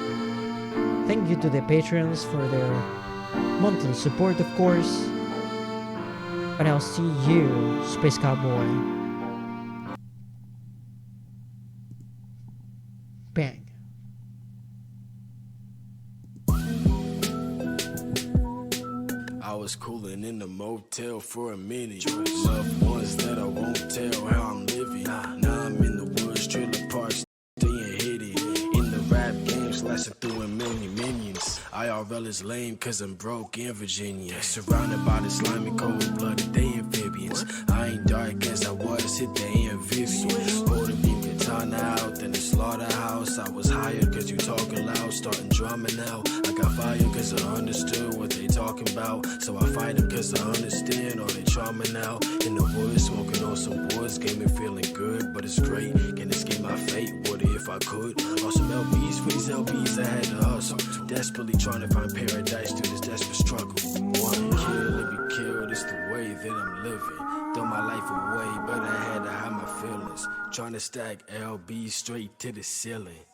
Thank you to the Patreons for their monthly support, of course, and I'll see you, Space Cowboy. Bang. I was cooling in the motel for a minute. Loved ones that I won't tell how I'm living. Now I'm in the woods, trailer park, staying hidden. In the rap game, slashing through a million minions. IRL is lame cause I'm broke in Virginia. Surrounded by the slimy cold-blooded, they amphibians. I ain't dark as I was, hit the amphibian. Pulled a beam katana out in the slaughterhouse. I was hired cause you talking loud, starting drumming now. I got fired cause I understood what they talking about. So I fight them cause I understand all they trauma now. In the woods, smoking on some woods, game me feeling good, but it's great. Can't escape my fate, what if I could? On some LBs, for these LBs I had to hustle. Desperately trying to find paradise through this desperate struggle. One kill, let me kill, this the way that I'm living. Throw my life away, but I had to hide my feelings. Trying to stack LBs straight to the ceiling.